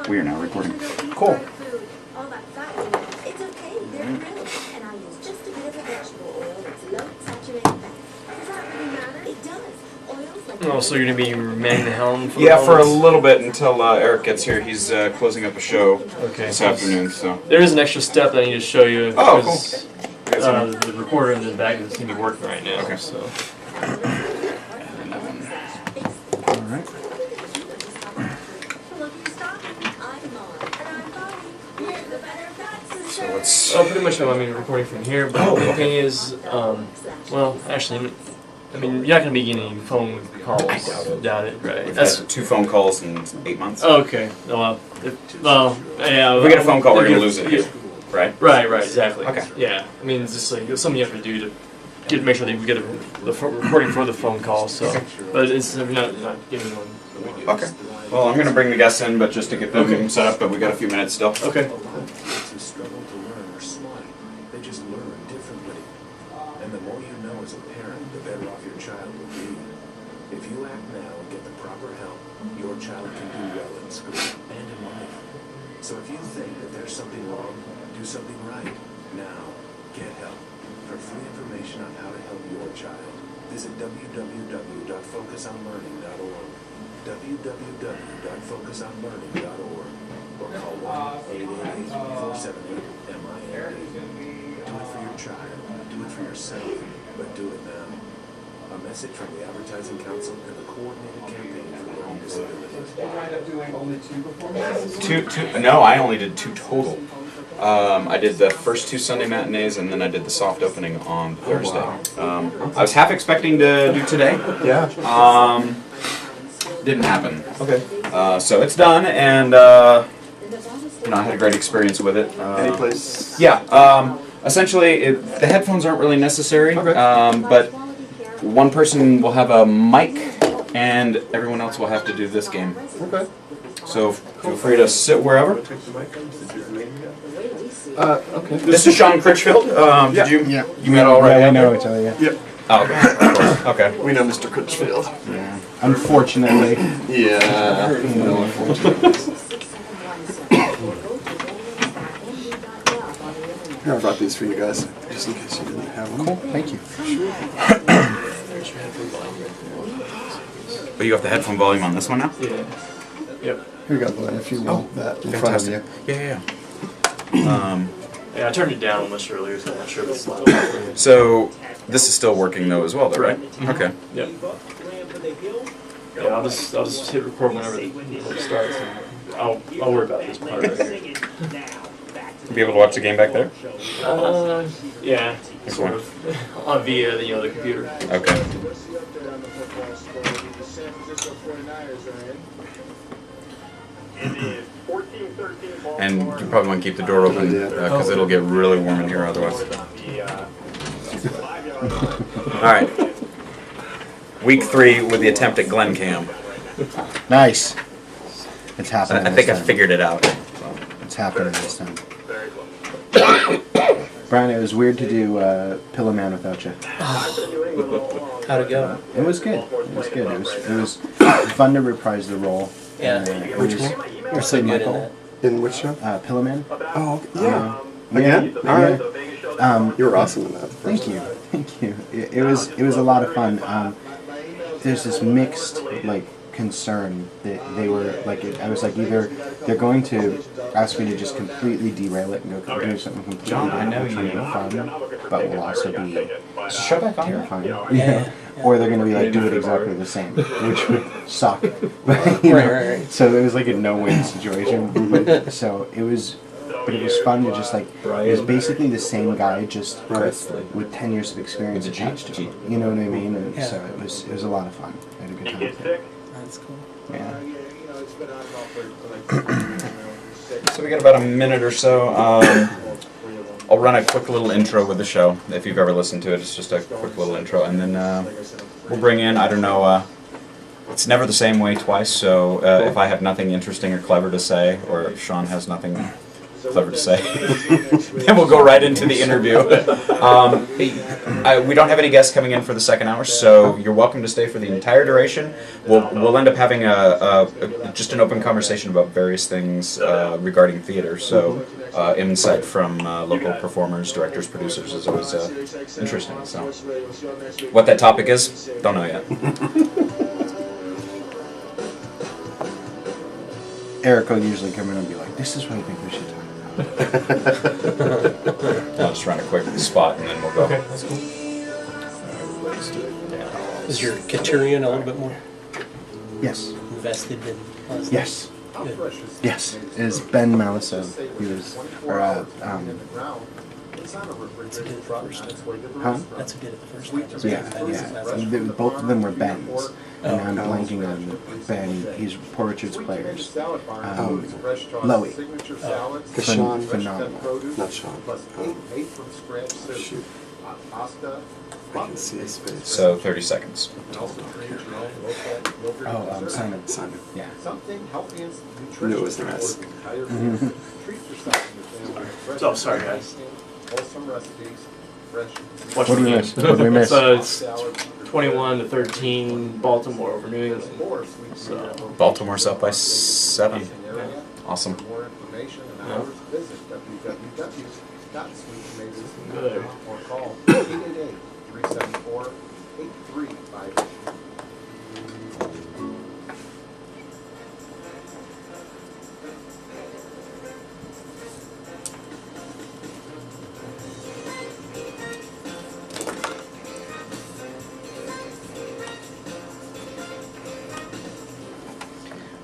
We are now recording. Cool. All that fat, it's okay, they're grilled. And I use just a bit of a vegetable oil that's low in saturated fat. Does that really matter? It does. Oils like Oh, so you're going to be manning the helm for Yeah, for a little bit until Eric gets here. He's closing up a show this afternoon, so. There is an extra step that I need to show you. Oh, because, the recorder in the back doesn't seem to be working right now. Okay. So. Alright. So let's. Oh, pretty much. I mean, recording from here. But the thing is, well, actually, I mean, you're not going to be getting phone calls. I doubt it. Doubt it, right? That's 2 phone calls in 8 months. Oh, okay. Well, yeah. If we get a phone call, we're going to lose it here, right? Right, exactly. Okay. Yeah, I mean, it's just like it's something you have to do to make sure that we get the recording for the phone call. So, but it's you're not giving one. So we do. Okay. Well, I'm going to bring the guests in, but just to get them set up, but we got a few minutes still. Okay. Child can do well in school and in life. So if you think that there's something wrong, do something right. Now, get help. For free information on how to help your child, visit www.focusonlearning.org, www.focusonlearning.org, or call 1-888-478-MIND. Do it for your child, do it for yourself, but do it now. A message from the Advertising Council and the Coordinated Campaign for Learning Disabilities. Did you wind up doing only 2 performances? Two? No, I only did 2 total. I did the first 2 Sunday matinees, and then I did the soft opening on Thursday. I was half expecting to do today. Yeah. Didn't happen. Okay. So it's done, and I had a great experience with it. Any place? Yeah. Essentially, the headphones aren't really necessary, Okay. but one person will have a mic, and everyone else will have to do this game. Okay. So feel free to sit wherever. Okay. This is Sean Critchfield. Did you? Yeah. You met already? Yeah, we know each other, yeah. Yep. Oh, okay. Of course. Okay. We know Mr. Critchfield. Yeah. Unfortunately. Yeah. No, unfortunately. Here, I brought these for you guys, just in case you didn't have them. Cool, thank you. Oh, you have the headphone volume on this one now? Yeah. Yep. Here you go, Glenn, if you want that in front of you. Yeah. Yeah, I turned it down much earlier, so I'm not sure if it's loud. So this is still working though as well, though, right? Okay. Yep. Yeah, I'll just hit record whenever it starts, and I'll worry about this part right here. Be able to watch the game back there? Yeah, sort of. On via the computer. Okay. And you probably want to keep the door open because it'll get really warm in here otherwise. All right. Week 3 with the attempt at Glen Cam. Nice. It's happening. I think I this time. figured it out. It's happening this time. Brian, it was weird to do Pillow Man without you. How'd it go? It was good. It was good. It was fun to reprise the role. Yeah. Which one? You're so good in that. In which show? Pillow Man. Oh, yeah. Again? Yeah. Alright. You were awesome in that. Thank you. Thank you. It was a lot of fun. There's this mixed concern that they were I was like, either they're going to ask me to just completely derail it and go do something completely John, I know fun, but will also be Shut back on. terrifying. Yeah. Or they're going to be like, do it exactly the same, which would suck. But, you know, Right. So it was like a no-win situation. But it was fun to just it was basically the same guy, just with 10 years of experience attached to it. You know what I mean? And so it was a lot of fun. I had a good time with it. That's cool. Yeah. So we got about a minute or so. I'll run a quick little intro with the show. If you've ever listened to it, it's just a quick little intro. And then we'll bring in, I don't know, it's never the same way twice. So if I have nothing interesting or clever to say, or if Sean has nothing clever to say. Then we'll go right into the interview. We don't have any guests coming in for the second hour, so you're welcome to stay for the entire duration. We'll end up having just an open conversation about various things regarding theater. So insight from local performers, directors, producers is always interesting. So what that topic is, don't know yet. Eric will usually come in and be like, "This is what I think we should talk about." I'll just run a quick spot and then we'll go. Okay, that's cool. Is your Katurian a little bit more Yes. invested than last Yes. time? Good. Yes. It is Ben Maliso. He was, That's who did it the first time. huh? That's who did it the first time. Both of them were Bens. And I'm blanking on Ben. He's Poor Richard's Players. Loey. Phenomenal. Not Sean. Shoot. I can see his face. So 30 seconds. Oh, Simon. Simon. Yeah. Knew it was an S. Oh, sorry, guys. What do we miss? What do we miss? So it's 21-13 Baltimore over New England. So Baltimore's up by 7. Awesome. good.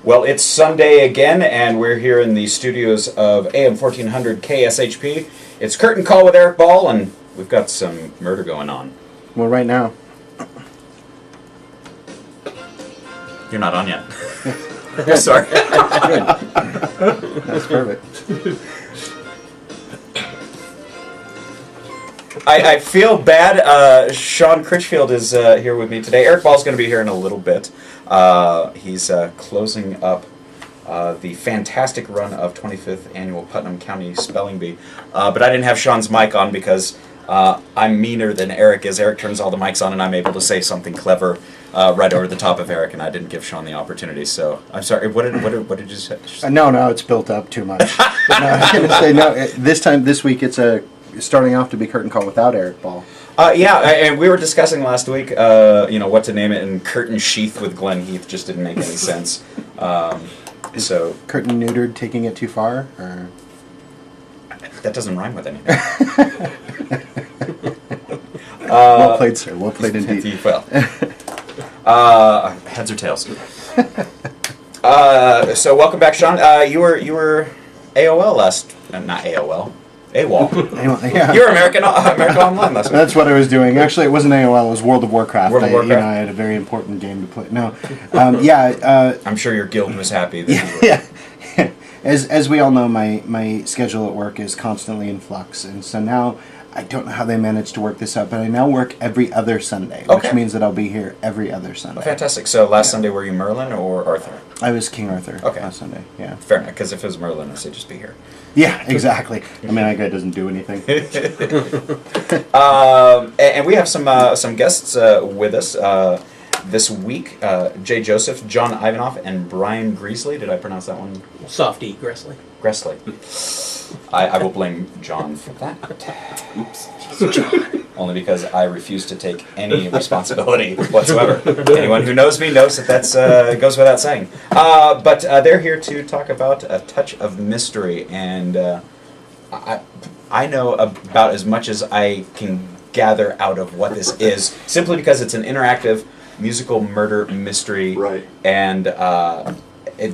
Well, it's Sunday again, and we're here in the studios of AM 1400 KSHP. It's Curtain Call with Eric Ball, and we've got some murder going on. Well, right now. You're not on yet. Sorry. Good. That's perfect. I feel bad. Sean Critchfield is here with me today. Eric Ball's going to be here in a little bit. He's closing up the fantastic run of 25th Annual Putnam County Spelling Bee. But I didn't have Sean's mic on because I'm meaner than Eric is. Eric turns all the mics on and I'm able to say something clever right over the top of Eric, and I didn't give Sean the opportunity. So I'm sorry. What did you say? No, it's built up too much. No, I was going to say, this week it's starting off to be Curtain Call without Eric Ball. And we were discussing last week, what to name it, and Curtain Sheath with Glenn Heath just didn't make any sense. So Curtain neutered, taking it too far, or that doesn't rhyme with anything. Well played, sir. Well played indeed. Well, heads or tails. So welcome back, Sean. You were AOL last, not AOL. AWOL. Yeah. You were American Online last week. That's what I was doing. Actually, it wasn't AOL. It was World of Warcraft. World of Warcraft. I had a very important game to play. No, I'm sure your guild was happy. That you were. yeah. As we all know, my schedule at work is constantly in flux, and so now I don't know how they managed to work this out, but I now work every other Sunday, which Okay. means that I'll be here every other Sunday. Oh, fantastic. So last Sunday, were you Merlin or Arthur? I was King Arthur Okay. last Sunday. Yeah. Fair enough, because if it was Merlin, I'd say just be here. Yeah, exactly. I mean, that guy doesn't do anything. And we have some guests with us this week. Jay Joseph, John Ivanoff, and Brian Gressley. Did I pronounce that one? Softy Gressley. Gressley. I will blame John for that. Oops. Only because I refuse to take any responsibility whatsoever. Anyone who knows me knows that that's goes without saying. But they're here to talk about A Touch of Mystery, and I know about as much as I can gather out of what this is, simply because it's an interactive musical murder mystery. Right. And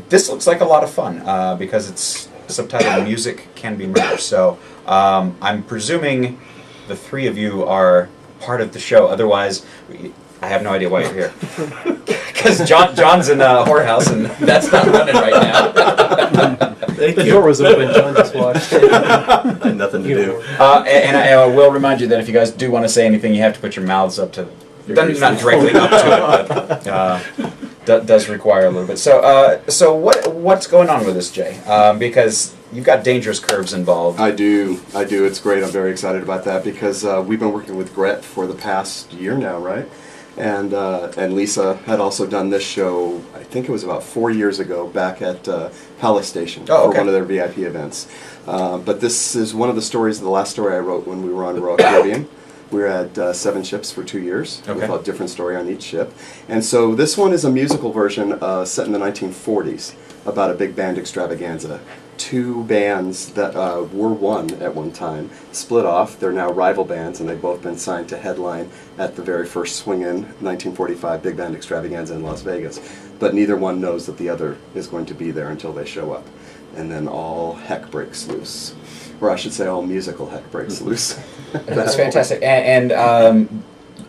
this looks like a lot of fun because it's subtitled Music Can Be Murder. So I'm presuming the three of you are part of the show. Otherwise, I have no idea why you're here. Because John's in a whorehouse and that's not running right now. The door was open. John just watched it. I had nothing to do. And I will remind you that if you guys do want to say anything, you have to put your mouths up to... Not directly up to it, but... does require a little bit. So what's going on with this, Jay? Because you've got dangerous curves involved. I do. It's great. I'm very excited about that because we've been working with Gret for the past year now, right? And Lisa had also done this show, I think it was about 4 years ago, back at Palace Station for one of their VIP events. But this is one of the stories, the last story I wrote when we were on Royal Caribbean. We were at 7 ships for 2 years with a different story on each ship. And so this one is a musical version set in the 1940s about a big band extravaganza. 2 bands that were one at one time split off. They're now rival bands, and they've both been signed to headline at the very first swing-in 1945 big band extravaganza in Las Vegas. But neither one knows that the other is going to be there until they show up. And then all heck breaks loose. Or I should say all musical heck breaks loose. That's fantastic. And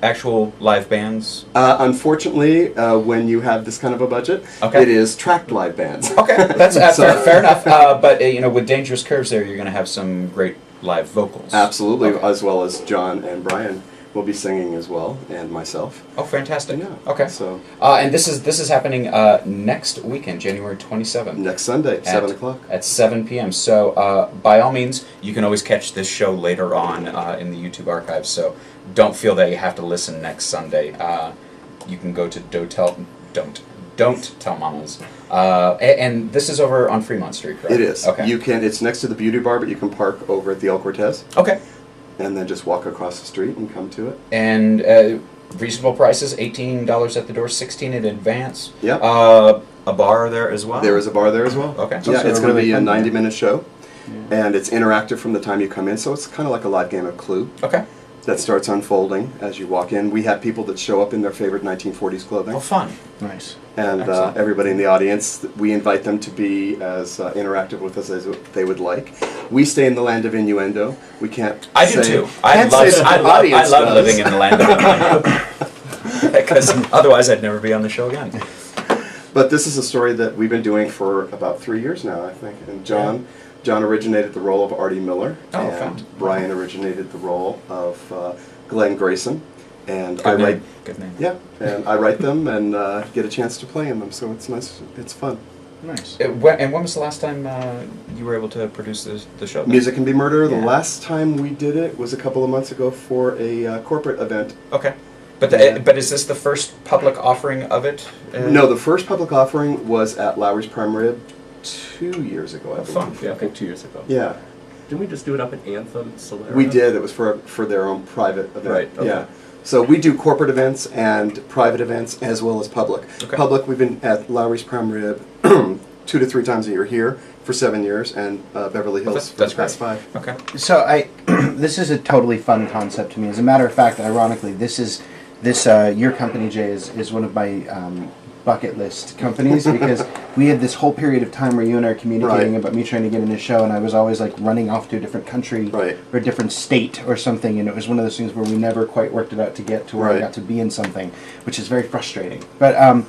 actual live bands? Unfortunately, when you have this kind of a budget, it is tracked live bands. Okay, that's fair enough. But with Dangerous Curves there, you're going to have some great live vocals. Absolutely, as well as John and Brian will be singing as well, and myself. Oh, fantastic. Yeah. Okay. So, and this is happening next weekend, January 27th. Next Sunday, 7 o'clock. At 7 p.m. So by all means, you can always catch this show later on in the YouTube archives. So don't feel that you have to listen next Sunday. You can go to Don't Tell Mamas. And this is over on Fremont Street, correct? It is. Okay. You can. It's next to the Beauty Bar, but you can park over at the El Cortez. Okay. And then just walk across the street and come to it. And reasonable prices, $18 at the door, $16 in advance. Yeah. A bar there as well? There is a bar there as well. Okay. Yeah, it's going to be a 90-minute show. Yeah. And it's interactive from the time you come in, so it's kind of like a live game of Clue. Okay. That starts unfolding as you walk in. We have people that show up in their favorite 1940s clothing. Oh, fun. Nice. And everybody in the audience, we invite them to be as interactive with us as they would like. We stay in the land of innuendo. We can't. I do too. I love living in the land of innuendo. Because otherwise, I'd never be on the show again. But this is a story that we've been doing for about 3 years now, I think. And John originated the role of Artie Miller, and Brian originated the role of Glenn Grayson. And I write. Good name. Yeah, and I write them and get a chance to play in them, so it's nice. It's fun. Nice. And when was the last time you were able to produce the show? Music Can Be Murder. Yeah. The last time we did it was a couple of months ago for a corporate event. Okay. But is this the first public offering of it? No, the first public offering was at Lowry's Prime Rib 2 years ago, I believe. Yeah, I think 2 years ago. Yeah. Didn't we just do it up at Anthem, Solera? We did. It was for their own private event. Right. Okay. Yeah. So we do corporate events and private events as well as public. Okay. Public, we've been at Lowry's Prime Rib 2 to 3 times a year here for 7 years, and Beverly Hills for the past 5. Okay. So this is a totally fun concept to me. As a matter of fact, ironically, your company, Jay, is one of my bucket list companies because we had this whole period of time where you and I are communicating about me trying to get in a show, and I was always like running off to a different country or a different state or something, and it was one of those things where we never quite worked it out to get to where I got to be in something, which is very frustrating. But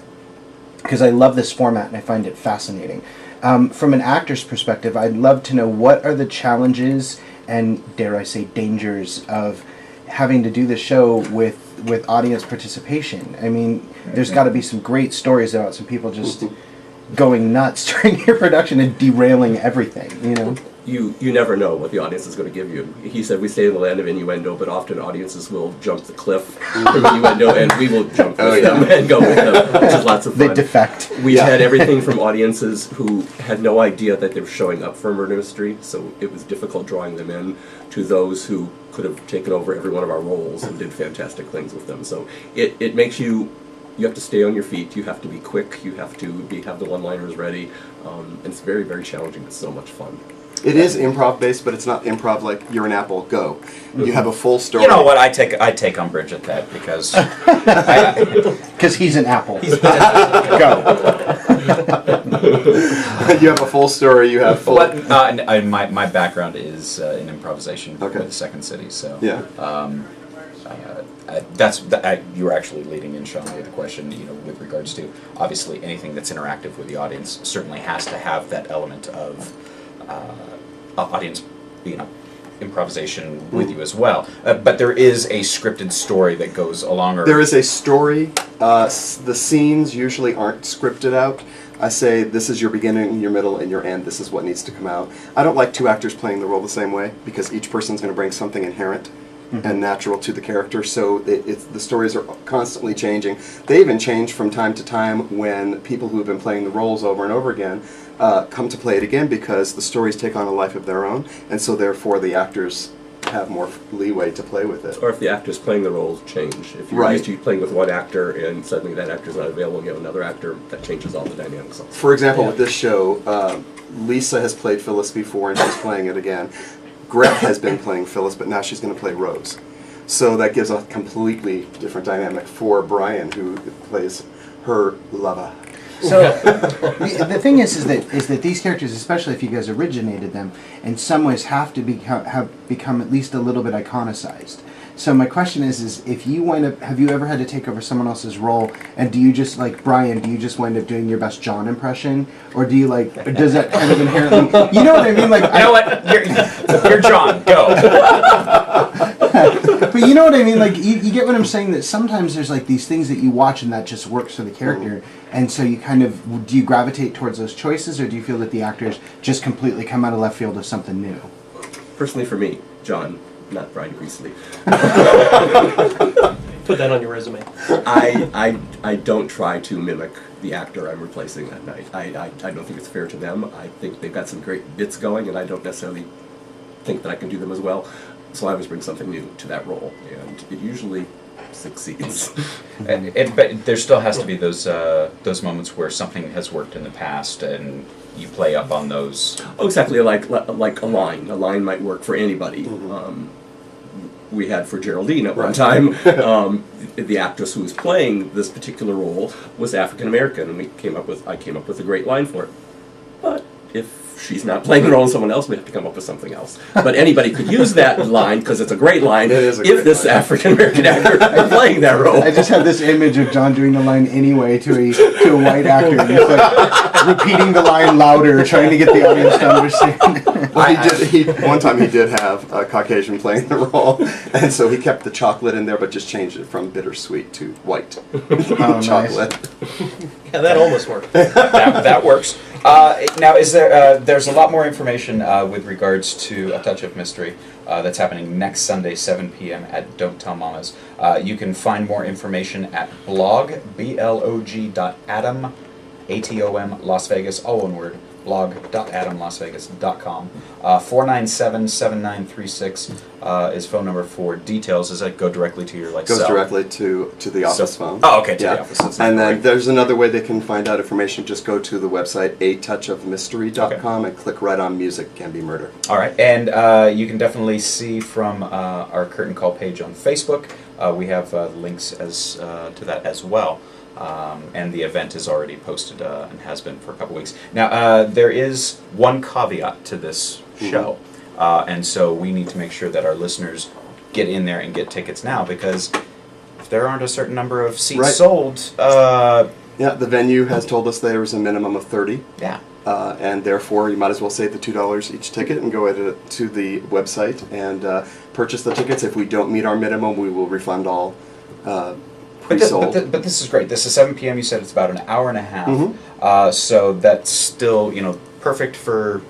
because I love this format and I find it fascinating. From an actor's perspective, I'd love to know what are the challenges and, dare I say, dangers of having to do the show with audience participation. I mean, there's got to be some great stories about some people just going nuts during your production and derailing everything, you know? You never know what the audience is going to give you. He said we stay in the land of innuendo, but often audiences will jump the cliff from innuendo, and we will jump with them and go with them, which is lots of fun. They defect. We had everything from audiences who had no idea that they were showing up for a murder mystery, so it was difficult drawing them in, to those who could have taken over every one of our roles and did fantastic things with them. So it makes you have to stay on your feet, you have to be quick, you have to have the one-liners ready, and it's very, very challenging. It's so much fun. It is improv based, but it's not improv like you're an apple, go. You have a full story. You know what? I take umbrage at that because he's an apple. Go. You have a full story. You have full. My background is in improvisation with Second City, so you were actually leading in, Sean, with the question, with regards to obviously anything that's interactive with the audience certainly has to have that element of audience, improvisation with you as well. But there is a scripted story that goes along. Or There is a story. The scenes usually aren't scripted out. I say, this is your beginning, your middle, and your end. This is what needs to come out. I don't like two actors playing the role the same way, because each person's going to bring something inherent and natural to the character, so the stories are constantly changing. They even change from time to time when people who have been playing the roles over and over again come to play it again, because the stories take on a life of their own, and so therefore the actors have more leeway to play with it. Or if the actors playing the roles change. If you're used to playing with one actor and suddenly that actor's not available and you have another actor, that changes all the dynamics. For example, with this show, Lisa has played Phyllis before and she's playing it again. Gret has been playing Phyllis, but now she's going to play Rose. So that gives a completely different dynamic for Brian, who plays her lover. So the thing is that these characters, especially if you guys originated them, in some ways have become at least a little bit iconicized. So my question is if you wind up, have you ever had to take over someone else's role, and do you just, like Brian, do you just wind up doing your best John impression, or do you or does that kind of inherently, you know what I mean? Like, you know what? You're John. Go. But you know what I mean? Like, you get what I'm saying? That sometimes there's like these things that you watch and that just works for the character, and so you kind of, do you gravitate towards those choices, or do you feel that the actors just completely come out of left field of something new? Personally, for me, John, not Brian Gressley. Put that on your resume. I don't try to mimic the actor I'm replacing that night. I don't think it's fair to them. I think they've got some great bits going, and I don't necessarily think that I can do them as well. So I always bring something new to that role, and it usually succeeds. But there still has to be those moments where something has worked in the past, and you play up on those. Oh, exactly. Like a line. A line might work for anybody. We had for Geraldine at one time. The actress who was playing this particular role was African American, and I came up with a great line for it. But if she's not playing the role of someone else, we have to come up with something else. But anybody could use that line because it's a great line. If this African American actor is playing that role. I just have this image of John doing the line anyway to a white actor, and he's like repeating the line louder, trying to get the audience to understand. Well, one time he did have a Caucasian playing the role, and so he kept the chocolate in there, but just changed it from bittersweet to white chocolate. Yeah, that almost worked. That works. Now, is there? There's a lot more information with regards to A Touch of Mystery that's happening next Sunday, 7 p.m. at Don't Tell Mamas. You can find more information at blog.atom, ATOM, Las Vegas, all one word, blog.atomlasvegas.com. 497-7936 is phone number for details. Does that go directly to your Goes cell? directly to the office phone. Oh, okay, to the office. That's And then great. there's another way they can find out information. Just go to the website atouchofmystery.com and click right on Music Can Be Murder. All right, and you can definitely see from our curtain call page on Facebook. We have links to that as well. And the event is already posted and has been for a couple weeks. Now, there is one caveat to this show, and so we need to make sure that our listeners get in there and get tickets now, because if there aren't a certain number of seats sold... yeah, the venue has told us there is a minimum of 30. Yeah. And therefore, you might as well save the $2 each ticket and go to the website and purchase the tickets. If we don't meet our minimum, we will refund all pre-sold. But this is great. This is 7 p.m. You said it's about an hour and a half. So that's still, perfect for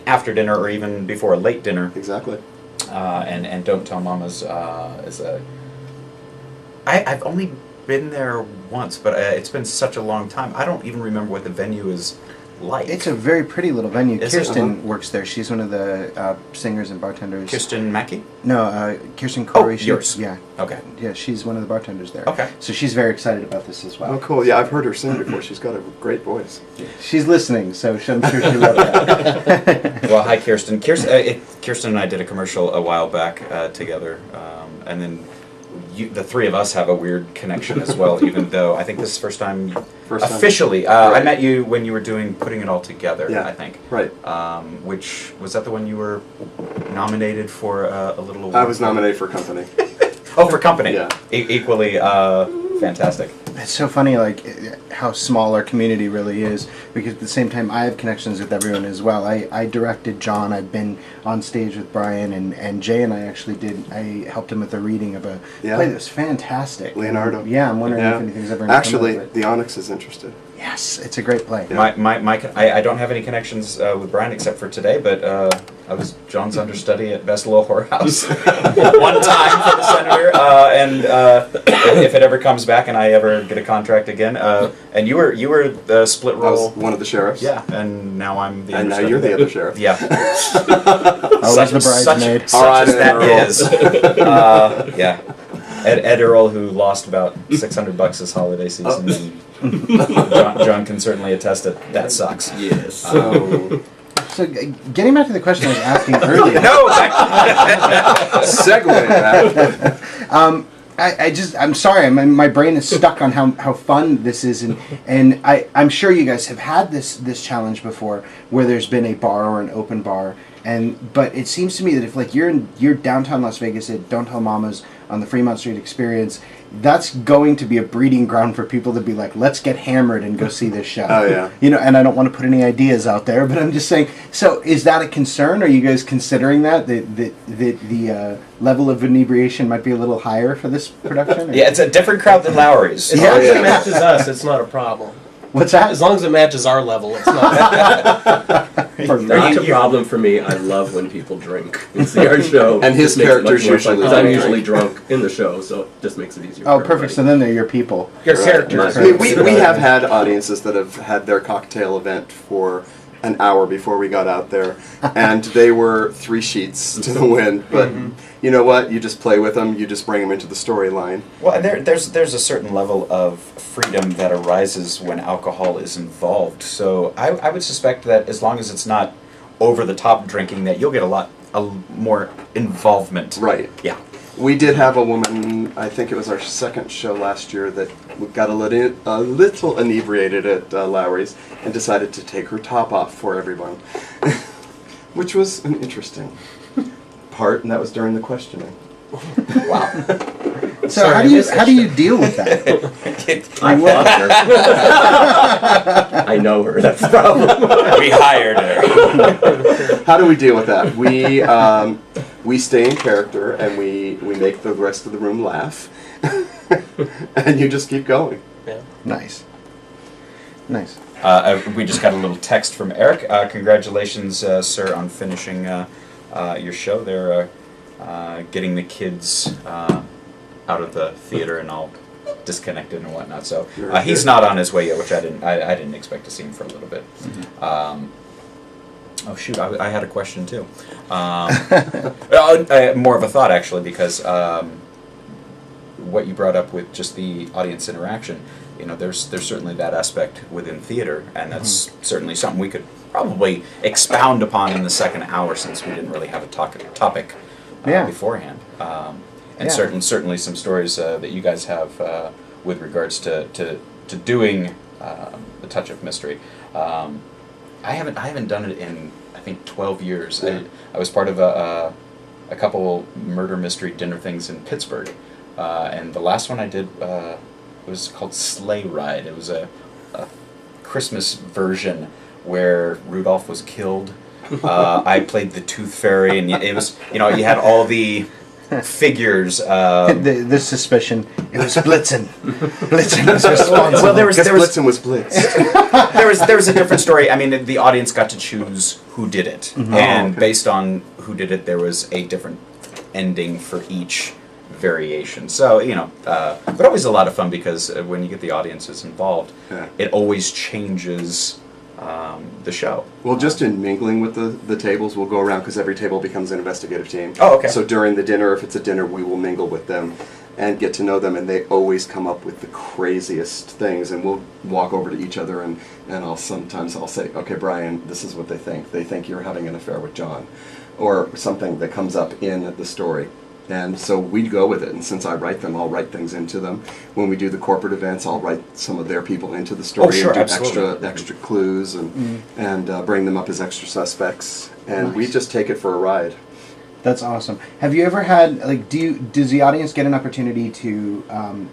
after dinner or even before a late dinner. Exactly. And Don't Tell Mamas is a... I've only been there once, but it's been such a long time. I don't even remember what the venue is like. It's a very pretty little venue. Is it? Kirsten works there. She's one of the singers and bartenders. Kirsten Mackey? No, Kirsten Corey. yours. Yeah. Okay. Yeah, she's one of the bartenders there. Okay. So she's very excited about this as well. Oh, cool. Yeah, I've heard her sing before. She's got a great voice. She's listening, so I'm sure she'll love that. Well, hi, Kirsten. Kirsten and I did a commercial a while back together, and then the three of us have a weird connection as well, even though I think this is the first time officially. Right. I met you when you were putting it all together, Yeah. I think. Right. Which, was that the one you were nominated for a little award? I was nominated for Company. Oh, for Company. Yeah. Equally fantastic. It's so funny, like how small our community really is. Because at the same time, I have connections with everyone as well. I directed John. I've been on stage with Brian and Jay, and I actually did. I helped him with a reading of a play that was fantastic. Leonardo. Yeah, I'm wondering if anything's ever. Gonna Actually, come of it. the Onyx is interested. Yes, it's a great play. I don't have any connections with Brian except for today, but I was John's understudy at Best Little Whorehouse one time for the senator, and if it ever comes back and I ever get a contract again, and you were the split I role. was one of the sheriffs. Yeah, and now I'm the. And now understudy. you're the other sheriff. Yeah. Always the bridesmaid. Such All right, as that Earl. is. Yeah. Ed Earl, who lost about $600 this holiday season. And John can certainly attest that sucks. Yes. So, getting back to the question I was asking earlier. No. Segue back. I'm sorry, my brain is stuck on how fun this is, and I'm sure you guys have had this challenge before, where there's been a bar or an open bar, but it seems to me that if like you're downtown Las Vegas at Don't Tell Mamas on the Fremont Street Experience, that's going to be a breeding ground for people to be like, let's get hammered and go see this show. Oh, yeah. You know, and I don't want to put any ideas out there, but I'm just saying. So, is that a concern? Are you guys considering that the level of inebriation might be a little higher for this production? Or? Yeah, it's a different crowd than Lowry's. As long as it matches us, it's not a problem. What's that? As long as it matches our level, it's not. Not a problem for me. I love when people drink and see our show. And his Just makes it much character's more fun, usually 'cause I'm drunk. usually drunk in the show, so it just makes it easier. Oh, for perfect. So everybody. then they're your people. Your characters. I mean, we have had audiences that have had their cocktail event for an hour before we got out there, and they were 3 sheets to the wind. But you know what? You just play with them. You just bring them into the storyline. Well, and there's a certain level of freedom that arises when alcohol is involved. So I would suspect that as long as it's not over the top drinking, that you'll get a more involvement. Right. Yeah. We did have a woman, I think it was our second show last year, that got a little inebriated at Lowry's and decided to take her top off for everyone, which was an interesting part, and that was during the questioning. Wow. So Sorry, how do you deal with that? I fucked her. I know her. That's the problem. We hired her. How do we deal with that? We stay in character and we make the rest of the room laugh, and you just keep going. Yeah. Nice. We just got a little text from Eric. Congratulations, sir, on finishing your show. They're getting the kids out of the theater and all disconnected and whatnot. So he's not on his way yet, which I didn't expect to see him for a little bit. Oh shoot! I had a question too. More of a thought actually, because what you brought up with just the audience interaction. You know, there's certainly that aspect within theater, and that's certainly something we could probably expound upon in the second hour, since we didn't really have a topic beforehand. And certainly some stories that you guys have with regards to doing the touch of mystery. I haven't done it in I think 12 years. I was part of a couple murder mystery dinner things in Pittsburgh, and the last one I did was called Sleigh Ride. It was a Christmas version where Rudolph was killed. I played the Tooth Fairy, and it was you had all the figures. The suspicion it was Blitzen. Blitzen was responsible. Well, there was Blitzen was blitzed. there was a different story. I mean, the audience got to choose who did it, and based on who did it, there was a different ending for each variation. So but always a lot of fun, because when you get the audiences involved, it always changes the show. Well, just in mingling with the tables, we'll go around, because every table becomes an investigative team. Oh, okay. So during the dinner, if it's a dinner, we will mingle with them and get to know them, and they always come up with the craziest things, and we'll walk over to each other, and I'll say, okay, Brian, this is what they think. They think you're having an affair with John, or something that comes up in the story. And so we go with it, and since I write them, I'll write things into them. When we do the corporate events, I'll write some of their people into the story, sure, and do absolutely. extra clues, and bring them up as extra suspects, and we just take it for a ride. That's awesome. Have you ever had does the audience get an opportunity to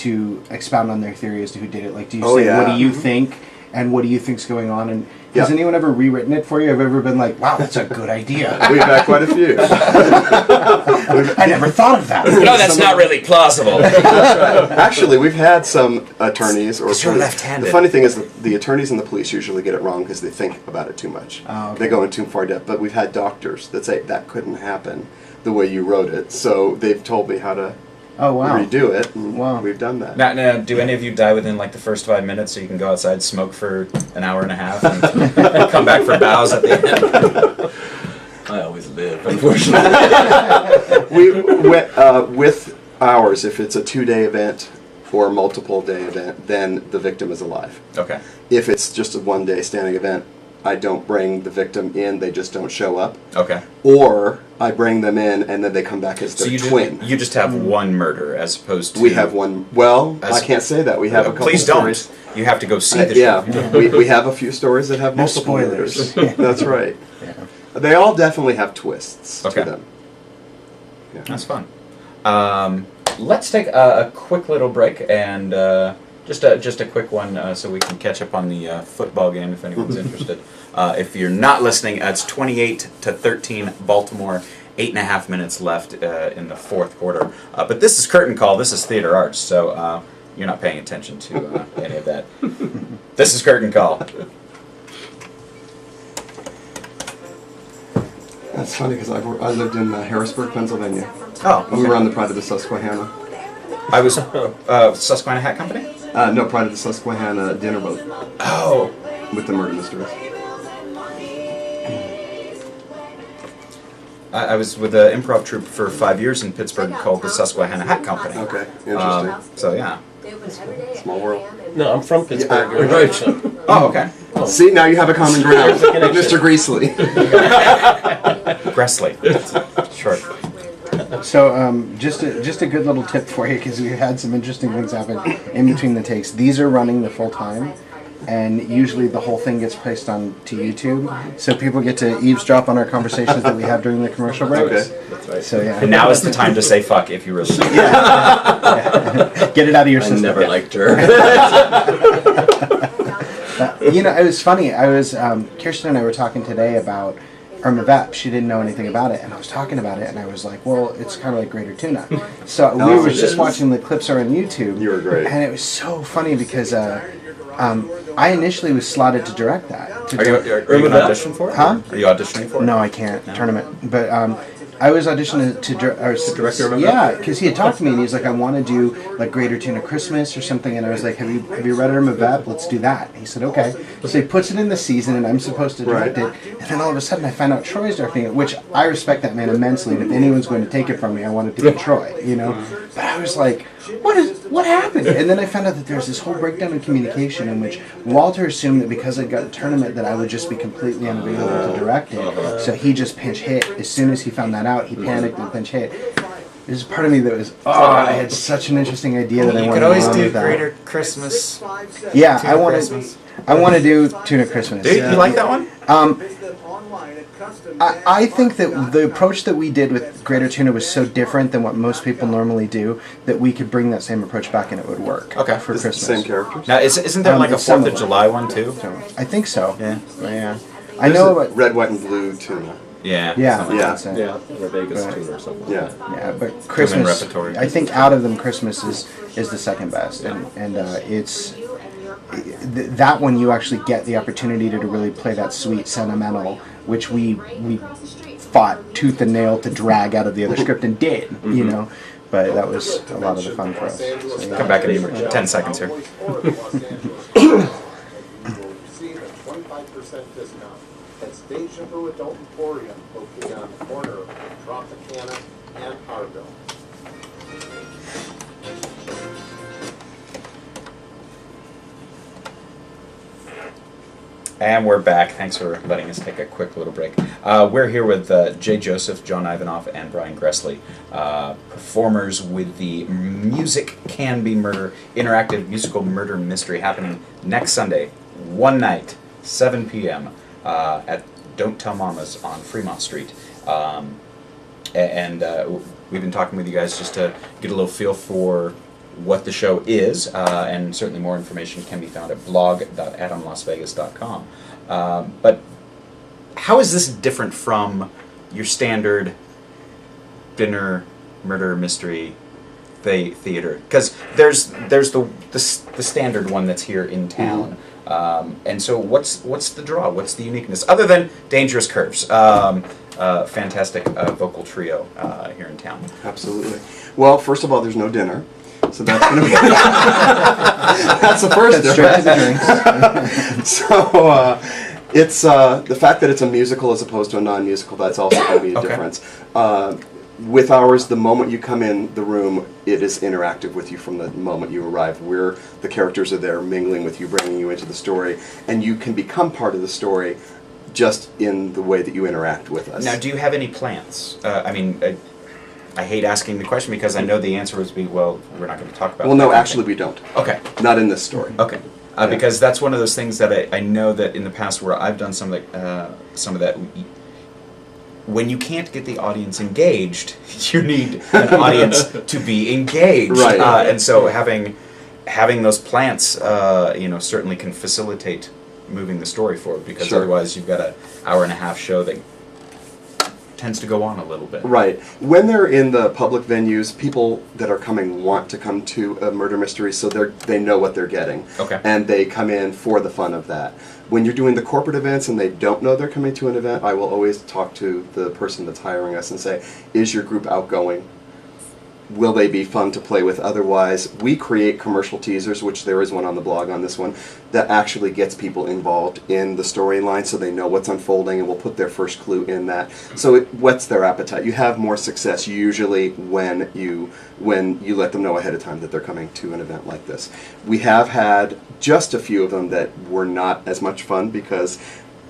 to expound on their theory as to who did it. Like, do you Oh, say, yeah. what do you think, and what do you think's going on? And has Yeah. anyone ever rewritten it for you? Have you ever been like, wow, that's a good idea? We've had quite a few. I never thought of that. No, that's not really plausible. Actually, we've had some attorneys or 'Cause you're police- left-handed. The funny thing is that the attorneys and the police usually get it wrong because they think about it too much. Oh, okay. They go in too far depth. But we've had doctors that say that couldn't happen the way you wrote it. So they've told me how to Oh, wow. redo it. And Wow. We've done that. Now, do any of you die within like the first 5 minutes so you can go outside, smoke for an hour and a half, and come back for bows at the end? I always live, unfortunately. With ours, if it's a 2-day event or a multiple day event, then the victim is alive. Okay. If it's just a 1-day standing event, I don't bring the victim in, they just don't show up. Okay. Or I bring them in and then they come back as So their you twin. you just have one murder as opposed to We have one. Well, As- I can't say that. We have a couple Please stories. don't. You have to go see the show. Yeah, we have a few stories that have No multiple spoilers. murders. That's right. Yeah. They all definitely have twists Okay. to them. Yeah. That's fun. Let's take a quick little break and just a quick one so we can catch up on the football game if anyone's interested. If you're not listening, it's 28-13 Baltimore. 8.5 minutes left in the fourth quarter. But this is curtain call. This is theater arts, so you're not paying attention to any of that. This is curtain call. That's funny because I lived in Harrisburg, Pennsylvania. Oh, We were on the Pride of the Susquehanna. I was Susquehanna Hat Company. No, Pride of the Susquehanna dinner boat Oh, with the murder mysteries. I was with an improv troupe for 5 years in Pittsburgh called the Susquehanna Hat Company. Okay, interesting. So yeah. Small world. No, I'm from Pittsburgh. Yeah, right. Oh, okay. See, now you have a common ground, Mr. Greasley. Gressley. Short. So, just a good little tip for you, because we've had some interesting things happen in between the takes. These are running the full time, and usually the whole thing gets placed on to YouTube, so people get to eavesdrop on our conversations that we have during the commercial breaks. Okay. That's right. So yeah, And now is the time to say fuck if you really. get it out of your I system. never liked her. You know, it was funny. I was Kirsten and I were talking today about Irma Vep. She didn't know anything about it, and I was talking about it, and I was like, "Well, it's kind of like Greater Tuna." So we were it just is. watching the clips are on YouTube. You were great. and it was so funny because I initially was slotted to direct that. Are you going to audition for it? Huh? Are you auditioning for it? No, I can't. Tournament. But I was auditioning to direct Irma Vep? Yeah, because he had talked to me and he's like, I want to do like Greater Tuna Christmas or something, and I was like, have you read Irma Vep? Let's do that. And he said, okay. So he puts it in the season, and I'm supposed to direct Right. it. And then all of a sudden, I find out Troy's directing it, which I respect that man immensely. And if anyone's going to take it from me, I want it to be Troy. You know. But I was like, what happened? And then I found out that there's this whole breakdown in communication in which Walter assumed that because I'd got a tournament that I would just be completely unavailable to direct it. So he just pinch hit. As soon as he found that out, he panicked and pinch hit. There's a part of me that was, I had such an interesting idea that I You wanted could always to run do with that. Greater Christmas. Yeah, Tuna Christmas. I want to do Tuna Christmas. Dude, you like that one? I think that the approach that we did with Greater Tuna was so different than what most people normally do that we could bring that same approach back and it would work. Okay. For Is it the Christmas. same characters? Now, isn't there like a it's some 4th of of them. July one too? So, I think so. Yeah. Yeah. I know about. Red, white, and blue tuna. Yeah. Yeah. something Yeah. that's it. Yeah, or Vegas Right. too, or something. Yeah. Like that. Yeah, but Christmas. repertory. I think out of them, Christmas is the second best, and it's that one you actually get the opportunity to really play that sweet sentimental, which we fought tooth and nail to drag out of the other script and did, you know. But that was a lot of the fun for us. So, yeah. Come back in 10 seconds here. Receive a 25% discount at State Shampoo Adult Emporium, located on the corner of Tropicana and Arville. And we're back. Thanks for letting us take a quick little break. We're here with Jay Joseph, John Ivanoff, and Brian Gressley, performers with the Music Can Be Murder interactive musical murder mystery happening next Sunday, one night, 7 p.m. At Don't Tell Mamas on Fremont Street. And we've been talking with you guys just to get a little feel for what the show is, and certainly more information can be found at blog.adamlasvegas.com. But how is this different from your standard dinner murder mystery theater? Because there's the standard one that's here in town, and so what's the draw? What's the uniqueness other than Dangerous Curves? Fantastic vocal trio here in town. Absolutely. Well, first of all, there's no dinner, so that's going to be that's the first Straight to difference. the drinks. So it's the fact that it's a musical as opposed to a non-musical. That's also going to be a Okay. difference. With ours, the moment you come in the room, it is interactive with you from the moment you arrive. The characters are there mingling with you, bringing you into the story, and you can become part of the story just in the way that you interact with us. Now, do you have any plans? I hate asking the question because I know the answer would be, well, we're not going to talk about. Well, no, that. actually, we don't. Okay. Not in this story. Okay. Because that's one of those things that I know that in the past where I've done some of that. When you can't get the audience engaged, you need an audience to be engaged, Right. And so having those plants, certainly can facilitate moving the story forward. Because Sure. otherwise, you've got an hour and a half show that tends to go on a little bit. Right. When they're in the public venues, people that are coming want to come to a murder mystery, so they know what they're getting. Okay. And they come in for the fun of that. When you're doing the corporate events and they don't know they're coming to an event, I will always talk to the person that's hiring us and say, is your group outgoing? Will they be fun to play with? Otherwise, we create commercial teasers, which there is one on the blog on this one, that actually gets people involved in the storyline so they know what's unfolding, and we'll put their first clue in that. So it whets their appetite. You have more success usually when you let them know ahead of time that they're coming to an event like this. We have had just a few of them that were not as much fun because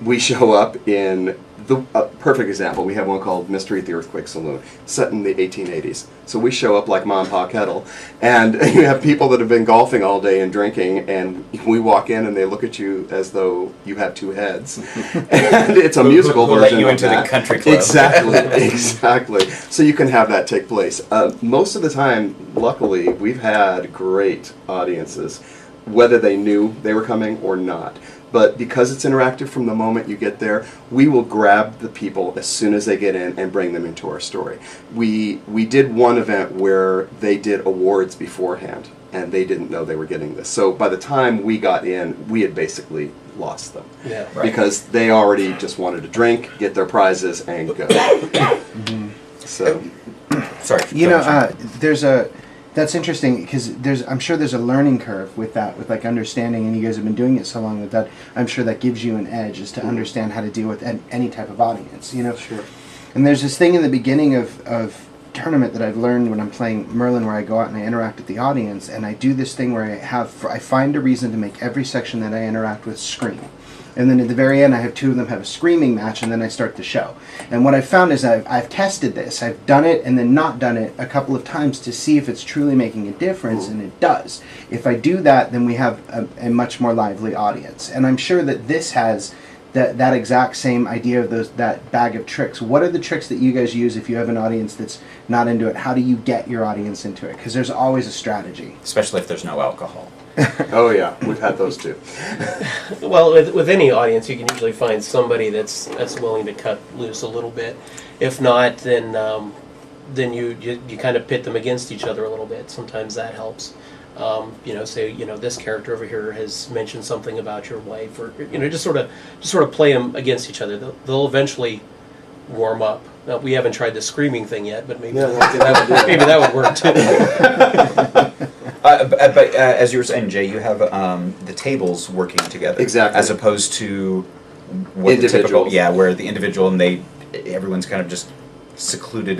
we show up in the perfect example. We have one called Mystery at the Earthquake Saloon, set in the 1880s. So we show up like Mom Pa Kettle, and you have people that have been golfing all day and drinking, and we walk in and they look at you as though you have two heads. And it's a musical Who version let you of into that. the country club. Exactly, exactly. So you can have that take place. Most of the time, luckily, we've had great audiences, whether they knew they were coming or not. But because it's interactive from the moment you get there, we will grab the people as soon as they get in and bring them into our story. We did one event where they did awards beforehand, and they didn't know they were getting this. So by the time we got in, we had basically lost them. Yeah. Right. Because they already just wanted to drink, get their prizes, and go. So, Sorry. You go know, ahead. that's interesting because I'm sure there's a learning curve with that, with like understanding, and you guys have been doing it so long that I'm sure that gives you an edge is to understand how to deal with any type of audience, you know. sure. And there's this thing in the beginning of tournament that I've learned when I'm playing Merlin, where I go out and I interact with the audience, and I do this thing where I find a reason to make every section that I interact with scream. And then at the very end, I have two of them have a screaming match, and then I start the show. And what I've found is I've tested this. I've done it and then not done it a couple of times to see if it's truly making a difference, and it does. If I do that, then we have a much more lively audience. And I'm sure that this has that exact same idea of that bag of tricks. What are the tricks that you guys use if you have an audience that's not into it? How do you get your audience into it? Because there's always a strategy. Especially if there's no alcohol. Oh yeah, we've had those too. Well, with any audience, you can usually find somebody that's willing to cut loose a little bit. If not, then you kind of pit them against each other a little bit. Sometimes that helps. Say this character over here has mentioned something about your wife, or just sort of play them against each other. They'll eventually warm up. Now, we haven't tried the screaming thing yet, but maybe that would work too. But as you were saying, Jay, you have the tables working together. Exactly. As opposed to what the typical, Individuals. where the individual and everyone's kind of just secluded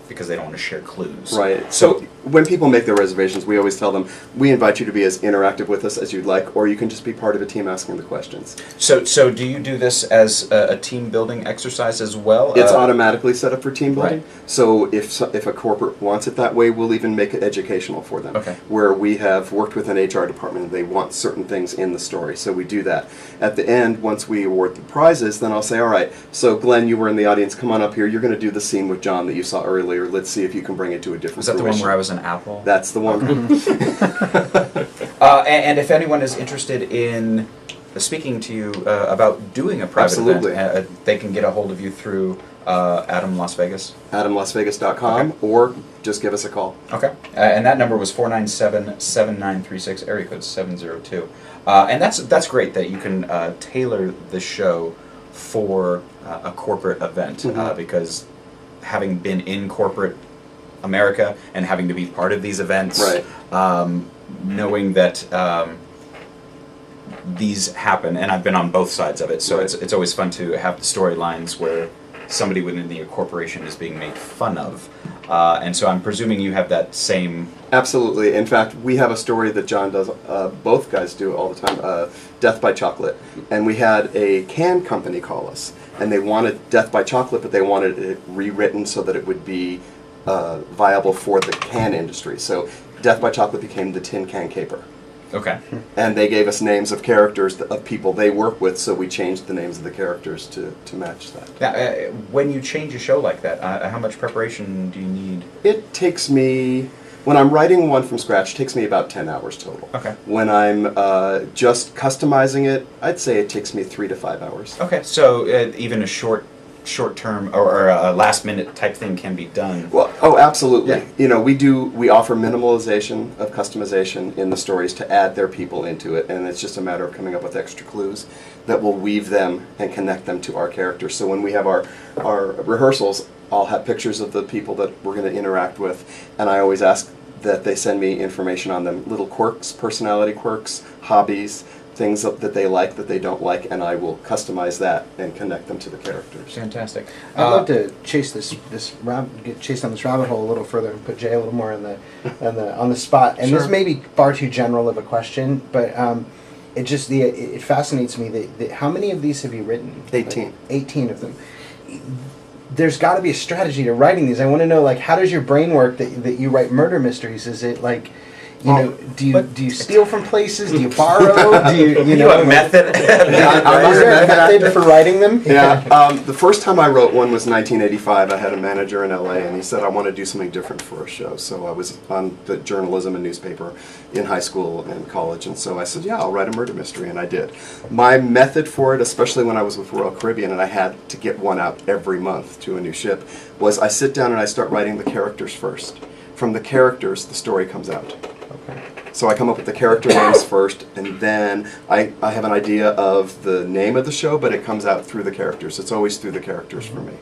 because they don't want to share clues. Right. So when people make their reservations, we always tell them, we invite you to be as interactive with us as you'd like, or you can just be part of a team asking the questions. So do you do this as a team building exercise as well? It's automatically set up for team building. Right. So if a corporate wants it that way, we'll even make it educational for them. Okay. Where we have worked with an HR department and they want certain things in the story. So we do that. At the end, once we award the prizes, then I'll say, all right, so Glenn, you were in the audience, come on up here. You're going to do the scene with John that you saw earlier. Let's see if you can bring it to a different Was that the one fruition. where I was was an apple. That's the one. And if anyone is interested in speaking to you about doing a private Absolutely. event, they can get a hold of you through Adam Las Vegas. AdamLasVegas.com, Okay. or just give us a call. Okay. And that number was 497-7936, area code 702. And that's great that you can tailor the show for a corporate event, because having been in corporate America and having to be part of these events, Right. Knowing that these happen, and I've been on both sides of it, so Right. it's always fun to have storylines where somebody within the corporation is being made fun of. And so I'm presuming you have that same... Absolutely. In fact, we have a story that John does, both guys do all the time, Death by Chocolate. And we had a can company call us, and they wanted Death by Chocolate, but they wanted it rewritten so that it would be viable for the can industry. So Death by Chocolate became the Tin Can Caper. Okay. And they gave us names of characters, of people they work with, so we changed the names of the characters to match that. Now, when you change a show like that, how much preparation do you need? It takes me, when I'm writing one from scratch, it takes me about 10 hours total. Okay. When I'm just customizing it, I'd say it takes me 3 to 5 hours. Okay, so even a short term or a last minute type thing can be done. Well, oh, absolutely. Yeah. You know, we offer minimalization of customization in the stories to add their people into it, and it's just a matter of coming up with extra clues that will weave them and connect them to our characters. So when we have our rehearsals, I'll have pictures of the people that we're going to interact with, and I always ask that they send me information on them, little quirks, personality quirks, hobbies, things that they like, that they don't like, and I will customize that and connect them to the characters. Fantastic. I'd love to chase get chased down this rabbit hole a little further and put Jay a little more on the spot. And Sure. this may be far too general of a question, but it fascinates me that how many of these have you written? 18. Like 18 of them. There's got to be a strategy to writing these. I want to know, like, how does your brain work that you write murder mysteries? Is it like, do you steal from places? Do you borrow? Do you know a method? Is there a method for writing them? Yeah. The first time I wrote one was 1985. I had a manager in LA, and he said, I want to do something different for a show. So I was on the journalism and newspaper in high school and college, and so I said, yeah, I'll write a murder mystery, and I did. My method for it, especially when I was with Royal Caribbean and I had to get one out every month to a new ship, was I sit down and I start writing the characters first. From the characters, the story comes out. Okay. So I come up with the character names first, and then I have an idea of the name of the show, but it comes out through the characters. It's always through the characters for me.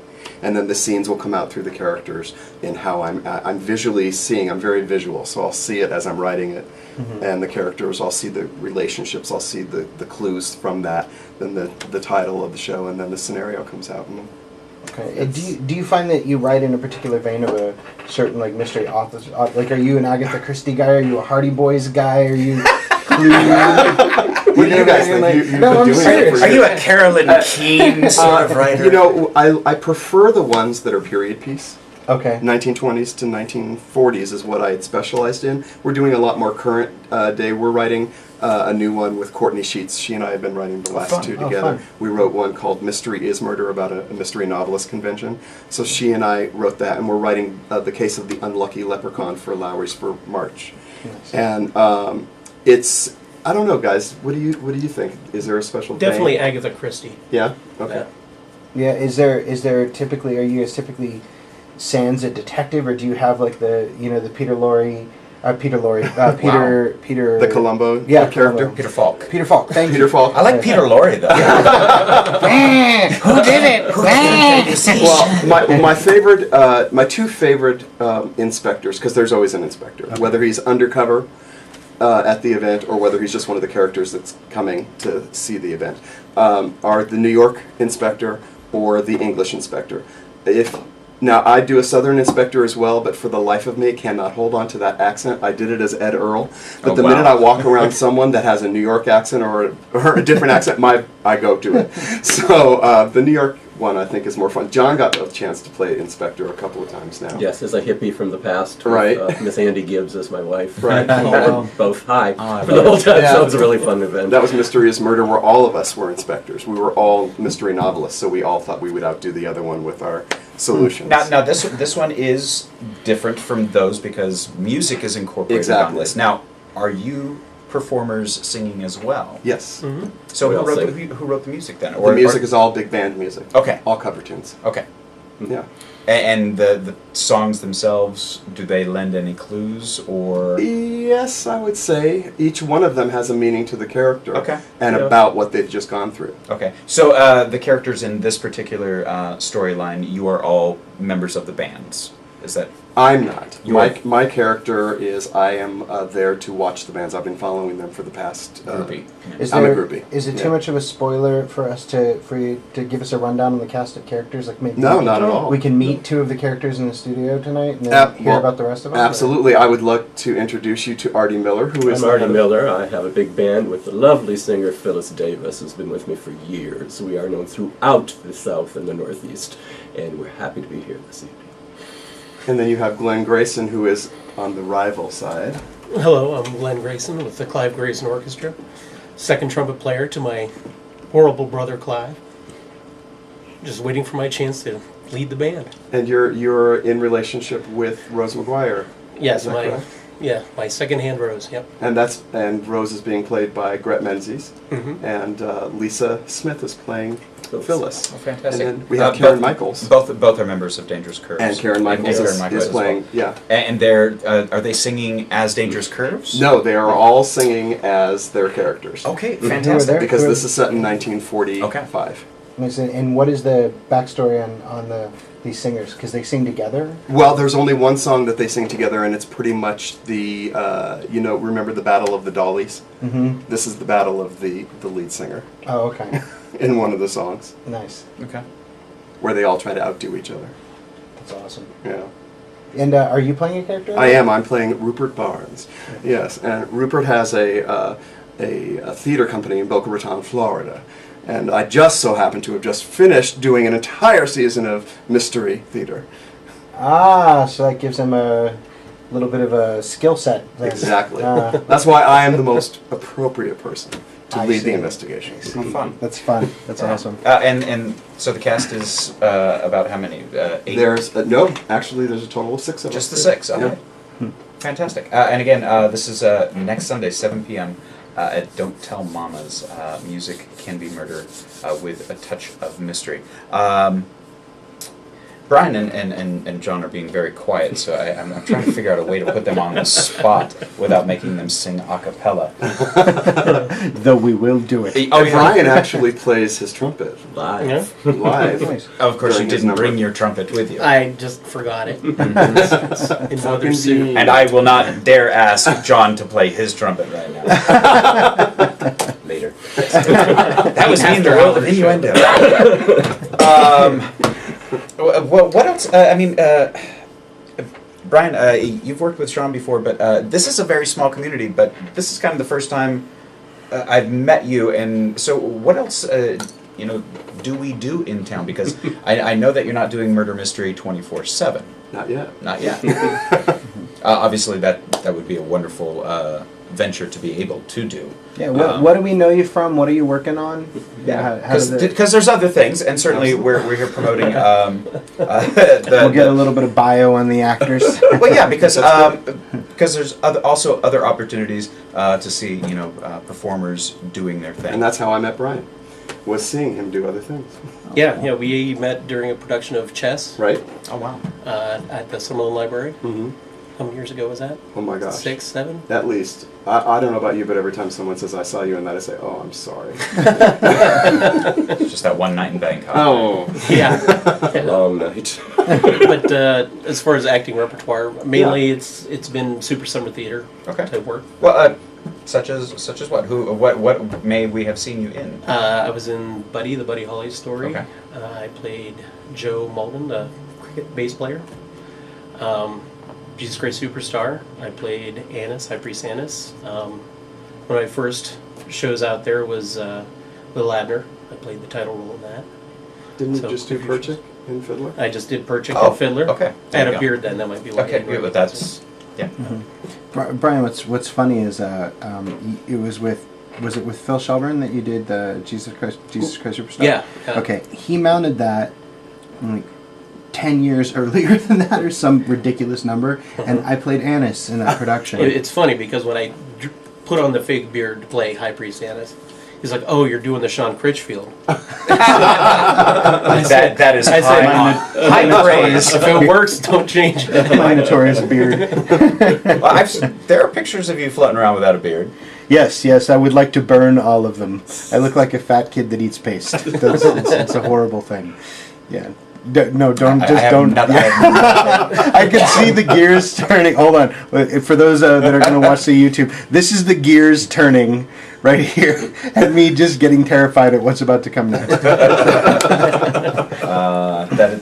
And then the scenes will come out through the characters in how I'm visually seeing. I'm very visual, so I'll see it as I'm writing it. And the characters, I'll see the relationships, I'll see the clues from that, then the title of the show, and then the scenario comes out. And Okay. Do you find that you write in a particular vein of a certain like mystery author? Like, are you an Agatha Christie guy? Are you a Hardy Boys guy? Are you? what do you guys think? You've No, I'm been doing it serious. for Are you a Carolyn Keene sort of writer? You know, I prefer the ones that are period piece. Okay. 1920s to 1940s is what I had specialized in. We're doing a lot more current day. We're writing a new one with Courtney Sheets. She and I have been writing the last two together. Fun. We wrote one called Mystery is Murder about a mystery novelist convention. So she and I wrote that, and we're writing the case of the unlucky leprechaun for Lowry's for March. Nice. And it's, I don't know, guys. What do you think? Is there a special Definitely vein? Agatha Christie. Yeah. Okay. Yeah. Is there typically? Are you guys typically sans a detective, or do you have like the Peter Lorre, Peter The Columbo Yeah, character. Columbo. Peter Falk. Peter Falk. Thank Peter you. Falk. I like Peter Lorre though. Who did it? Well, my favorite, my two favorite inspectors, because there's always an inspector, whether he's undercover at the event or whether he's just one of the characters that's coming to see the event, are the New York inspector or the English inspector. Now, I do a Southern inspector as well, but for the life of me, cannot hold on to that accent. I did it as Ed Earl, but the minute I walk around someone that has a New York accent or a different accent, I go to it. So the New York one, I think, is more fun. John got a chance to play inspector a couple of times now. Yes, as a hippie from the past. Right. With, Miss Andy Gibbs as my wife. Right. Both hi I for the whole time. Yeah. So it was a really fun event. That was Mystery is Murder, where all of us were inspectors. We were all mystery novelists, so we all thought we would outdo the other one with our solutions. Now this one is different from those because music is incorporated on Exactly. this. Now, are you performers singing as well? Yes. So We who all wrote, sing. who wrote the music then? The music is all big band music. Okay. All cover tunes. Okay. Yeah. And the songs themselves, do they lend any clues or? Yes, I would say each one of them has a meaning to the character. Okay. And Yeah. about what they've just gone through. Okay. So the characters in this particular storyline, you are all members of the bands. Is that? I'm not. You are- My character is I am there to watch the bands. I've been following them for the past. Groupie. Is I'm a there- groupie. Is it Yeah. too much of a spoiler for you to give us a rundown on the cast of characters? Like maybe No, not at all. we can meet two of the characters in the studio tonight and then hear Well, about the rest of them. Absolutely. I would like to introduce you to Artie Miller, who is I'm Artie Miller. I have a big band with the lovely singer Phyllis Davis, who's been with me for years. We are known throughout the South and the Northeast, and we're happy to be here this evening. And then you have Glenn Grayson, who is on the rival side. Hello, I'm Glenn Grayson with the Clive Grayson Orchestra. Second trumpet player to my horrible brother Clive. Just waiting for my chance to lead the band. And you're in relationship with Rose McGuire. Yes, Is that correct? my second-hand Rose. Yep. And Rose is being played by Gret Menzies, Mm-hmm. and Lisa Smith is playing Phyllis. Oh, fantastic. And then we have Karen Michaels. Both are members of Dangerous Curves. And Karen Michaels Karen is, Michaels is as playing, well. yeah. And they're are they singing as Dangerous Curves? No, they are all singing as their characters. Okay, Who are fantastic. there? Because this is set in 1945. Okay. And what is the backstory on these singers? Because they sing together. Well, there's only one song that they sing together, and it's pretty much the, remember the Battle of the Dollies? Mm-hmm. This is the battle of the lead singer Oh, okay. in one of the songs, Nice. Okay. where they all try to outdo each other. That's awesome. Yeah. And are you playing a character? in I that? am. I'm playing Rupert Barnes. Yes, and Rupert has a theater company in Boca Raton, Florida. And I just so happen to have just finished doing an entire season of mystery theater. Ah, so that gives them a little bit of a skill set. then. Exactly. Ah, That's why I am the most appropriate person to I lead see. the investigation. Oh, fun. that's fun. That's awesome. And so the cast is about how many? 8? There's no, actually, there's a total of 6 of Just the us. 6. Yeah. Okay. Fantastic. And again, this is next Sunday, 7 p.m. At Don't Tell Mamas. Music can be murder with a touch of mystery. Brian and John are being very quiet, so I'm trying to figure out a way to put them on the spot without making them sing a cappella. Though we will do it. Oh, And Brian actually plays his trumpet Live. Yeah. live. Nice. Of course, you During his didn't number. bring your trumpet with you. I just forgot it. It's in another suit. And I will not dare ask John to play his trumpet right now. Later. That was me in the world of innuendo. What else? Brian, you've worked with Sean before, but this is a very small community, but this is kind of the first time I've met you, and so what else, do we do in town? Because I know that you're not doing murder mystery 24/7. Not yet. Not yet. Obviously, that would be a wonderful venture to be able to do. Yeah. What do we know you from? What are you working on? Yeah, How does it- because there's other things, and certainly we're here promoting. We'll get a little bit of bio on the actors. Well, yeah, because there's also other opportunities to see performers doing their thing. And that's how I met Brian, was seeing him do other things. Yeah, we met during a production of Chess Right? Oh wow! at the Summerlin Library. Mm-hmm. How many years ago was that? Oh my gosh. 6, 7? At least. I don't know about you, but every time someone says I saw you in that, I say, oh, I'm sorry. Just that one night in Bangkok. Oh. Yeah. Long night. But as far as acting repertoire, mainly it's been Super Summer Theater Okay. type work. Well, such as what? What may we have seen you in? I was in Buddy, the Buddy Holly story. Okay. I played Joe Malden, the cricket bass player. Jesus Christ Superstar. I played Annis, High Priest Annis. One of my first shows out there was Little Abner. I played the title role in that. Didn't you So, just do confusions. Perchik in Fiddler? I just did Perchik Oh, and Fiddler. okay. I There had you a go. beard then. That might be why. I Okay, didn't good, but recognize that's it. Brian, what's funny is it was with Phil Shelburne that you did the Jesus Christ Superstar? Yeah. Okay, he mounted that like 10 years earlier than that, or some ridiculous number, and I played Annis in that production. It's funny because when I put on the fake beard to play High Priest Annis, he's like, "Oh, you're doing the Sean Critchfield." That is I said, high praise. If it works, don't change it. My notorious beard. Well, there are pictures of you floating around without a beard. Yes, I would like to burn all of them. I look like a fat kid that eats paste. It's a horrible thing. Yeah. Don't. I can see the gears turning. Hold on. For those that are going to watch the YouTube, this is the gears turning right here, and me just getting terrified at what's about to come next.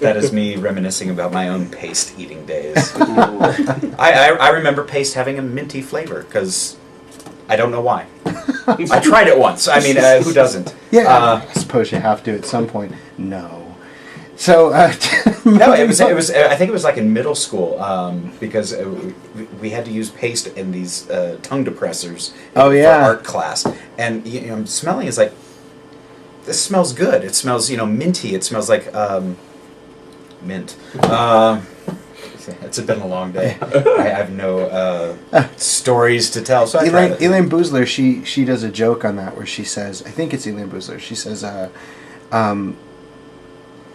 That is me reminiscing about my own paste eating days. I remember paste having a minty flavor because I don't know why. I tried it once. I mean, who doesn't? Yeah, I suppose you have to at some point. No. So no, it was. I think it was like in middle school because we had to use paste in these tongue depressors for art class, and smelling is like, this smells good. It smells minty. It smells like mint. It's been a long day. I have no stories to tell. So Elaine Boozler, she does a joke on that where she says, I think it's Elaine Boozler. She says,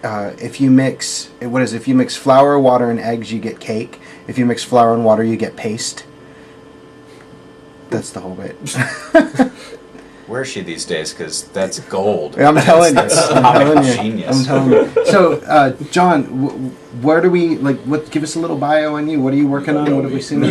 if you mix flour, water, and eggs, you get cake. If you mix flour and water, you get paste. That's the whole bit. Where is she these days? Because that's gold. I'm telling you. Genius. I'm telling you. So, John, where do we give us a little bio on you. What are you working on? What have we seen?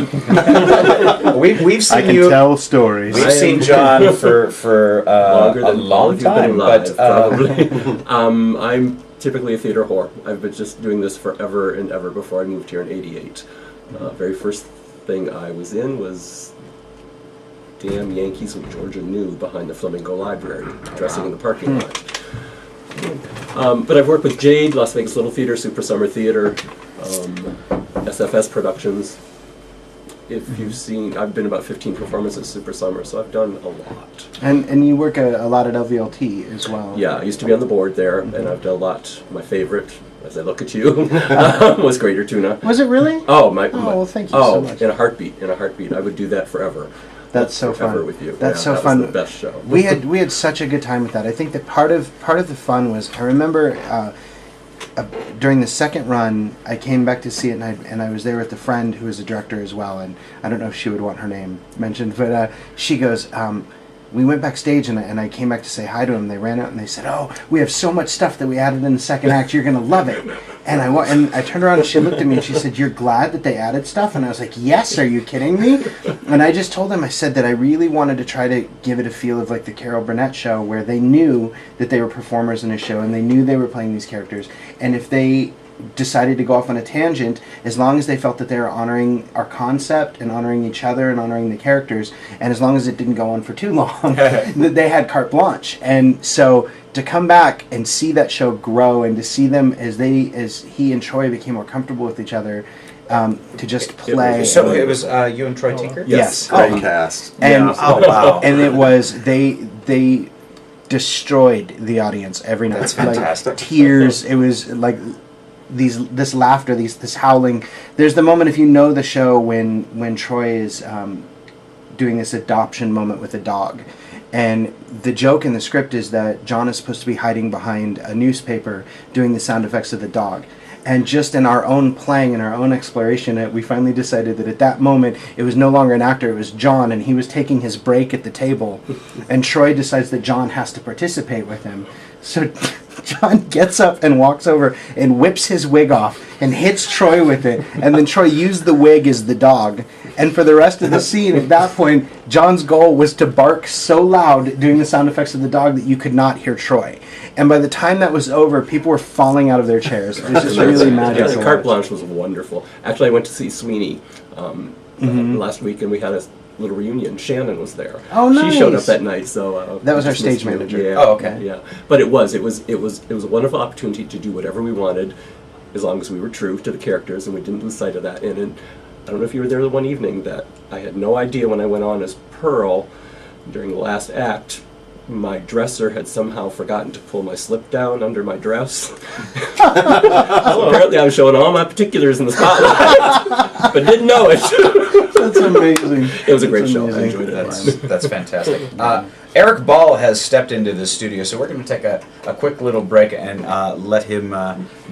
We've seen I can tell stories. We've seen John for a long time, but probably. I'm typically a theater whore. I've been just doing this forever and ever before I moved here in '88. Very first thing I was in was Damn Yankees with Georgia New behind the Flamingo Library, dressing in the parking lot. But I've worked with Jade, Las Vegas Little Theater, Super Summer Theater, SFS Productions. If you've seen, I've been about 15 performances Super Summer, so I've done a lot. And you work a lot at LVLT as well. Yeah, I used to be on the board there, and I've done a lot. My favorite, as I look at you, was Greater Tuna. Was it really? Oh, well, thank you so much. In a heartbeat, I would do that forever. That's so fun. With you. That's so that fun. Was the best show. We had such a good time with that. I think that part of the fun was, I remember during the second run, I came back to see it, and I was there with a friend who was a director as well, and I don't know if she would want her name mentioned, but she goes, we went backstage, and I came back to say hi to them. They ran out and they said, "Oh, we have so much stuff that we added in the second act. You're gonna love it." And I turned around and she looked at me and she said, "You're glad that they added stuff?" And I was like, "Yes. Are you kidding me?" And I just told them, I said that I really wanted to try to give it a feel of like the Carol Burnett show, where they knew that they were performers in a show and they knew they were playing these characters, and if they decided to go off on a tangent, as long as they felt that they were honoring our concept and honoring each other and honoring the characters, and as long as it didn't go on for too long, that they had carte blanche. And so to come back and see that show grow, and to see them as he and Troy became more comfortable with each other, to just play. So it was you and Troy Tinker? Yes. Great cast. And oh wow. And it was they destroyed the audience every night. That's fantastic. Like, tears. It was like this laughter, this howling. There's the moment, if you know the show, when Troy is doing this adoption moment with a dog, and the joke in the script is that John is supposed to be hiding behind a newspaper doing the sound effects of the dog. And just in our own playing and our own exploration, we finally decided that at that moment it was no longer an actor, it was John, and he was taking his break at the table, and Troy decides that John has to participate with him. So John gets up and walks over and whips his wig off and hits Troy with it, and then Troy used the wig as the dog. And for the rest of the scene, at that point, John's goal was to bark so loud doing the sound effects of the dog that you could not hear Troy. And by the time that was over, people were falling out of their chairs. It was just really magical. Yeah, the carte blanche was wonderful. Actually, I went to see Sweeney last week, and we had a little reunion. Shannon was there. Oh, nice. She showed up that night, so that was our stage manager. Yeah. Oh, okay. Yeah, but it was a wonderful opportunity to do whatever we wanted, as long as we were true to the characters and we didn't lose sight of that. And I don't know if you were there the one evening that I had no idea when I went on as Pearl during the last act my dresser had somehow forgotten to pull my slip down under my dress. Apparently I was showing all my particulars in the spotlight, but didn't know it. That's amazing. It was a great show. I enjoyed it. That's fantastic. Eric Ball has stepped into the studio, so we're going to take a quick little break and let him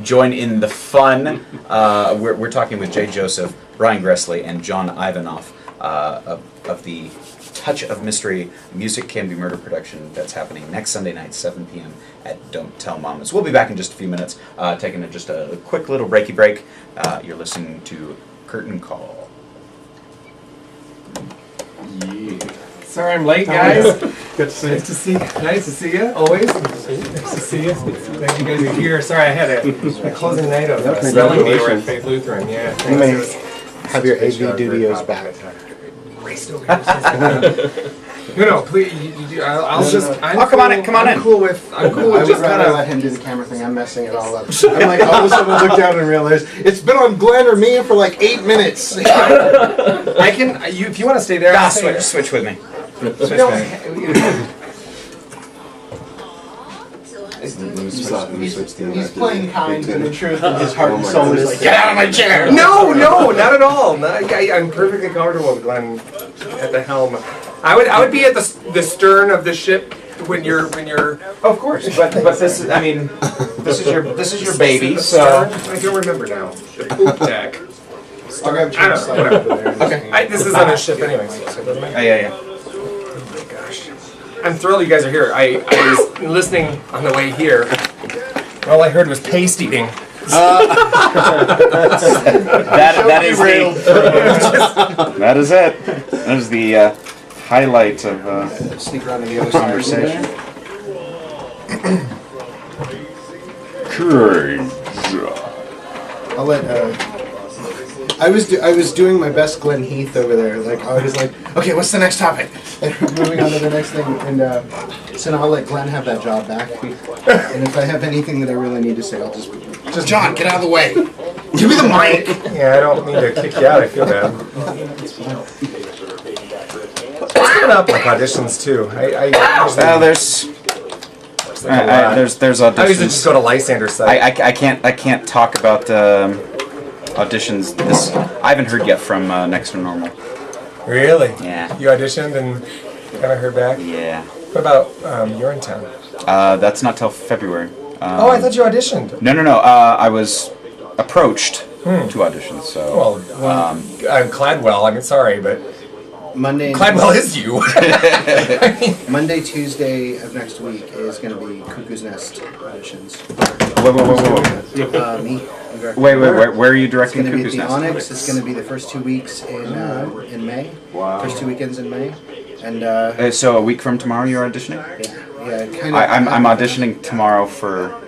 join in the fun. We're talking with Jay Joseph, Brian Gressley, and John Ivanoff of the Touch of Mystery Music Can Be Murder production that's happening next Sunday night, 7 p.m. at Don't Tell Mamas. We'll be back in just a few minutes, taking just a quick little breaky break. You're listening to Curtain Call. Yeah. Sorry I'm late, guys. Good to see you. Nice to see you. Always. Nice to see you. Thank you guys are here. Sorry, I had a closing night of spelling bee over at Faith Lutheran. Yeah. You may have your AV duos back. No, please. You do. I'll just. Come on in. I'm cool with I would just rather kind let him do the camera thing. I'm messing it all up. I'm like, all of a sudden I look down and realize it's been on Glenn or me for like 8 minutes. I can. If you want to stay there, I'll stay there. Switch with me. He's playing kind, but in truth, in his heart and soul is like, get out of my chair! No, not at all. I'm perfectly comfortable with Glenn at the helm. I would be at the stern of the ship when you're. Of course, but this is. I mean, this is your baby. So I don't remember now. The poop deck. I'll grab I don't know. Whatever. okay. This is on a ship anyway. So it doesn't matter. Yeah. Oh my gosh. I'm thrilled you guys are here. I was listening on the way here. All I heard was paste eating. That is that is it. That is the highlight of sneak around to the other conversation. I'll let. I was doing my best Glenn Heath over there. Like I was like, okay, what's the next topic? And moving on to the next thing. And so now I'll let Glenn have that job back. And if I have anything that I really need to say, I'll just John, get out of the way. Give me the mic. Yeah, I don't mean to kick you out. I feel bad. It's coming up like auditions too. there's auditions. I usually just go to Lysander's site. I can't talk about auditions. I haven't heard yet from Next to Normal. Really? Yeah. You auditioned and haven't heard back? Yeah. What about You're in Town? That's not till February. I thought you auditioned. No. I was approached to audition. So. Well, I'm Cladwell. I'm sorry, but Monday. Cladwell is you. Monday, Tuesday of next week is going to be Cuckoo's Nest auditions. Whoa. Me. Wait. Where are you directing It's going to be Cuckoo's at Nest? the Onyx. It's going to be the first 2 weeks in May. Wow. First 2 weekends in May. And So a week from tomorrow, you're auditioning? yeah, kind of. I'm auditioning tomorrow for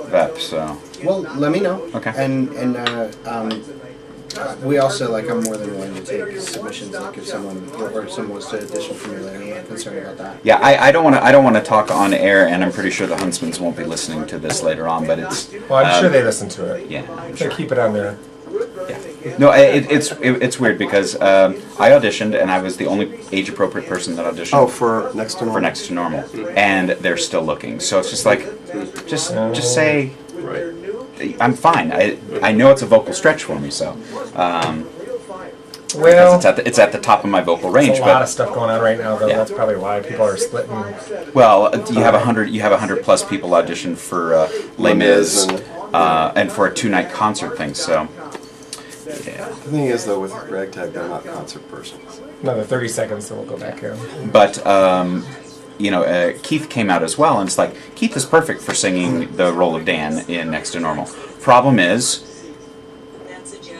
VEP. So. Well, let me know. Okay. And we also I'm more than willing to take submissions. Like if someone wants to audition for me, I'm not concerned about that. Yeah, I don't want to talk on air, and I'm pretty sure the Huntsmans won't be listening to this later on. But it's. Well, I'm sure they listen to it. Yeah. I'm They sure. keep it on there. Yeah. No, it's weird because I auditioned and I was the only age-appropriate person that auditioned. Oh, for Next to Normal. For Next to Normal, and they're still looking. So it's just like, just say, I'm fine. I know it's a vocal stretch for me, so. Well, it's at the top of my vocal range. There's a lot of stuff going on right now, though. Yeah. That's probably why people are splitting. Well, you have 100 plus people audition for Les Mis, and for a 2-night concert thing. So. Yeah. The thing is, though, with Ragtag, they're not concert persons. Another 30 seconds, so we'll go back here. But, Keith came out as well, and it's like, Keith is perfect for singing the role of Dan in Next to Normal. Problem is,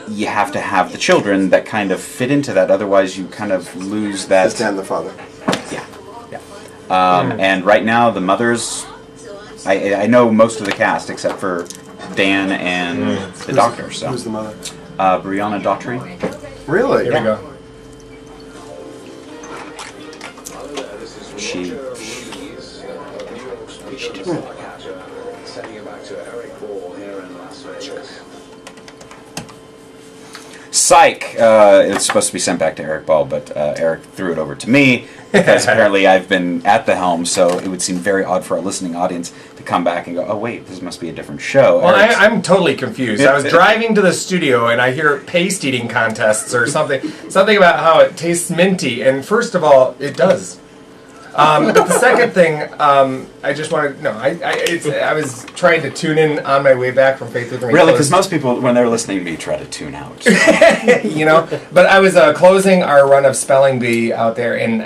you have to have the children that kind of fit into that, otherwise you kind of lose that... Is Dan the father? Yeah. And right now, the mothers... I know most of the cast, except for Dan and the doctor, so... Who's the mother? Brianna Daughtry. Really? Here we go. She psych. It's supposed to be sent back to Eric Ball, but Eric threw it over to me because apparently I've been at the helm, so it would seem very odd for our listening audience to come back and go, oh wait, this must be a different show. Well, I'm totally confused. I was driving to the studio and I hear paste eating contests or something about how it tastes minty, and first of all, it does. But the second thing, I just wanted I was trying to tune in on my way back from Faith Lutheran. Really, because most people, when they're listening to me, try to tune out. But I was closing our run of Spelling Bee out there and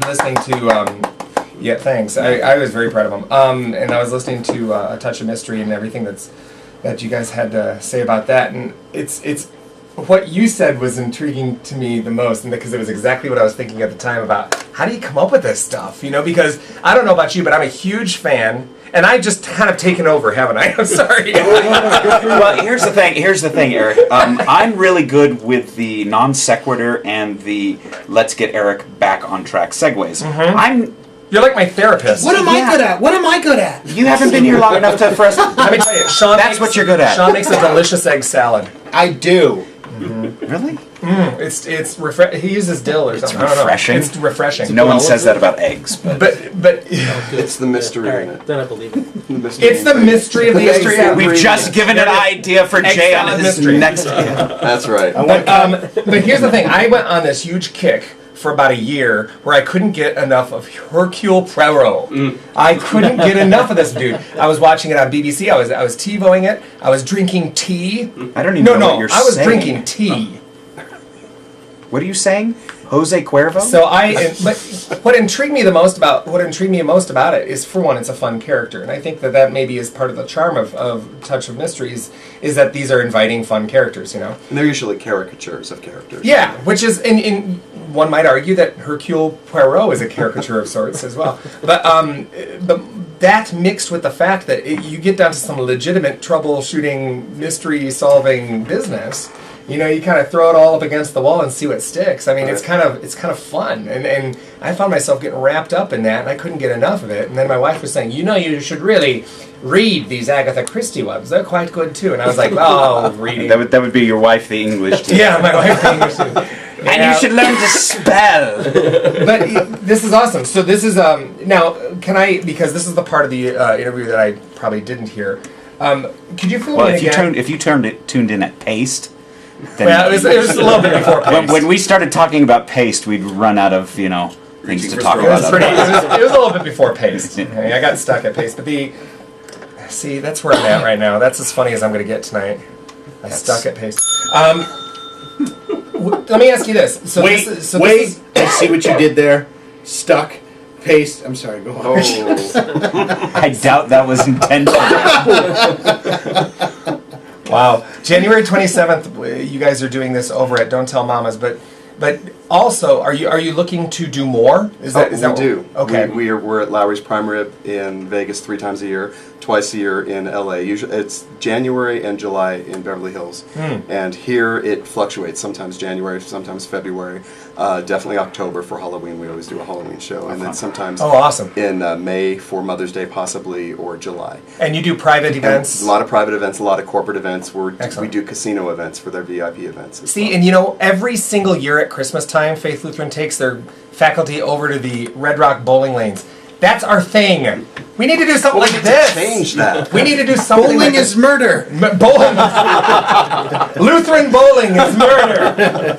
listening to. Yeah, thanks. I was very proud of them. And I was listening to A Touch of Mystery and everything that you guys had to say about that, and it's. What you said was intriguing to me the most, and because it was exactly what I was thinking at the time about how do you come up with this stuff, because I don't know about you, but I'm a huge fan, and I just kind of taken over, haven't I? I'm sorry. Well, here's the thing, Eric. I'm really good with the non sequitur and the let's get Eric back on track segues. Mm-hmm. You're like my therapist. What am I good at? What am I good at? You haven't been here long enough for us. Let me tell you, Sean. That's what you're good at. Sean makes a delicious egg salad. I do. Mm-hmm. Really? He uses dill or something. Refreshing. It's refreshing. No one says that about eggs, but it's the mystery in it. Then I believe it. It's the mystery of the egg. We've just given an idea for Jay on his next. That's right. But here's the thing. I went on this huge kick for about a year where I couldn't get enough of Hercule Poirot. I couldn't get enough of this dude. I was watching it on BBC. I was TiVoing it. I was drinking tea. I don't even know what you're saying. I was drinking tea. What are you saying? Jose Cuervo? So but what intrigued me most about it is, for one, it's a fun character, and I think that maybe is part of the charm of Touch of Mysteries is that these are inviting, fun characters, And they're usually caricatures of characters. Yeah, which is in one might argue that Hercule Poirot is a caricature of sorts as well. But that mixed with the fact that you get down to some legitimate troubleshooting, mystery-solving business. You kind of throw it all up against the wall and see what sticks. I mean, it's kind of fun, and I found myself getting wrapped up in that, and I couldn't get enough of it. And then my wife was saying, you should really read these Agatha Christie ones. They're quite good too. And I was like, oh, reading. That would be your wife, the English teacher. Yeah, my wife, the English teacher. And you should learn to spell. But this is awesome. So this is now. Can I? Because this is the part of the interview that I probably didn't hear. Could you fill me in again? If you tuned in at Paste. Well, it was a little bit before Paste. When we started talking about Paste, we'd run out of things to talk about. It was a little bit before Paste. I got stuck at Paste, but that's where I'm at right now. That's as funny as I'm going to get tonight. I'm stuck at Paste. Let me ask you this. So wait. I see what you did there. Stuck. Paste. I'm sorry. Go on. Oh. I doubt that was intentional. Wow. January 27th, you guys are doing this over at Don't Tell Mamas, but also, are you looking to do more? Is that we do. Okay. We're at Lowry's Prime Rib in Vegas 3 times a year, twice a year in LA. Usually it's January and July in Beverly Hills. And here it fluctuates, sometimes January, sometimes February. Definitely October for Halloween. We always do a Halloween show. And then sometimes awesome. in May for Mother's Day possibly, or July. And you do private events? And a lot of private events, a lot of corporate events. Excellent. We do casino events for their VIP events. See, and every single year at Christmas time, Faith Lutheran takes their faculty over to the Red Rock bowling lanes. That's our thing. We need to do something like this. Change that. We need to do something. Bowling is murder. Bowling. Lutheran bowling is murder.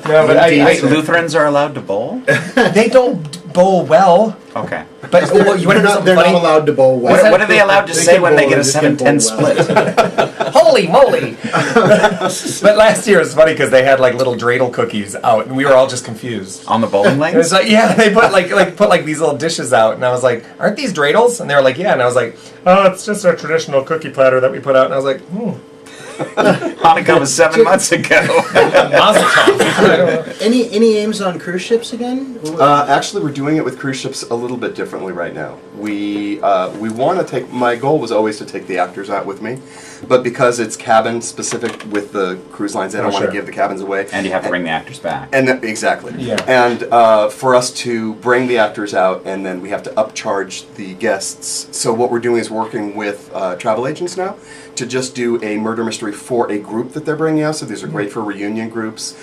No, but Lutherans are allowed to bowl? They don't bowl well. Okay. But you want to do something They're funny? not allowed to bowl well. What are they allowed to say when they get a 7-10 split? Holy moly! But last year it was funny because they had like little dreidel cookies out, and we were all just confused. On the bowling lanes? It was like, yeah, they put these little dishes out, and I was like, aren't these dreidels? And they were like, yeah, and I was like, oh, it's just our traditional cookie platter that we put out, and I was like, Hanukkah was 7 months ago. Mazel tov. Any aims on cruise ships again? Actually, we're doing it with cruise ships a little bit differently right now. We want to take. My goal was always to take the actors out with me, but because it's cabin specific with the cruise lines, I don't want to give the cabins away. And you have to bring the actors back. And exactly. Yeah. And for us to bring the actors out, and then we have to upcharge the guests. So what we're doing is working with travel agents now to just do a murder mystery mystery for a group that they're bringing us. So these are great for reunion groups,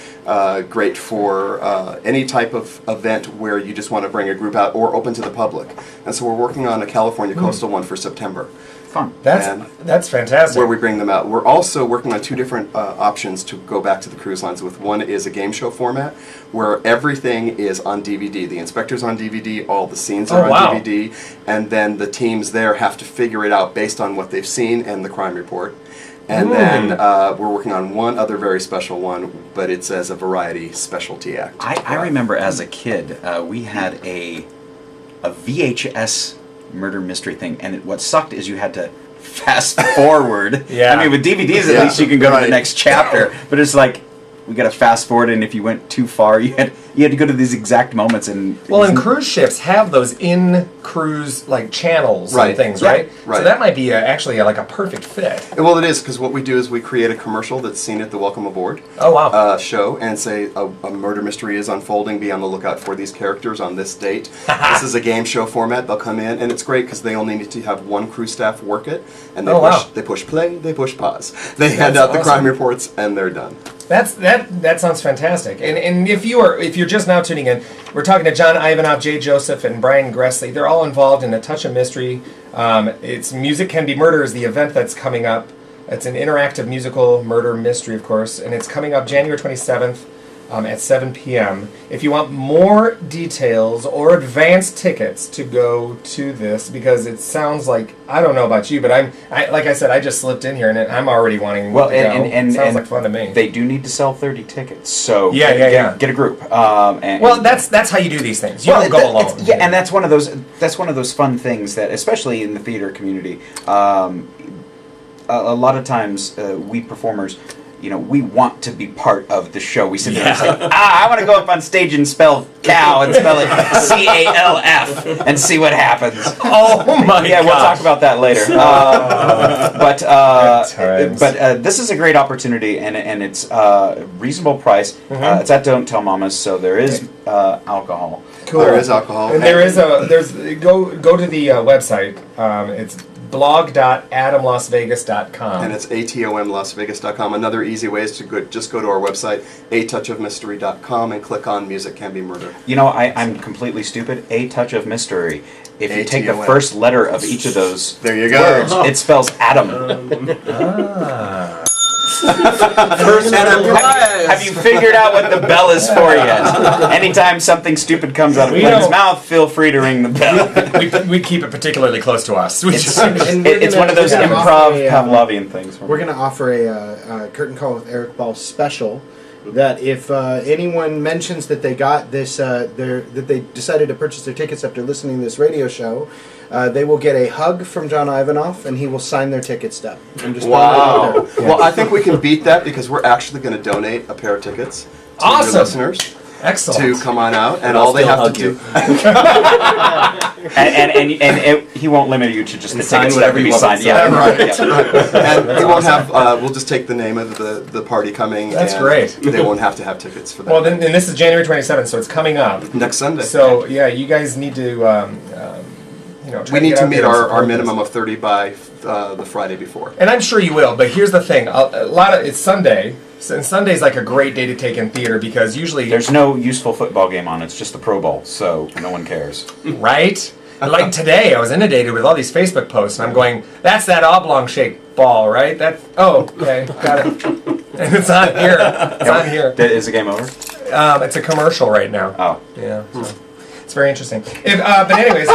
great for any type of event where you just want to bring a group out or open to the public. And so we're working on a California coastal one for September. Fun. That's fantastic. Where we bring them out. We're also working on two different options to go back to the cruise lines with. One is a game show format where everything is on DVD. The inspector's on DVD, all the scenes are on DVD, and then the teams there have to figure it out based on what they've seen and the crime report. And then we're working on one other very special one, but it's as a variety specialty act. I remember as a kid, we had a VHS murder mystery thing, and what sucked is you had to fast forward. Yeah. I mean, with DVDs at least you can go to the next chapter, but it's like we got to fast forward, and if you went too far, you had to go to these exact moments. And cruise ships have those in-cruise like channels and things, right? So that might be actually like a perfect fit. Well, it is, because what we do is we create a commercial that's seen at the Welcome Aboard show and say a murder mystery is unfolding. Be on the lookout for these characters on this date. This is a game show format. They'll come in, and it's great because they only need to have one crew staff work it, and they push play, they push pause. They hand out the crime reports, and they're done. That sounds fantastic. And if you're just now tuning in, we're talking to John Ivanoff, Jay Joseph, and Brian Gressley. They're all involved in A Touch of Mystery. It's Music Can Be Murder is the event that's coming up. It's an interactive musical murder mystery, of course, and it's coming up January 27th at 7 p.m. If you want more details or advance tickets to go to this, because it sounds like, I don't know about you, but like I said, I just slipped in here and I'm already wanting to go. And sounds like fun to me. They do need to sell 30 tickets, so get a group. That's how you do these things. You don't go alone. And that's one of those fun things that, especially in the theater community, a lot of times we performers, we want to be part of the show. We sit there and say, I want to go up on stage and spell cow and spell it CALF and see what happens. Oh my god. Yeah, we'll talk about that later. But this is a great opportunity, and it's a reasonable price. It's at Don't Tell Mamas, so there is alcohol. Cool. There is alcohol. And go to the website. It's blog.adamlasvegas.com. And it's atomlasvegas.com. Another easy way is to just go to our website, atouchofmystery.com, and click on Music Can Be Murder. I'm completely stupid. A Touch of Mystery. If you take the first letter of each of those words, it spells Adam. Have you figured out what the bell is for yet? Anytime something stupid comes out of Glenn's mouth, feel free to ring the bell. we keep it particularly close to us. It's one of those improv Pavlovian things. We're going to offer a Curtain Call with Eric Ball special. That if anyone mentions that they got this, that they decided to purchase their tickets after listening to this radio show, they will get a hug from John Ivanoff, and he will sign their ticket stub. Wow! Well, I think we can beat that because we're actually going to donate a pair of tickets to your listeners. Excellent. To come on out, and all they have to do. and he won't limit you to just the tickets that can be signed. And we won't have. We'll just take the name of the party coming. That's great. They won't have to have tickets for that. Well, then this is January 27th, so it's coming up next Sunday. So you guys need to. We need to meet our minimum of 30 by the Friday before. And I'm sure you will. But here's the thing: it's Sunday. And Sunday's like a great day to take in theater because usually there's no useful football game on. It's just the Pro Bowl, so no one cares. Right? Like today, I was inundated with all these Facebook posts, and I'm going, "That's that oblong-shaped ball, right? Okay, got it." And it's on here. It's on here. Is the game over? It's a commercial right now. Oh, yeah. So. It's very interesting. But anyways,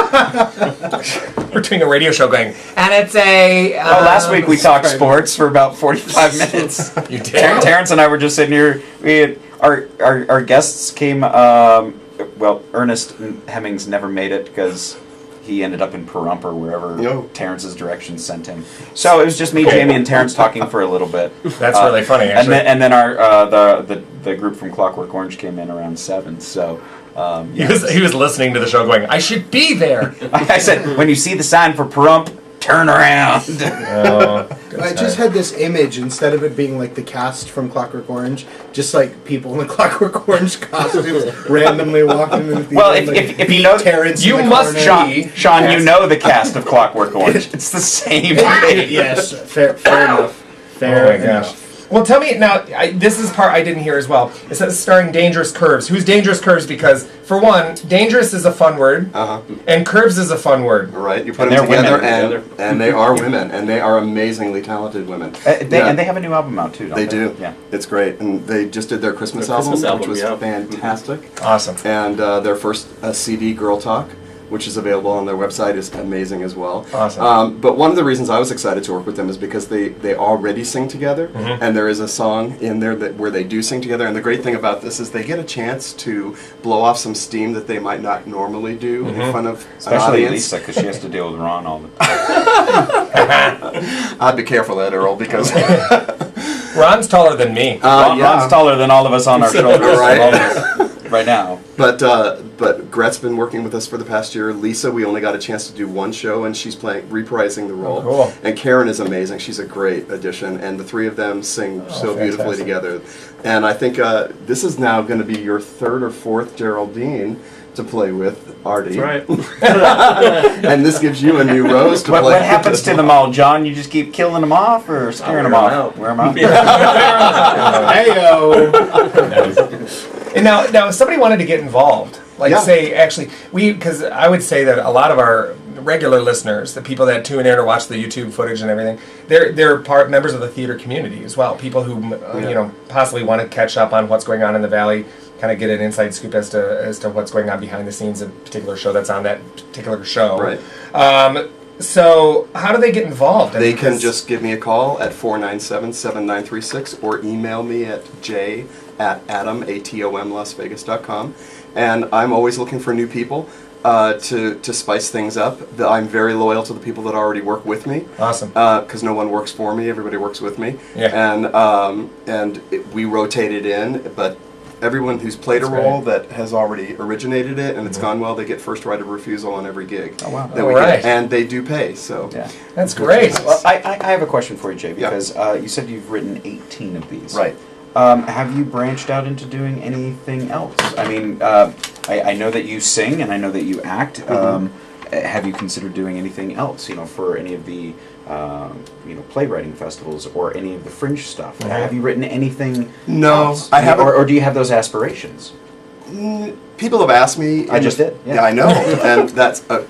we're doing a radio show going, and it's a... last week we talked sports for about 45 minutes. You did? Terrence and I were just sitting here. We had, our guests came... Ernest Hemmings never made it because he ended up in Pahrump or wherever Terrence's directions sent him. So it was just me, Jamie, and Terrence talking for a little bit. That's really funny, actually. And then our the group from Clockwork Orange came in around 7, so... He was listening to the show going, I should be there. I said, when you see the sign for Pahrump, turn around. I just had this image, instead of it being like the cast from Clockwork Orange, just like people in the Clockwork Orange costumes randomly walking into the if you know Terrence, you must Sean, you know the cast of Clockwork Orange. It's the same thing. Yes, fair enough. Fair Oh my gosh. Well, tell me now. This is part I didn't hear as well. It says starring Dangerous Curves. Who's Dangerous Curves? Because for one, dangerous is a fun word, and curves is a fun word. Right. You put them together, and they are women, and they are amazingly talented women. And they have a new album out too. Don't they? Do. Yeah. It's great, and they just did their Christmas album, which was fantastic. Awesome. And their first CD, Girl Talk, which is available on their website, is amazing as well. Awesome. But one of the reasons I was excited to work with them is because they already sing together, and there is a song in there where they do sing together. And the great thing about this is they get a chance to blow off some steam that they might not normally do in front of an Especially audience. Lisa, because she has to deal with Ron all the time. I'd be careful, Ed Earl, because Ron's taller than me. Ron's taller than all of us on our shoulders right now. But Gret's been working with us for the past year. Lisa, we only got a chance to do one show, and she's reprising the role. Oh, cool. And Karen is amazing. She's a great addition, and the three of them sing so beautifully together. And I think this is now going to be your third or fourth Geraldine to play with, Artie. That's right. And this gives you a new Rose to play with. What happens to them all, John? You just keep killing them off or scaring them off? Wear them out. Heyo. And now, if somebody wanted to get involved, say, actually, because I would say that a lot of our regular listeners, the people that tune in or watch the YouTube footage and everything, they're members of the theater community as well. People who possibly want to catch up on what's going on in the Valley, kind of get an inside scoop as to what's going on behind the scenes of a particular show that's on that particular show. Right. So how do they get involved? They can just give me a call at 497-7936 or email me at j@atomlasvegas.com. And I'm always looking for new people to spice things up. I'm very loyal to the people that already work with me. Awesome. Because no one works for me; everybody works with me. Yeah. And we rotate it in, but everyone who's played a role that has already originated it and it's gone well, they get first right of refusal on every gig. Oh wow! That we get. And they do pay. So yeah, that's great. Well, I have a question for you, Jay, because you said you've written 18 of these. Right. Have you branched out into doing anything else? I mean, I know that you sing and I know that you act. Have you considered doing anything else? For any of the playwriting festivals or any of the fringe stuff? Have you written anything? No, else? I haven't. Or do you have those aspirations? People have asked me. I just did. Yeah, I know, and that's a.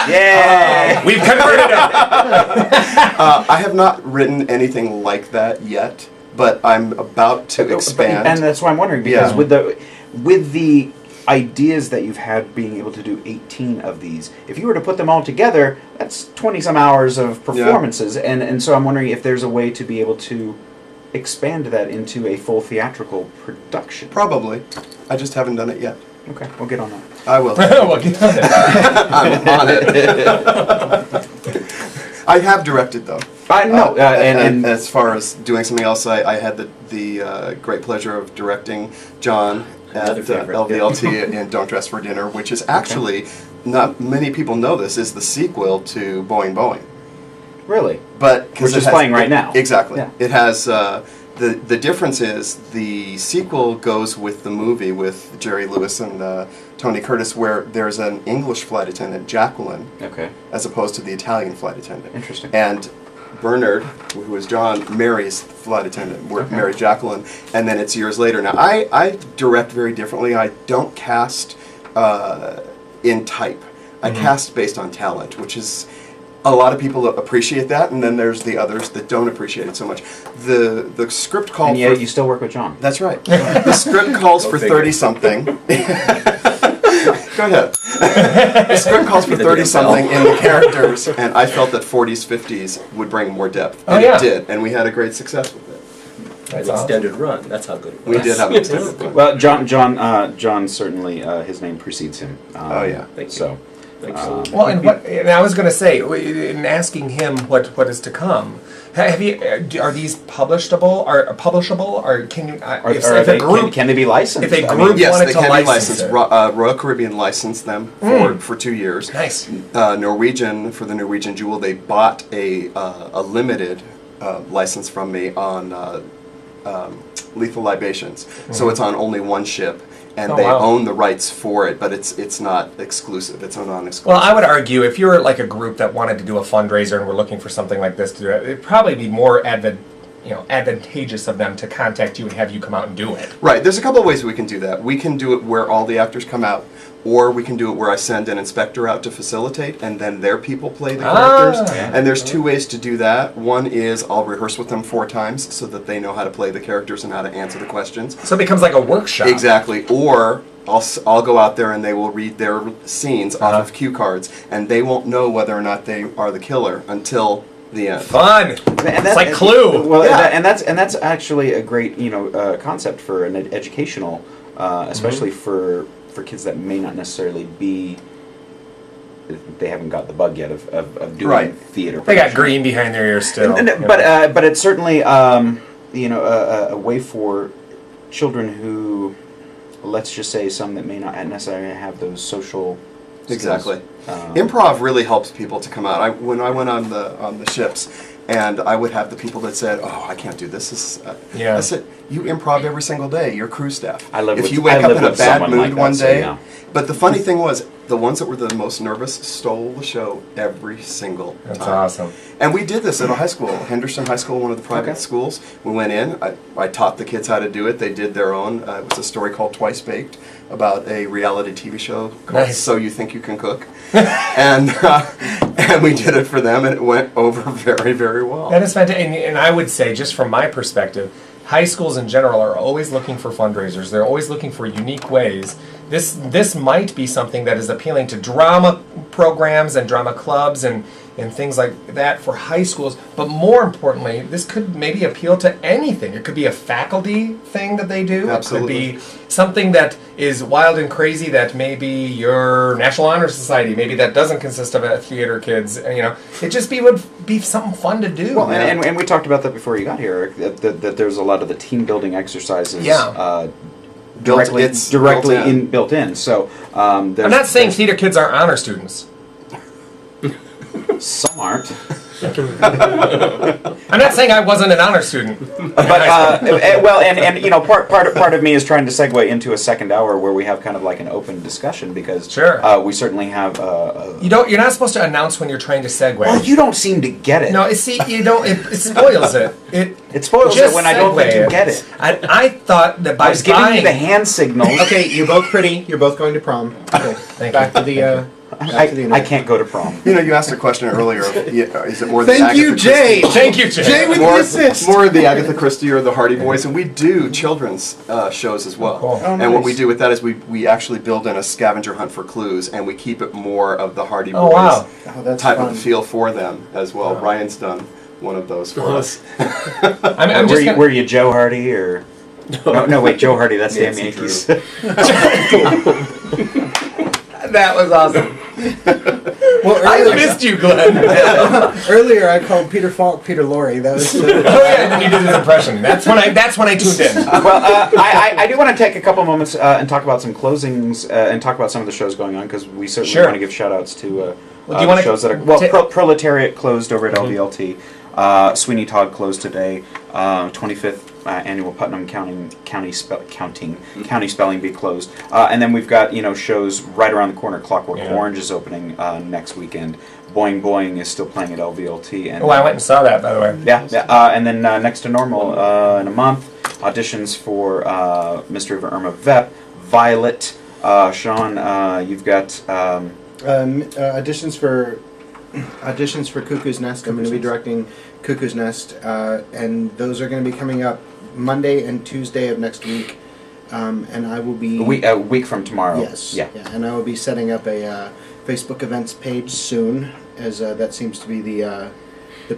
Yeah, we've converted it. I have not written anything like that yet, but I'm about to expand. And that's why I'm wondering, because with the ideas that you've had being able to do 18 of these, if you were to put them all together, that's 20 some hours of performances, and so I'm wondering if there's a way to be able to expand that into a full theatrical production. Probably. I just haven't done it yet. Okay, we'll get on that. I will. We'll get on it. I'm on it. I have directed, though. I know. And as far as doing something else, I had the great pleasure of directing John at LVLT in Don't Dress for Dinner, which is actually, not many people know this, is the sequel to Boing Boing. Really? But which is playing right now. Exactly. Yeah. It has the difference is the sequel goes with the movie with Jerry Lewis and Tony Curtis, where there's an English flight attendant, Jacqueline, as opposed to the Italian flight attendant. Interesting. And Bernard, who is John, marries the flight attendant, marries Jacqueline, and then it's years later. Now, I direct very differently. I don't cast in type. I cast based on talent, which is... A lot of people appreciate that, and then there's the others that don't appreciate it so much. The script calls and yet you still work with John. That's right. The script calls for 30-something. Go ahead. The script calls for 30-something in the characters, and I felt that 40s, 50s would bring more depth. And it did, and we had a great success with it. An extended run. That's how good it was. We did have an extended run. Well, John certainly, his name precedes him. Thank you. So. Well, and I was going to say, in asking him what is to come, are these publishable? Or can you? Can they be licensed? If a group wanted to license it. Royal Caribbean licensed them for 2 years. Nice. Norwegian, for the Norwegian Jewel, they bought a limited license from me on Lethal Libations. So it's on only one ship. and Oh, they wow. own the rights for it, but it's not exclusive. It's a non-exclusive. Well, I would argue if you're like a group that wanted to do a fundraiser and were looking for something like this to do, it'd probably be more advantageous of them to contact you and have you come out and do it. Right. There's a couple of ways we can do that. We can do it where all the actors come out, or we can do it where I send an inspector out to facilitate, and then their people play the characters. And there's two ways to do that. One is I'll rehearse with them 4 times so that they know how to play the characters and how to answer the questions. So it becomes like a workshop. Exactly. Or I'll go out there and they will read their scenes off of cue cards, and they won't know whether or not they are the killer until the end. Fun. It's like Clue. Well, and that's actually a great concept for an educational, especially for kids that may not necessarily be. They haven't got the bug yet of doing theater. They got green behind their ears still. But it's certainly a way for children who, let's just say, some that may not necessarily have those social. Exactly. Improv really helps people to come out. When I went on the ships, and I would have the people that said, "Oh, I can't do this." I said, "You improv every single day. You're crew staff. If you wake up in a bad mood one day." But the funny thing was, the ones that were the most nervous stole the show every single time. That's awesome. And we did this at a high school, Henderson High School, one of the private schools. We went in. I taught the kids how to do it. They did their own. It was a story called Twice Baked, about a reality TV show called So You Think You Can Cook. and we did it for them, and it went over very, very well. That is fantastic. And I would say, just from my perspective, high schools in general are always looking for fundraisers. They're always looking for unique ways. This might be something that is appealing to drama programs and drama clubs and things like that for high schools. But more importantly, this could maybe appeal to anything. It could be a faculty thing that they do. Absolutely. It could be something that is wild and crazy that maybe your National Honor Society, maybe that doesn't consist of theater kids. It just would be something fun to do. Well, and we talked about that before you got here, that there's a lot of the team building exercises directly built in. So I'm not saying theater kids aren't honor students. Some aren't. I'm not saying I wasn't an honor student. But part of me is trying to segue into a second hour where we have kind of like an open discussion, because we certainly have. You're not supposed to announce when you're trying to segue. Well, you don't seem to get it. No, you don't. It spoils it. It spoils it when I don't think you get it. I thought that by I was giving you the hand signals. Okay, you're both pretty. You're both going to prom. Okay, back to the. I can't go to prom. You asked a question earlier. Is it more the Thank you, Jay. Thank you, Jay. Jay with the assist. More the Agatha Christie or the Hardy Boys, and we do children's shows as well. Cool. And what we do with that is we actually build in a scavenger hunt for clues, and we keep it more of the Hardy Boys type of feel for them as well. Wow. Ryan's done one of those for us. Were you Joe Hardy or? No, wait, Joe Hardy. That's the Yankees. That was awesome. Well, I missed you, Glenn. Earlier, I called Peter Falk Peter Lorre. That was. Oh yeah, and then you did his impression. That's when I tuned in. Well, I do want to take a couple moments and talk about some closings and talk about some of the shows going on, because we certainly want to give shout outs to the shows that are Proletariat closed over at LVLT. Sweeney Todd closed today. 25th annual Putnam County Spelling Bee closed, and then we've got shows right around the corner. Clockwork Orange is opening next weekend. Boing Boing is still playing at LVLT. And I went and saw that, by the way. Yeah. And then Next to Normal in a month. Auditions for Mystery of Irma Vep, Violet, Sean. You've got auditions for Cuckoo's Nest. I'm going to be directing Cuckoo's Nest, and those are going to be coming up Monday and Tuesday of next week. And I will be a week from tomorrow. Yes. Yeah. And I will be setting up a Facebook events page soon, as that seems to be the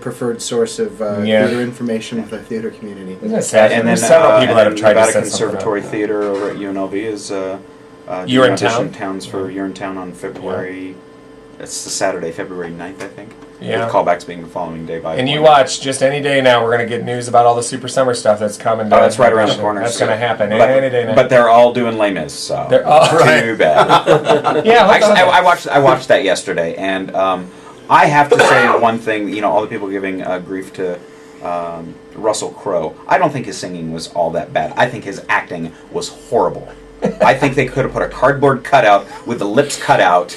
preferred source of theater information for the theater community. Isn't it sad? And then several people that have tried to set Conservatory Theater over at UNLV is Urinetown Towns for Urinetown on February. It's the Saturday, February 9th, I think. Yeah. With callbacks being the following day. And you watch, just any day now, we're going to get news about all the Super Summer stuff that's coming down. That's right around the corner. That's going to happen any day now. But they're all doing Les Mis, so they're all too bad. Actually, I watched that yesterday, and I have to say one thing. All the people giving grief to Russell Crowe. I don't think his singing was all that bad. I think his acting was horrible. I think they could have put a cardboard cutout with the lips cut out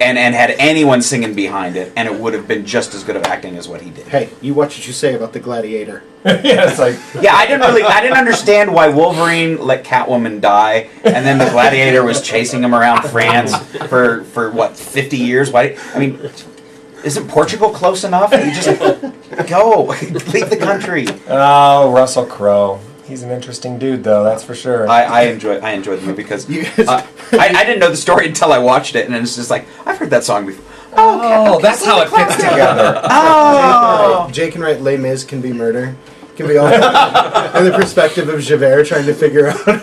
and had anyone singing behind it, and it would have been just as good of acting as what he did. Hey, you watch what you say about the Gladiator. Yeah, it's like Yeah, I didn't understand why Wolverine let Catwoman die, and then the Gladiator was chasing him around France for what, 50 years? Why? I mean, isn't Portugal close enough? You just go, leave the country. oh, Russell Crowe. He's an interesting dude, though. That's for sure. I enjoyed the movie because I didn't know the story until I watched it, and it's just like, I've heard that song before. Oh, that's how it fits together. Oh, Jake can write Les Mis can be murder. Can be all in the perspective of Javert trying to figure out. Jean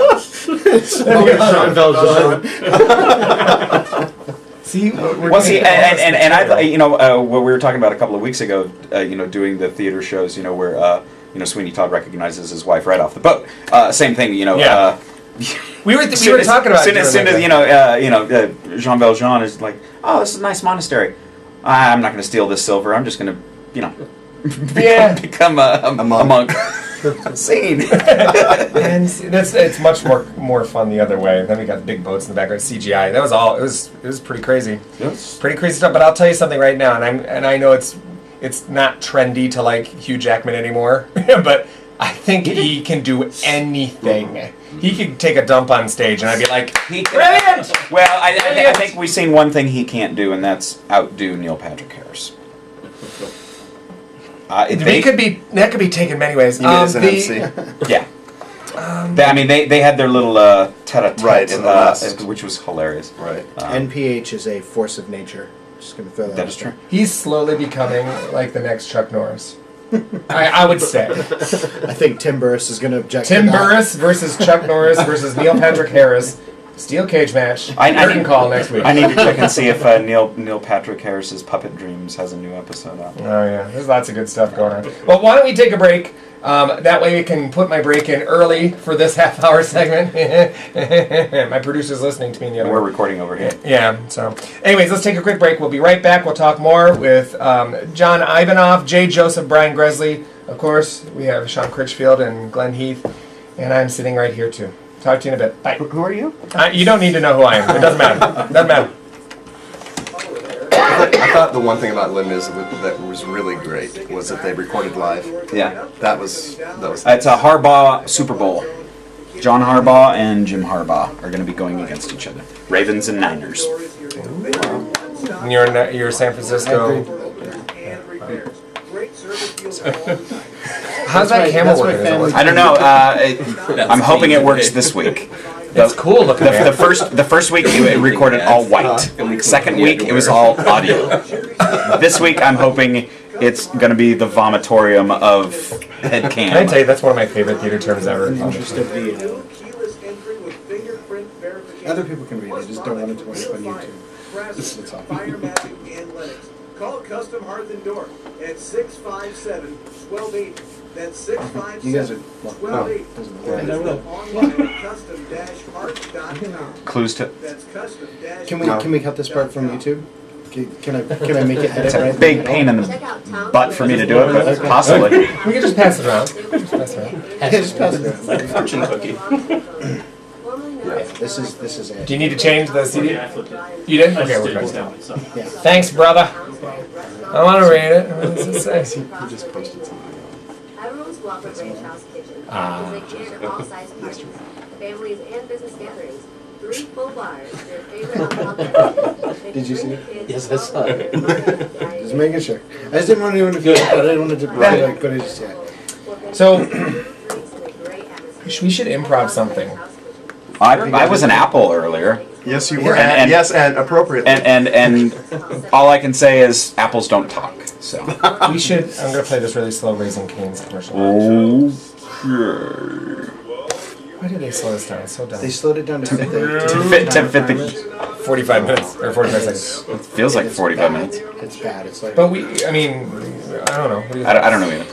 Valjean. See, and I, you know, what we were talking about a couple of weeks ago, you know, doing the theater shows, you know, where you know, Sweeney Todd recognizes his wife right off the boat. Same thing, you know. Yeah. We were talking about as soon as Jean Valjean is like, oh, this is a nice monastery. I'm not going to steal this silver. I'm just going to, you know, become a monk. Scene. And it's much more fun the other way. Then we got big boats in the background, CGI. That was all. It was pretty crazy. Yes. Pretty crazy stuff. But I'll tell you something right now, and I know it's not trendy to like Hugh Jackman anymore, but I think he can do anything. He could take a dump on stage, and I'd be like, brilliant! Well, I think we've seen one thing he can't do, and that's outdo Neil Patrick Harris. That could be taken many ways. You mean as an MC? Yeah. They had their little tete-a-tete, right, in the last. which was hilarious. Right. NPH is a force of nature. Just gonna throw that. That is true. He's slowly becoming like the next Chuck Norris. I would say. I think Tim Burris is going to object. Tim to that. Burris versus Chuck Norris versus Neil Patrick Harris. Steel cage match. Curtain call next week. I need to check and see if Neil Patrick Harris's Puppet Dreams has a new episode out. Oh yeah, there's lots of good stuff going on. Well, why don't we take a break? That way we can put my break in early for this half-hour segment. My producer's listening to me in the other We're room. recording over here. Yeah, so. Anyways, let's take a quick break. We'll be right back. We'll talk more with John Ivanoff, J. Joseph, Brian Gressley. Of course, we have Sean Critchfield and Glenn Heath. And I'm sitting right here, too. Talk to you in a bit. Bye. Who are you? You don't need to know who I am. It doesn't matter. Doesn't matter. I thought the one thing about Les Mis that was really great was that they recorded live. Yeah. That was. It's a Harbaugh Super Bowl. John Harbaugh and Jim Harbaugh are going to be going against each other. Ravens and Niners. And you're San Francisco. How's that camera working? I don't know. I'm hoping it works this week. It's cool looking. The first week it recorded all white. Second week it was all audio. This week I'm hoping it's going to be the vomitorium of headcam. Can I tell you that's one of my favorite theater terms ever? Other people can read it. Just don't want it to wind up on YouTube. That's all. Call Custom Hearth and Door at 657-1280. That's 657-1280. You guys are Online at custom-hearth.com. Clues to. That's custom-hearth. Can we cut this part from YouTube? Can I make it edit It's a right? big pain in the butt for me to do it, but possibly. We can just pass it around. Just pass it around. Yeah, just pass it around. Like a fortune cookie. This is it. Do you need to change the CD? You did? Okay, we're good. Yeah. Thanks, brother. I want to read it. What does it say? He just posted something. Everyone's Guapa Ranch House Kitchen. Music and all size parties, families and business gatherings. 3 full bars. Your favorite alcohol. Did you see it? Yes, I saw it. Just making sure. I just didn't want anyone to feel like I didn't want it to be like, but I just So, we should improv something. I was an apple earlier. Yes, you were. And appropriately. And all I can say is apples don't talk. So We should. I'm going to play this really slow Raising Cane's commercial. okay. Why did they slow this down? It's so dumb. They slowed it down to fit To fit the. 45 minutes or 45 seconds. It feels like 45 minutes. It's bad. It's like. But I don't know. What do you think? I don't know either.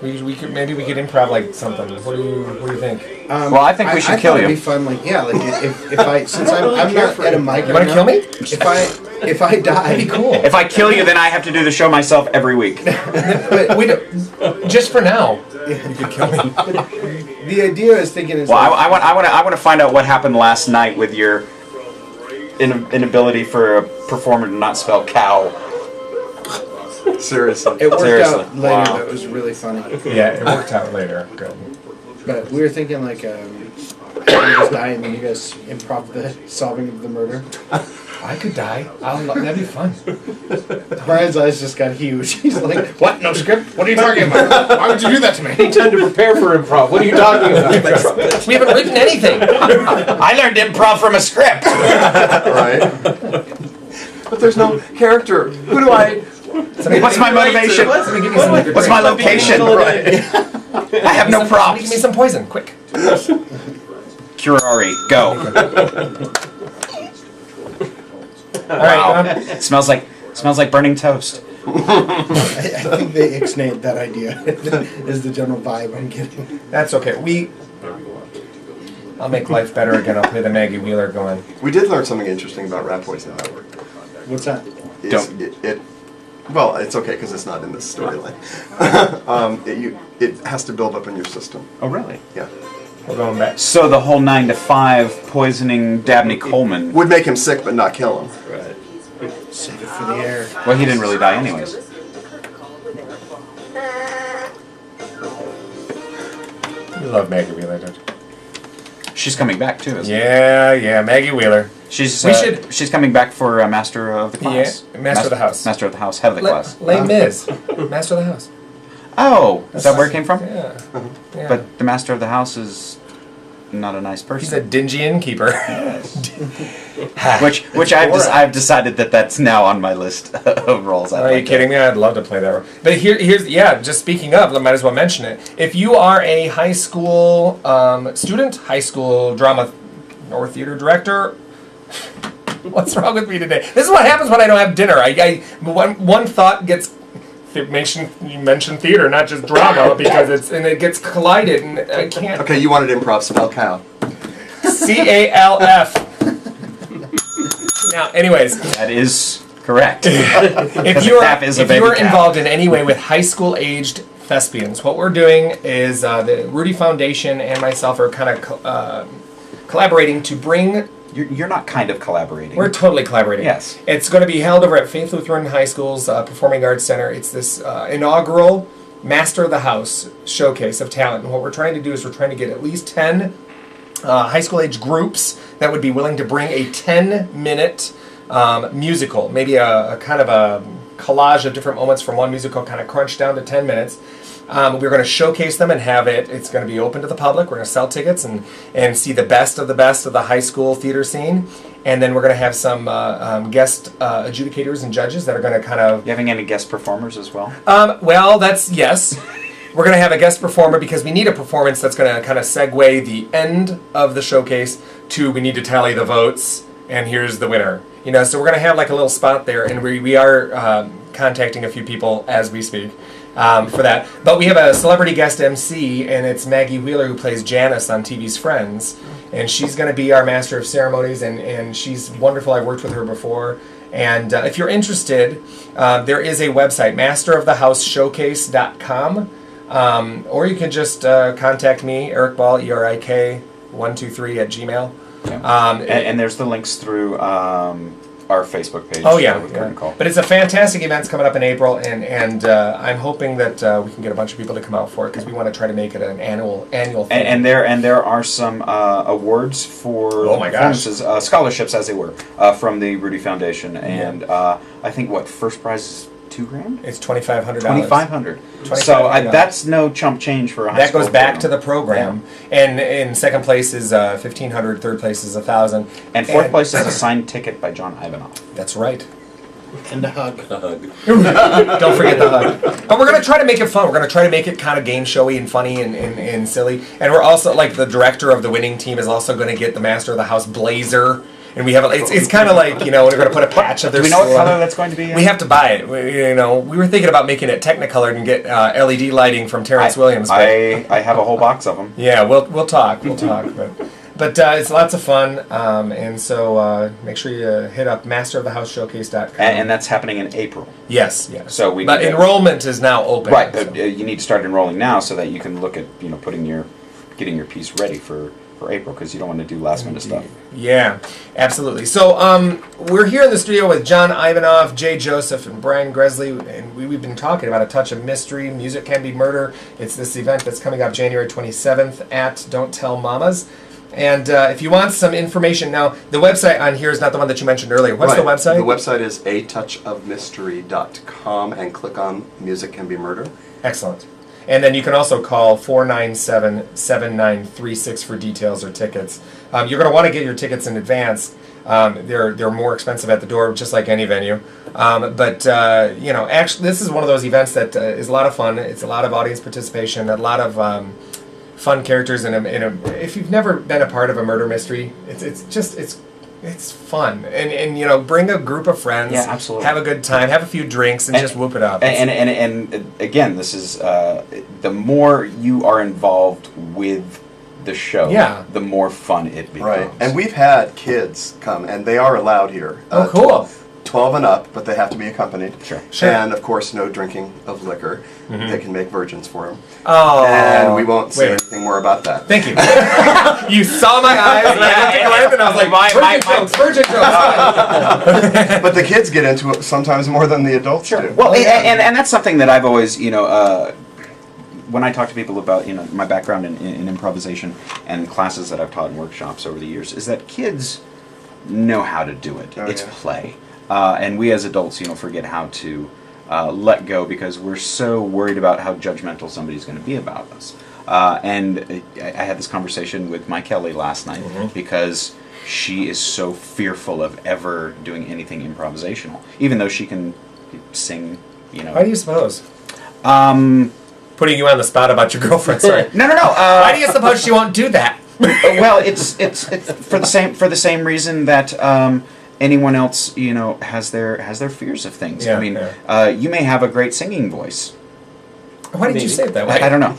We could improv like something. What do you think? Well, I think we should I kill thought you. It'd be fun, like if I since I'm not at a mic. You want to kill me? If I if I die, That'd be cool. If I kill you, then I have to do the show myself every week. but We just for now, you could kill me. the idea is thinking is Well, I want to find out what happened last night with your inability for a performer to not spell cow. Seriously. it worked Seriously. out later. Wow. That was really funny. Yeah, it worked out later. Good. But we were thinking like you just die and then you guys improv the solving of the murder. I could die. That'd be fun. Brian's eyes just got huge. He's like, "What? No script? What are you talking about? Why would you do that to me?" Any time to prepare for improv. What are you talking about? We haven't written anything. I learned improv from a script. Right? But there's no character. Who do I... What's my motivation? Somebody give me some liquor. What's my location? I have no Give me props. some poison, quick. Curari, go. All right. It smells like burning toast. I think they ixnayed that idea. Is the general vibe I'm getting. That's okay. I'll make life better again. I'll play the Maggie Wheeler going. We did learn something interesting about rat poison. What's that? Well, it's okay because it's not in this storyline. It has to build up in your system. Oh, really? Yeah. We're going back. So the whole 9 to 5 poisoning Dabney Coleman. Would make him sick but not kill him. Right. Save it for the air. Well, he didn't really die anyways. You love Maggie Wheeler, don't you? She's coming back too, isn't Yeah, Maggie Wheeler. She's We she's coming back for Master of the Class. Yeah, Master of the House. Master of the House, head of the class. Les Mis, Master of the House. Oh, is that where it came from? Yeah. Yeah. But the Master of the House is not a nice person. He's a dingy innkeeper. which I've decided that that's now on my list of roles. Are you kidding me? I'd love to play that role. But here's just speaking of, I might as well mention it. If you are a high school student, high school drama or theater director, what's wrong with me today? This is what happens when I don't have dinner. One thought gets. You mention theater, not just drama, because it gets collided, and I can't. Okay, you wanted improv, spell cow. CALF. Now, anyways, that is correct. if you are involved in any way with high school aged thespians, what we're doing is the Rudy Foundation and myself are kind of collaborating to bring. You're not kind of collaborating. We're totally collaborating. Yes. It's going to be held over at Faith Lutheran High School's Performing Arts Center. It's this inaugural Master of the House showcase of talent. And what we're trying to do is we're trying to get at least 10 high school age groups that would be willing to bring a 10-minute musical, maybe a kind of a collage of different moments from one musical, kind of crunched down to 10 minutes. We're going to showcase them and have it. It's going to be open to the public. We're going to sell tickets and see the best of the high school theater scene. And then we're going to have some guest adjudicators and judges that are going to kind of... You having any guest performers as well? Well, that's yes. We're going to have a guest performer because we need a performance that's going to kind of segue the end of the showcase to we need to tally the votes and here's the winner. So we're going to have like a little spot there, and we are contacting a few people as we speak. For that. But we have a celebrity guest MC, and it's Maggie Wheeler, who plays Janice on TV's Friends. And she's going to be our Master of Ceremonies, and she's wonderful. I've worked with her before. And if you're interested, there is a website, masterofthehouseshowcase.com. Or you can just contact me, Eric Ball, ERIK123 at Gmail. And there's the links through our Facebook page. Oh yeah, Call. But it's a fantastic event. It's coming up in April, and I'm hoping that we can get a bunch of people to come out for it because we want to try to make it an annual thing. And there are some awards for performances, scholarships as they were, from the Rudy Foundation, and I think first prize is $2,000. It's $2,500. $2,500. So that's no chump change for a high school. That goes back to the program, and in second place is $1,500. Third place is $1,000, and fourth place is a signed ticket by John Ivanoff. That's right. And a hug. Don't forget the hug. But we're going to try to make it fun. We're going to try to make it kind of game showy and funny and silly. And we're also, like, the director of the winning team is also going to get the Master of the House blazer. And we have it's kind of like, we're going to put a patch of their Do we know what color that's going to be? We have to buy it. We were thinking about making it Technicolor and get LED lighting from Terrence Williams. I have a whole box of them. Yeah, we'll talk. But But it's lots of fun, and so make sure you hit up masterofthehouseshowcase.com. And that's happening in April. Yes. So but enrollment is now open. Right. So. You need to start enrolling now so that you can look at getting your piece ready for April, because you don't want to do last minute stuff. Yeah, absolutely. So we're here in the studio with John Ivanoff, Jay Joseph, and Brian Gressley, and we've been talking about A Touch of Mystery, Music Can Be Murder. It's this event that's coming up January 27th at Don't Tell Mamas. And if you want some information, now the website on here is not the one that you mentioned earlier. What's the website? The website is atouchofmystery.com and click on Music Can Be Murder. Excellent. And then you can also call 497-7936 for details or tickets. You're going to want to get your tickets in advance. They're more expensive at the door, just like any venue. But actually, this is one of those events that is a lot of fun. It's a lot of audience participation, a lot of fun characters. If you've never been a part of a murder mystery, it's fun. And bring a group of friends. Yeah, absolutely. Have a good time. Have a few drinks and just whoop it up. And again, this is the more you are involved with the show, the more fun it becomes. Right. And we've had kids come, and they are allowed here. Oh, cool. 12 and up, but they have to be accompanied. Sure. And, of course, no drinking of liquor. Mm-hmm. They can make virgins for them. Oh. And we won't say anything more about that. Thank you. You saw my eyes, and I looked at Glenn, and I was like, virgin jokes. But the kids get into it sometimes more than the adults do. Well, and that's something that I've always, when I talk to people about, my background in improvisation and classes that I've taught in workshops over the years, is that kids know how to do it. It's play. And we as adults, forget how to let go because we're so worried about how judgmental somebody's going to be about us. And I had this conversation with Mike Kelly last night because she is so fearful of ever doing anything improvisational, even though she can sing, Why do you suppose? Putting you on the spot about your girlfriend, sorry. No. Why do you suppose she won't do that? Well, it's for the same reason that anyone else, has their fears of things. Yeah, I mean, you may have a great singing voice. Why did you say it that way? I don't know.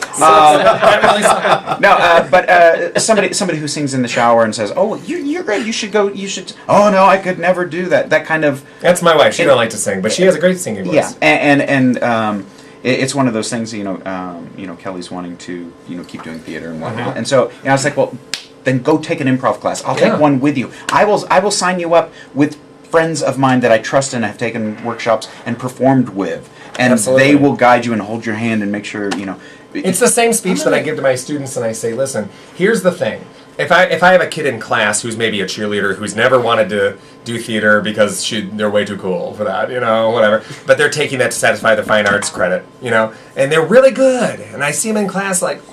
But somebody who sings in the shower and says, "Oh, you're great. You should go. You should." Oh no, I could never do that. That kind of. That's my wife. She don't like to sing, but she has a great singing voice. Yeah, and it's one of those things. Kelly's wanting to keep doing theater and whatnot, and so I was like, well, then go take an improv class. I'll take one with you. I will sign you up with friends of mine that I trust and have taken workshops and performed with. And they will guide you and hold your hand and make sure, It's the same speech that I give to my students, and I say, listen, here's the thing. If I have a kid in class who's maybe a cheerleader who's never wanted to do theater because they're way too cool for that, whatever, but they're taking that to satisfy the fine arts credit, and they're really good, and I see them in class like,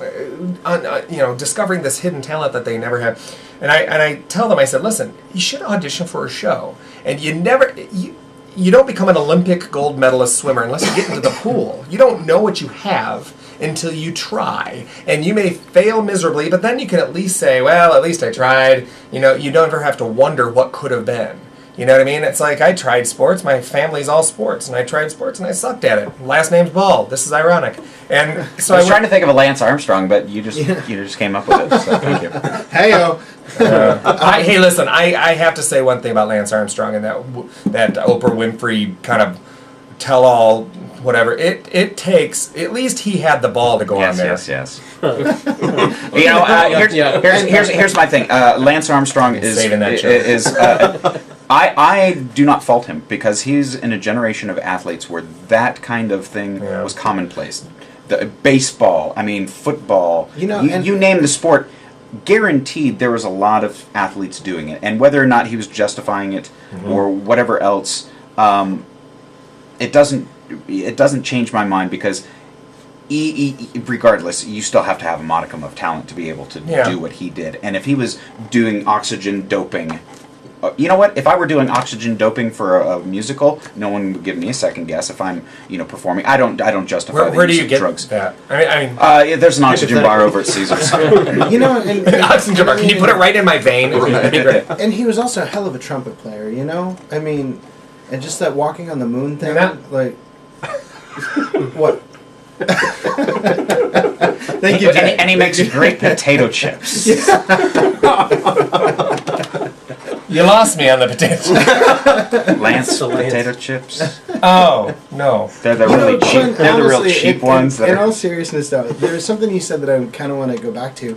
discovering this hidden talent that they never have, and I tell them, I said, listen, you should audition for a show, and you don't become an Olympic gold medalist swimmer unless you get into the pool. You don't know what you have until you try. And you may fail miserably, but then you can at least say, well, at least I tried. You don't ever have to wonder what could have been. You know what I mean? It's like I tried sports. My family's all sports, and I tried sports, and I sucked at it. Last name's Ball. This is ironic. And so I was trying to think of a Lance Armstrong, but you just came up with it. So thank you. Hey-o. Hey, listen. I have to say one thing about Lance Armstrong and that Oprah Winfrey kind of tell-all, whatever. It takes. At least he had the ball to go on there. Yes. Here's my thing. Lance Armstrong is saving that joke. I do not fault him because he's in a generation of athletes where that kind of thing was commonplace. The baseball, football. You name the sport. Guaranteed, there was a lot of athletes doing it, and whether or not he was justifying it or whatever else, it doesn't change my mind because. Regardless, you still have to have a modicum of talent to be able to do what he did. And if he was doing oxygen doping, you know what? If I were doing oxygen doping for a musical, no one would give me a second guess. If I'm, performing, I don't justify where the do use you of get drugs. that? There's an oxygen bar over at Caesar's. An oxygen bar. Can you put it right in my vein? Right. And he was also a hell of a trumpet player. And just that walking on the moon thing, like what? Thank you, Jay. And he makes great potato chips. You lost me on the potato chips. Lance potato chips. Oh, no. They're the really cheap. Clint, They're the real honestly, cheap ones. In all seriousness, though, there's something you said that I kind of want to go back to.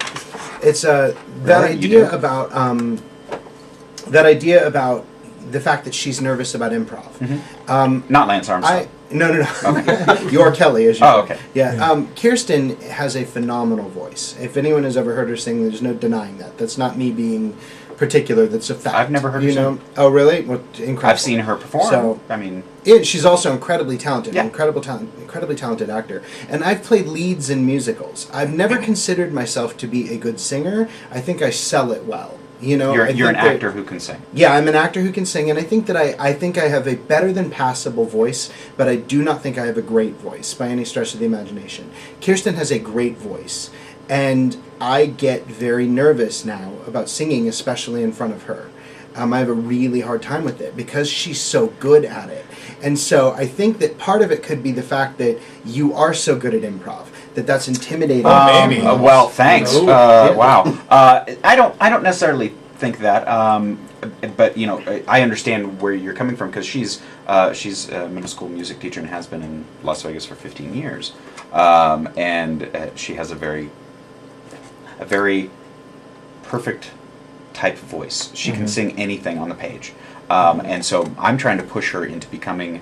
It's that idea about the fact that she's nervous about improv. Mm-hmm. Not Lance Armstrong. No. Okay. You're Kelly, as you Oh, okay. Yeah. Kirsten has a phenomenal voice. If anyone has ever heard her sing, there's no denying that. That's not me being particular. That's a fact. I've never heard her sing. Oh, really? Well, incredible. I've seen her perform. So, I mean, she's also incredibly talented. Yeah. Incredibly talented actor. And I've played leads in musicals. I've never considered myself to be a good singer. I think I sell it well. you're an actor who can sing. Yeah, I'm an actor who can sing, and I think that I think I have a better than passable voice, but I do not think I have a great voice by any stretch of the imagination. Kirsten has a great voice, and I get very nervous now about singing, especially in front of her. I have a really hard time with it because she's so good at it. And so I think that part of it could be the fact that you are so good at improv. That's intimidating. Maybe. Well, thanks. Wow. I don't necessarily think that, but I understand where you're coming from because she's a middle school music teacher and has been in Las Vegas for 15 years, and she has a very perfect type voice. She can sing anything on the page, and so I'm trying to push her into becoming,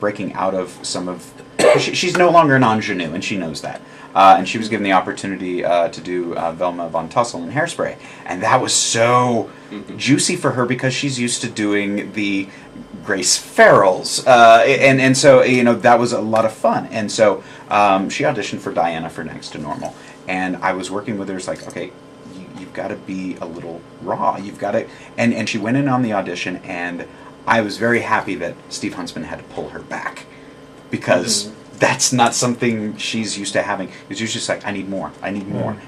breaking out of some of. She's no longer an ingenue, and she knows that. And she was given the opportunity to do Velma von Tussle in Hairspray, and that was so juicy for her because she's used to doing the Grace Farrells, and so that was a lot of fun. And so she auditioned for Diana for Next to Normal, and I was working with her. It's like, okay, you've got to be a little raw. You've got to, and she went in on the audition, and I was very happy that Steve Huntsman had to pull her back. Because that's not something she's used to having. It's usually just like, I need more.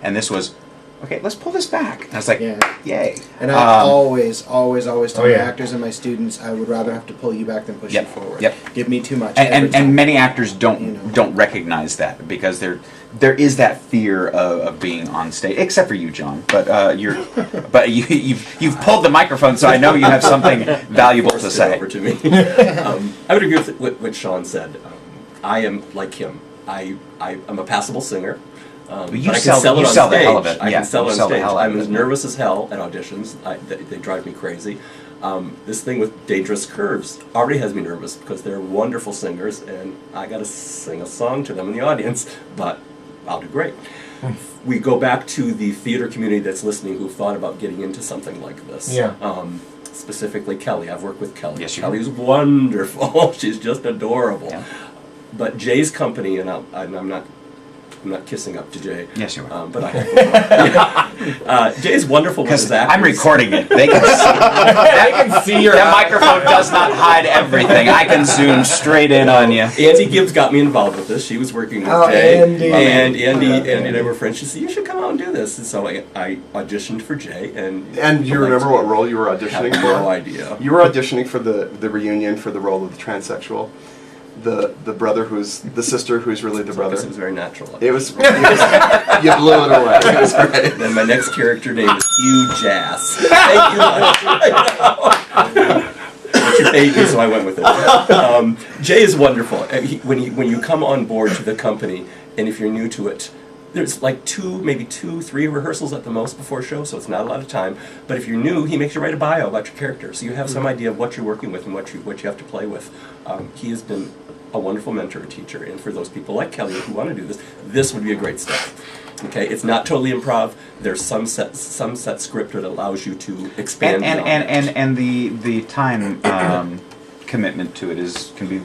And this was, okay, let's pull this back. And I was like, yay. And I always tell my actors and my students, I would rather have to pull you back than push you forward. Give me too much. And many actors don't recognize that because there is that fear of being on stage, except for you, John. But you've pulled the microphone, so I know you have something valuable to say. Over to me. I would agree with what Sean said. I am like him. I'm a passable singer. But I can sell it on stage. I can sell it on stage. I'm as nervous as hell at auditions. They drive me crazy. This thing with Dangerous Curves already has me nervous because they're wonderful singers, and I got to sing a song to them in the audience. But I'll do great. We go back to the theater community that's listening who thought about getting into something like this. Specifically Kelly. I've worked with Kelly. Yes, Kelly's wonderful. She's just adorable. Yeah. But Jay's company, and I'm not kissing up to Jay. Yes, you are. But I Jay's wonderful with his actors. I'm recording it. They can see your that microphone does not hide everything. I can zoom straight in on you. Andy Gibbs got me involved with this. She was working with Jay. Andy and I were friends. She said, you should come out and do this. And so I auditioned for Jay. And you remember what role you were auditioning for? No idea. You were auditioning for the reunion for the role of the transsexual. The brother who's the sister who's really the brother. It was very natural. It was you blew it away. It was great. Then my next character name is Hugh Jass. Thank you. But you paid me, so I went with it. Jay is wonderful. When you come on board to the company, and if you're new to it, there's like 3 rehearsals at the most before show, so it's not a lot of time. But if you're new, he makes you write a bio about your character, so you have some idea of what you're working with and what you have to play with. He has been a wonderful mentor and teacher, and for those people like Kelly who want to do this would be a great step. Okay, it's not totally improv. There's some set script that allows you to expand. And the time commitment to it can be.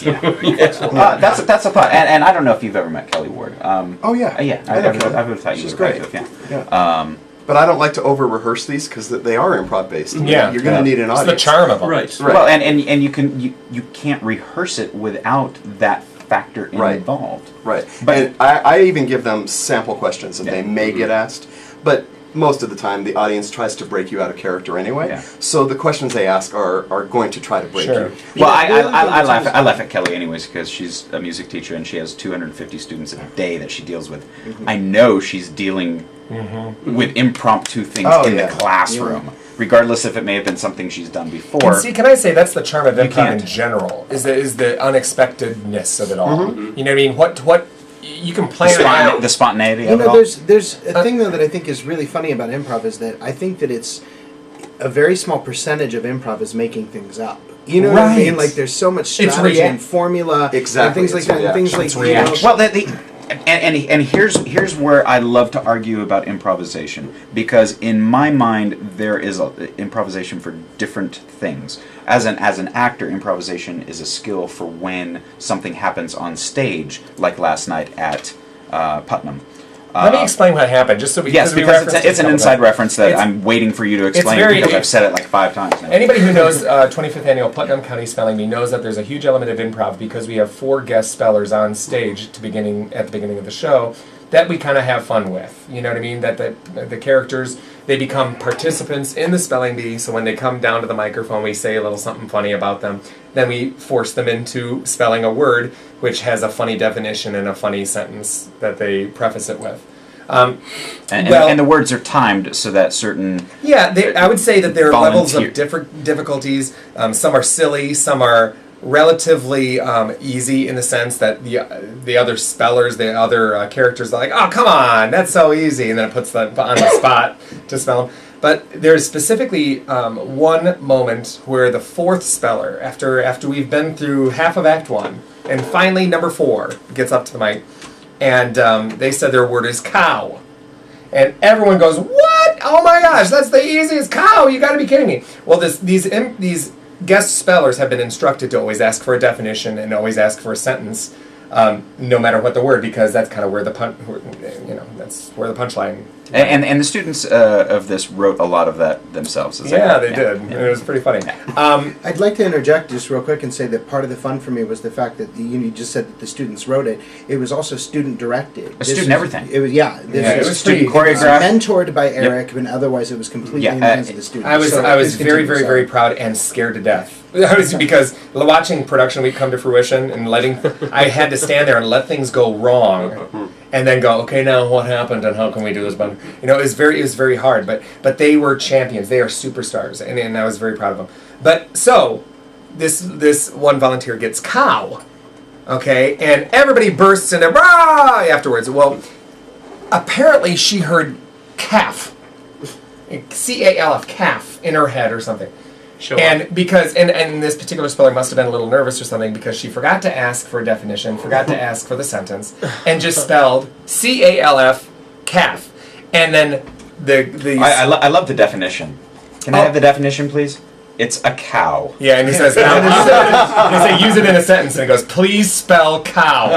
That's a thought, and I don't know if you've ever met Kelly Ward. Yeah, I would have thought she's you great. But I don't like to over-rehearse these because they are improv-based. Yeah, you're going to need an audience. It's the charm of them, right? Well, and you can't rehearse it without that factor involved. Right. But I even give them sample questions, and they may get asked. But most of the time the audience tries to break you out of character anyway. Yeah. So the questions they ask are going to try to break Sure. you. Well, I laugh at Kelly anyways because she's a music teacher and she has 250 students a day that she deals with. I know she's dealing with impromptu things in the classroom, regardless if it may have been something she's done before. And see, can I say that's the charm of improv in can't. general? Is the unexpectedness of it all? You know what I mean? What you can plan it out. The spontaneity You of it know, all. there's a thing though that I think is really funny about improv is that I think that it's a very small percentage of improv is making things up. You know what I mean? Like there's so much strategy and formula and things like that. And things like Well, and here's where I love to argue about improvisation, because in my mind there is improvisation for different things. As an actor, improvisation is a skill for when something happens on stage, like last night at Putnam. Let me explain what happened, just so we yes, because it's an inside reference that I'm waiting for you to explain because I've said it like 5 times now. Anybody who knows 25th Annual Putnam County Spelling Bee knows that there's a huge element of improv because we have 4 guest spellers on stage at the beginning of the show that we kind of have fun with. You know what I mean? That the characters, they become participants in the spelling bee, so when they come down to the microphone, we say a little something funny about them. Then we force them into spelling a word which has a funny definition and a funny sentence that they preface it with. And the words are timed so that certain... Yeah, I would say that there are levels of different difficulties. Some are silly, some are relatively easy in the sense that the other spellers, the other characters are like, oh, come on, that's so easy, and then it puts them on the spot to spell them. But there's specifically one moment where the 4th speller, after we've been through half of Act 1, and finally number 4 gets up to the mic, and they said their word is cow. And everyone goes, what? Oh my gosh, that's the easiest cow, you gotta be kidding me. Well, these guest spellers have been instructed to always ask for a definition and always ask for a sentence, no matter what the word, because that's kind of where that's where the punchline. And the students of this wrote a lot of that themselves. They did. Yeah. It was pretty funny. I'd like to interject just real quick and say that part of the fun for me was the fact that you just said that the students wrote it. It was also student directed. Student everything. It was it was student choreographed, mentored by Eric, but otherwise it was completely in the hands of the students. I was very, very, very proud and scared to death. Because watching production week come to fruition and I had to stand there and let things go wrong, and then go, okay, now what happened and how can we do this? But it was very hard. But they were champions. They are superstars, and I was very proud of them. But so this one volunteer gets cow, okay, and everybody bursts into rah afterwards. Well, apparently she heard calf, C-A-L-F, calf in her head or something. And because and this particular speller must have been a little nervous or something because she forgot to ask for a definition, forgot to ask for the sentence, and just spelled C-A-L-F, calf. And then I love the definition. Can I have the definition, please? It's a cow. Yeah, and he says, use it in a sentence, and it goes, please spell cow.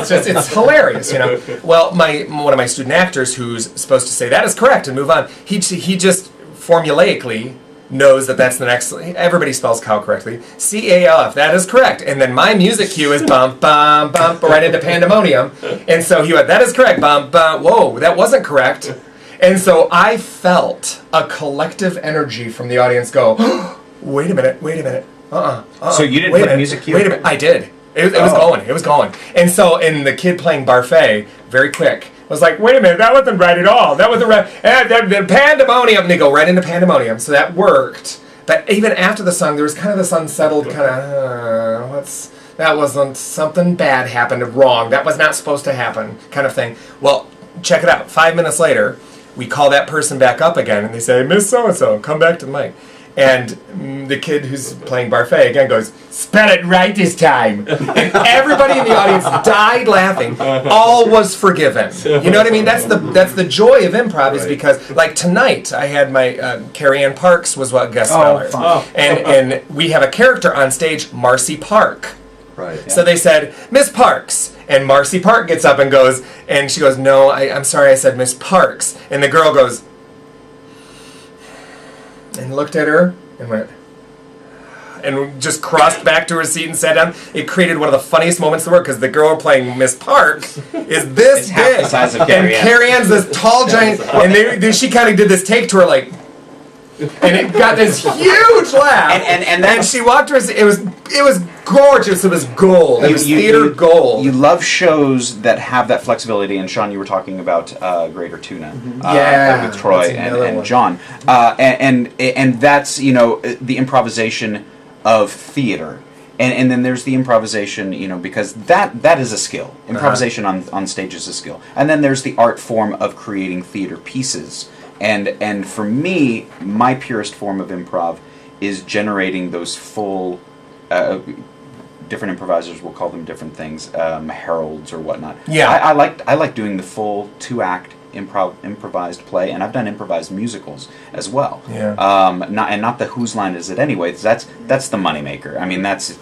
It's hilarious, you know. Well, one of my student actors who's supposed to say, that is correct, and move on, he just formulaically knows that that's the next. Everybody spells cow correctly. C-A-L-F. That is correct. And then my music cue is bump, bump, bump, right into pandemonium. And so he went, that is correct. Bump, bump. Whoa, that wasn't correct. And so I felt a collective energy from the audience go, oh, wait a minute. So you didn't put music cue? Wait a minute. I did. It was going. And so, in the kid playing Barfay, very quick, was like, wait a minute, that wasn't right at all. That wasn't right. The pandemonium. And they go right into pandemonium. So that worked. But even after the song, there was kind of this unsettled kind of, that wasn't, something bad happened wrong. That was not supposed to happen kind of thing. Well, check it out. 5 minutes later, we call that person back up again. And they say, Miss So-and-so, come back to the mic. And the kid who's playing Barfay again goes, spell it right this time. And everybody in the audience died laughing. All was forgiven. You know what I mean? That's the joy of improv, is because, like tonight, I had my, Carrie Ann Parks was what guest speller. And we have a character on stage, Marcy Park. Right. Yeah. So they said, Miss Parks. And Marcy Park gets up and goes, and she goes, no, I'm sorry, I said Miss Parks. And the girl goes, and looked at her and went, and just crossed back to her seat and sat down. It created one of the funniest moments in the world because the girl playing Miss Park is this half big, the size of and Carrie Ann. Carrie Ann's this tall giant, and she kind of did this take to her like. And it got this huge laugh, and she walked to her. It was gorgeous. It was gold. It was theater gold. You love shows that have that flexibility. And Sean, you were talking about Greater Tuna, with Troy and John, and that's the improvisation of theater. And then there's the improvisation, because that is a skill. Improvisation on stage is a skill. And then there's the art form of creating theater pieces. And for me, my purest form of improv is generating those full, different improvisers will call them different things, heralds or whatnot. Yeah, I like doing the full 2-act improvised play, and I've done improvised musicals as well. Yeah. Not the Whose Line Is It Anyway? That's the moneymaker. I mean, that's.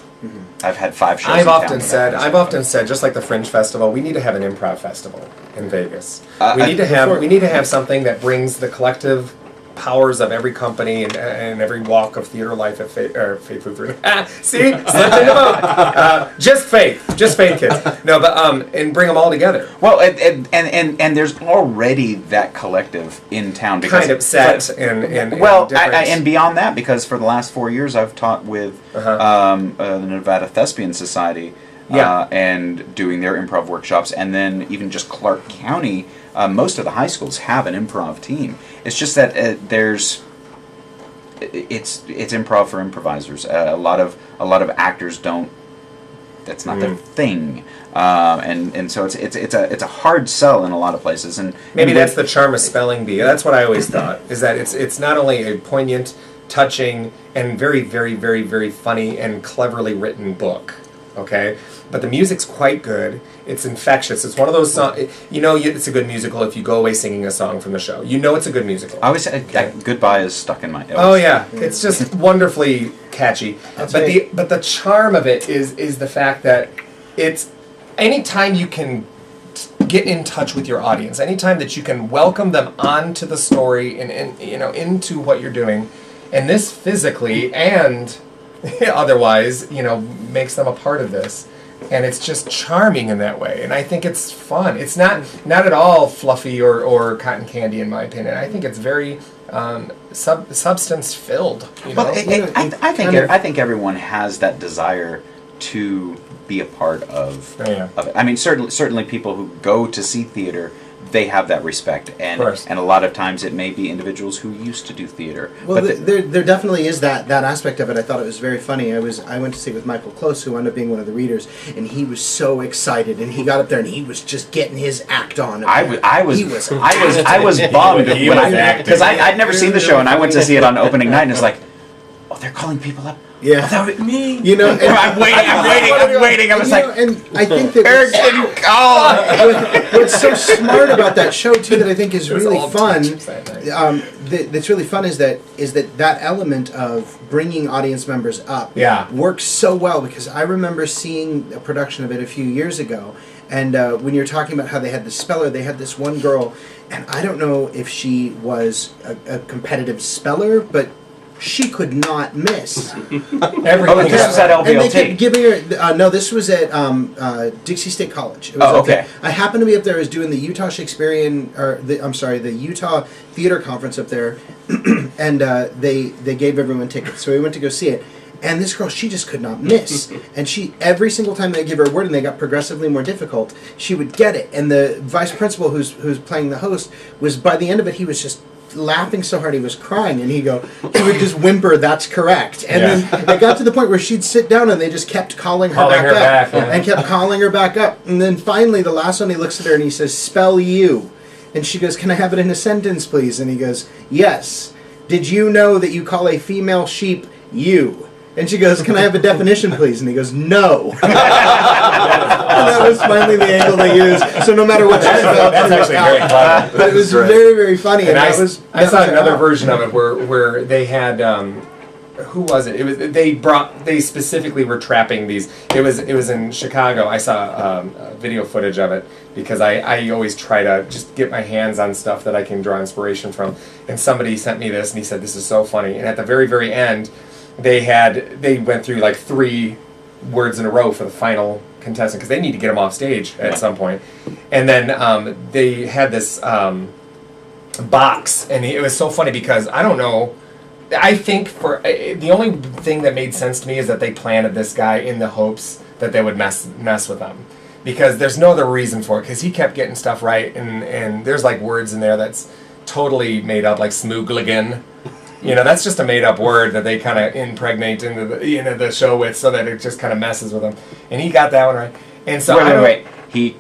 I've had 5 shows. I've often said, just like the Fringe Festival, we need to have an improv festival in Vegas. We need to have something that brings the collective powers of every company and every walk of theater life at Faith Lutheran. See, slipped in the boat. Just faith, kids. No, but and bring them all together. Well, and there's already that collective in town because kind of set and and beyond that, because for the last 4 years I've taught with the Nevada Thespian Society. And doing their improv workshops, and then even just Clark County, most of the high schools have an improv team. It's just that it's improv for improvisers. A lot of actors don't. That's not their thing, and so it's a hard sell in a lot funny and maybe that's the charm of spelling bee. That's what I always thought, is that it's not only a poignant, touching, and very, very, very, very funny and cleverly written book. Okay, but the music's quite good. It's infectious. It's one of those songs. It's a good musical if you go away singing a song from the show. It's a good musical. I always say Goodbye is stuck in my head. Oh yeah, it's just wonderfully catchy. But the charm of it is the fact that it's anytime you can get in touch with your audience, anytime that you can welcome them onto the story and into what you're doing, and this physically and otherwise, makes them a part of this, and it's just charming in that way. And I think it's fun. It's not at all fluffy or cotton candy, in my opinion. I think it's very substance filled. Well, I think everyone has that desire to be a part of it. I mean, certainly people who go to see theater, they have that respect, and a lot of times it may be individuals who used to do theater. Well, but there definitely is that aspect of it. I thought it was very funny. I went to see it with Michael Close, who wound up being one of the readers, and he was so excited, and he got up there and he was just getting his act on. I was bummed because I'd never seen the show, and I went to see it on opening night, and it's like, oh, they're calling people up. Yeah, that was me. And I'm waiting. I was like, and I think that Eric didn't call. What's so smart about that show too, that I think is really fun. That's really fun is that element of bringing audience members up. Works so well, because I remember seeing a production of it a few years ago, and when you're talking about how they had the speller, they had this one girl, and I don't know if she was a competitive speller, but she could not miss. This was at LVLT. And they kept giving her. No, this was at Dixie State College. It was okay. I happened to be up there. I was doing the Utah Shakespearean, the Utah Theater Conference up there, and they gave everyone tickets. So we went to go see it. And this girl, she just could not miss. And she, every single time they give her a word and they got progressively more difficult, she would get it. And the vice principal who's playing the host was, by the end of it, he was just laughing so hard he was crying, and he would just whimper, "That's correct." And then it got to the point where she'd sit down and they just kept calling her back up and kept calling her back up. And then finally the last one, he looks at her and he says, "Spell you." And she goes, "Can I have it in a sentence, please?" And he goes, "Yes. Did you know that you call a female sheep you?" And she goes, "Can I have a definition, please?" And he goes, "No." And that was finally the angle they used. So no matter what, that's actually very clever. But it was very, very funny. And I saw another version of it where they had who was it? It was they specifically were trapping these. It was in Chicago. I saw video footage of it because I always try to just get my hands on stuff that I can draw inspiration from. And somebody sent me this and he said, "This is so funny." And at the very, very end, they went through like 3 words in a row for the final contestant because they need to get them off stage at some point. And then they had this box, and it was so funny because I don't know. I think for the only thing that made sense to me is that they planted this guy in the hopes that they would mess with them, because there's no other reason for it. Because he kept getting stuff right, and there's like words in there that's totally made up, like smoogligan. You know, that's just a made up word that they kind of impregnate into the show with, so that it just kind of messes with them. And he got that one right. And so wait. He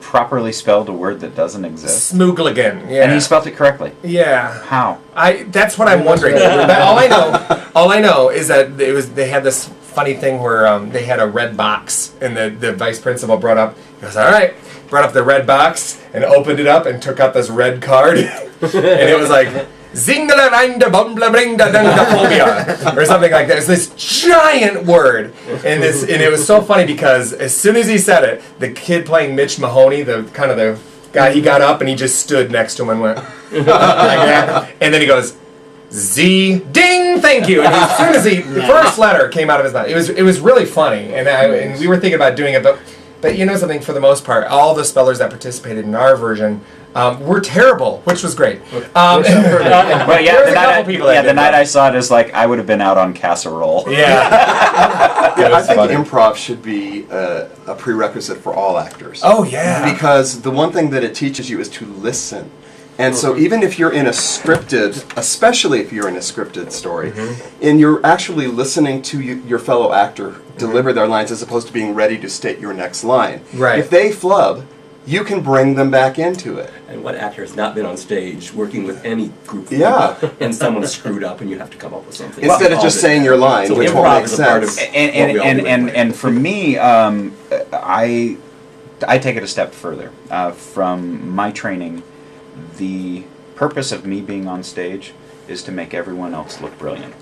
properly spelled a word that doesn't exist. Smoogligan. Yeah. And he spelled it correctly. Yeah. How? That's what I'm wondering. But all I know is that they had this funny thing where they had a red box, and the vice principal brought up. He goes, all right. Brought up the red box and opened it up and took out this red card, and it was like zingala rinda bumbla brinda dungaphobia or something like that. It's this giant word, and it was so funny because as soon as he said it, the kid playing Mitch Mahoney, the guy, he got up and he just stood next to him and went like that, and then he goes, Z ding, thank you. And as soon as the first letter came out of his mouth, it was really funny, and we were thinking about doing it, but you know something, for the most part, all the spellers that participated in our version were terrible, which was great. Well, the night I saw it is like I would have been out on casserole. Yeah. I think improv should be a prerequisite for all actors. Oh, yeah. Because the one thing that it teaches you is to listen. And so even if you're in a scripted, especially if you're in a scripted story, and you're actually listening to your fellow actor deliver their lines as opposed to being ready to state your next line. Right. If they flub, you can bring them back into it. And what actor has not been on stage working with any group of people, and someone screwed up and you have to come up with something. Instead of just saying your line, so which won't make sense. And for me, I take it a step further. From my training, the purpose of me being on stage is to make everyone else look brilliant.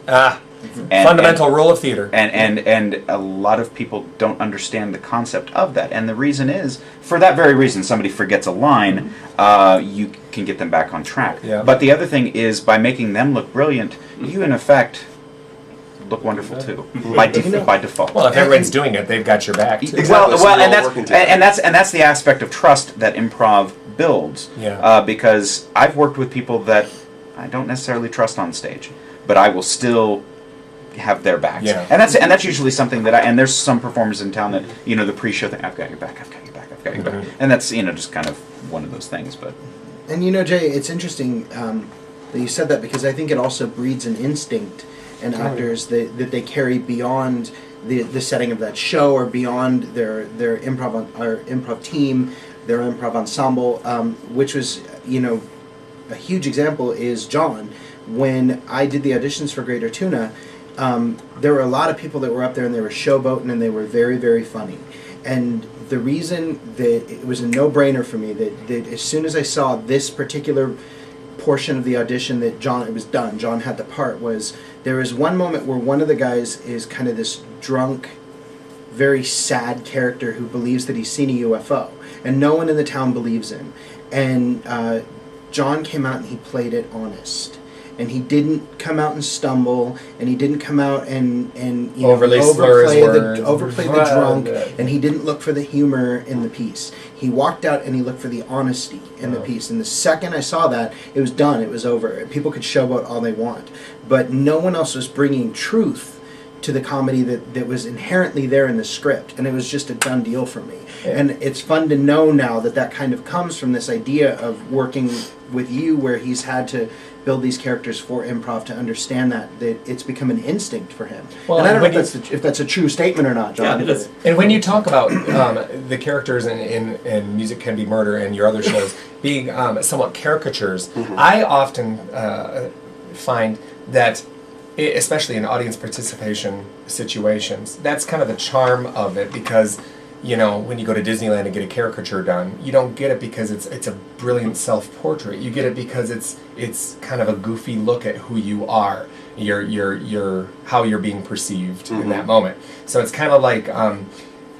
Fundamental rule of theater. And a lot of people don't understand the concept of that. And the reason is, for that very reason, somebody forgets a line, you can get them back on track. Yeah. But the other thing is, by making them look brilliant, you in effect look wonderful too, by default. Well, if everyone's doing it, they've got your back too. Exactly. Well, and that's the aspect of trust that improv builds. Yeah. Because I've worked with people that I don't necessarily trust on stage, but I will still have their backs. Yeah. And that's usually something that and there's some performers in town that, the pre-show thing, I've got your back, I've got your back, I've got your back. And that's, just kind of one of those things, but. And Jay, it's interesting that you said that, because I think it also breeds an instinct in actors that they carry beyond the setting of that show, or beyond their improv team, their improv ensemble, which was, a huge example is John. When I did the auditions for Greater Tuna, there were a lot of people that were up there and they were showboating, and they were very, very funny. And the reason that it was a no-brainer for me that as soon as I saw this particular portion of the audition that it was done, John had the part, was there was one moment where one of the guys is kind of this drunk, very sad character who believes that he's seen a UFO, and no one in the town believes him. And John came out and he played it honest. And he didn't come out and stumble, and he didn't come out and overplay the drunk, and he didn't look for the humor in the piece. He walked out and he looked for the honesty in the piece. And the second I saw that, it was done. It was over. People could showboat all they want, but no one else was bringing truth to the comedy that was inherently there in the script, and it was just a done deal for me. Yeah. And it's fun to know now that kind of comes from this idea of working with you, where he's had to build these characters for improv to understand that it's become an instinct for him. Well, and I don't know if that's a true statement or not, John. Yeah, and when you talk about the characters in Music Can Be Murder and your other shows being somewhat caricatures, I often find that, especially in audience participation situations, that's kind of the charm of it, because when you go to Disneyland and get a caricature done, you don't get it because it's a brilliant self-portrait. You get it because it's kind of a goofy look at who you are, your how you're being perceived in that moment. So it's kind of like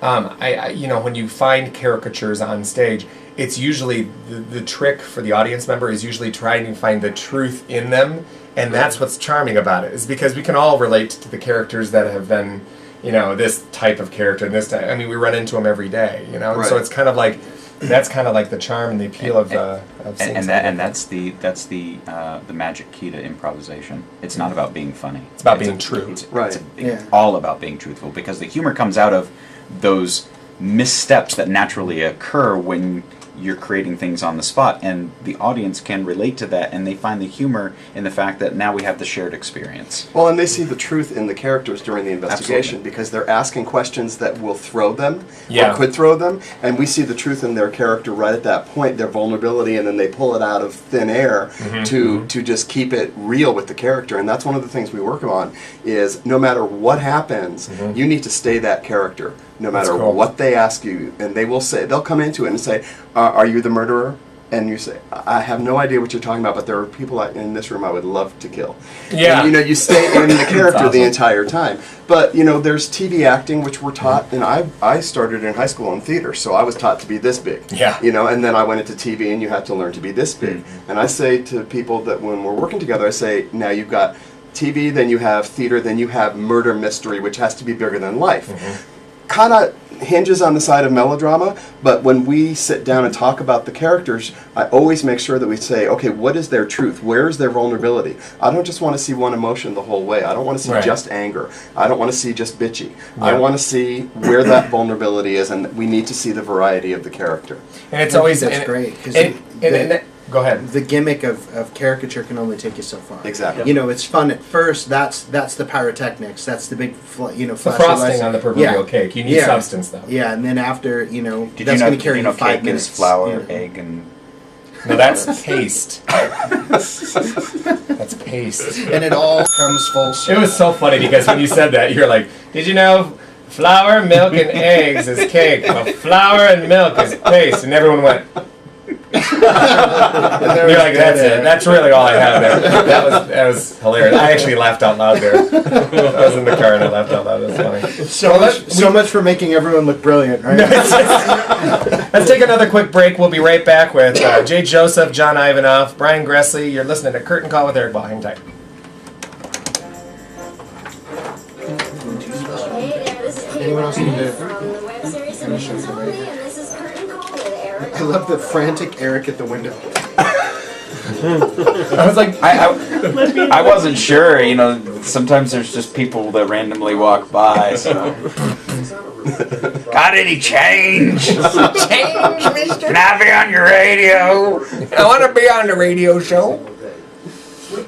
when you find caricatures on stage, it's usually the trick for the audience member is usually trying to find the truth in them, and that's what's charming about it, is because we can all relate to the characters that have been, this type of character and this type. I mean, we run into them every day, Right. So it's kind of like that's kind of like the charm and the appeal of seeing that's the magic key to improvisation. It's not about being funny. It's about being true. It's all about being truthful, because the humor comes out of those missteps that naturally occur when you're creating things on the spot, and the audience can relate to that, and they find the humor in the fact that now we have the shared experience. Well, and they see the truth in the characters during the investigation. Absolutely. Because they're asking questions that will throw them, Yeah. or could throw them, and we see the truth in their character right at that point, their vulnerability, and then they pull it out of thin air to just keep it real with the character. And that's one of the things we work on, is no matter what happens, you need to stay that character. No matter what they ask you, and they'll come into it and say, are you the murderer? And you say, I have no idea what you're talking about, but there are people in this room I would love to kill. Yeah. And, you stay in the character awesome. the entire time. But, there's TV acting, which we're taught, and I started in high school in theater, so I was taught to be this big. Yeah. And then I went into TV, and you have to learn to be this big. And I say to people that when we're working together, I say, now you've got TV, then you have theater, then you have murder mystery, which has to be bigger than life. Kind of hinges on the side of melodrama, but when we sit down and talk about the characters, I always make sure that we say, okay, what is their truth? Where is their vulnerability? I don't just want to see one emotion the whole way. I don't want to see just anger. I don't want to see just bitchy. I want to see where that vulnerability is, and we need to see the variety of the character. And it's always that's great because go ahead. The gimmick of caricature can only take you so far. Exactly. It's fun at first. That's the pyrotechnics. That's the big, the frosting on the proverbial cake. You need substance, though. Yeah, and then after, Did that's going to carry you know 5 cake minutes. is flour, egg, and... No, that's paste. That's paste. And it all comes full circle. It was so funny because when you said that, you're like, did you know flour, milk, and eggs is cake, but flour and milk is paste? And everyone went... You're like, that's it. That's really all I have there. That was hilarious. I actually laughed out loud there. I was in the car and I laughed out loud. That's funny. So much for making everyone look brilliant, right? Let's take another quick break. We'll be right back with Jay Joseph, John Ivanoff, Brian Gressley. You're listening to Curtain Call with Eric Ball. Hang tight. Anyone else need to finish it? I love the frantic Eric at the window. I was like, I wasn't sure. Sometimes there's just people that randomly walk by. So. Got any change? Change, mister? Can I be on your radio? I want to be on the radio show.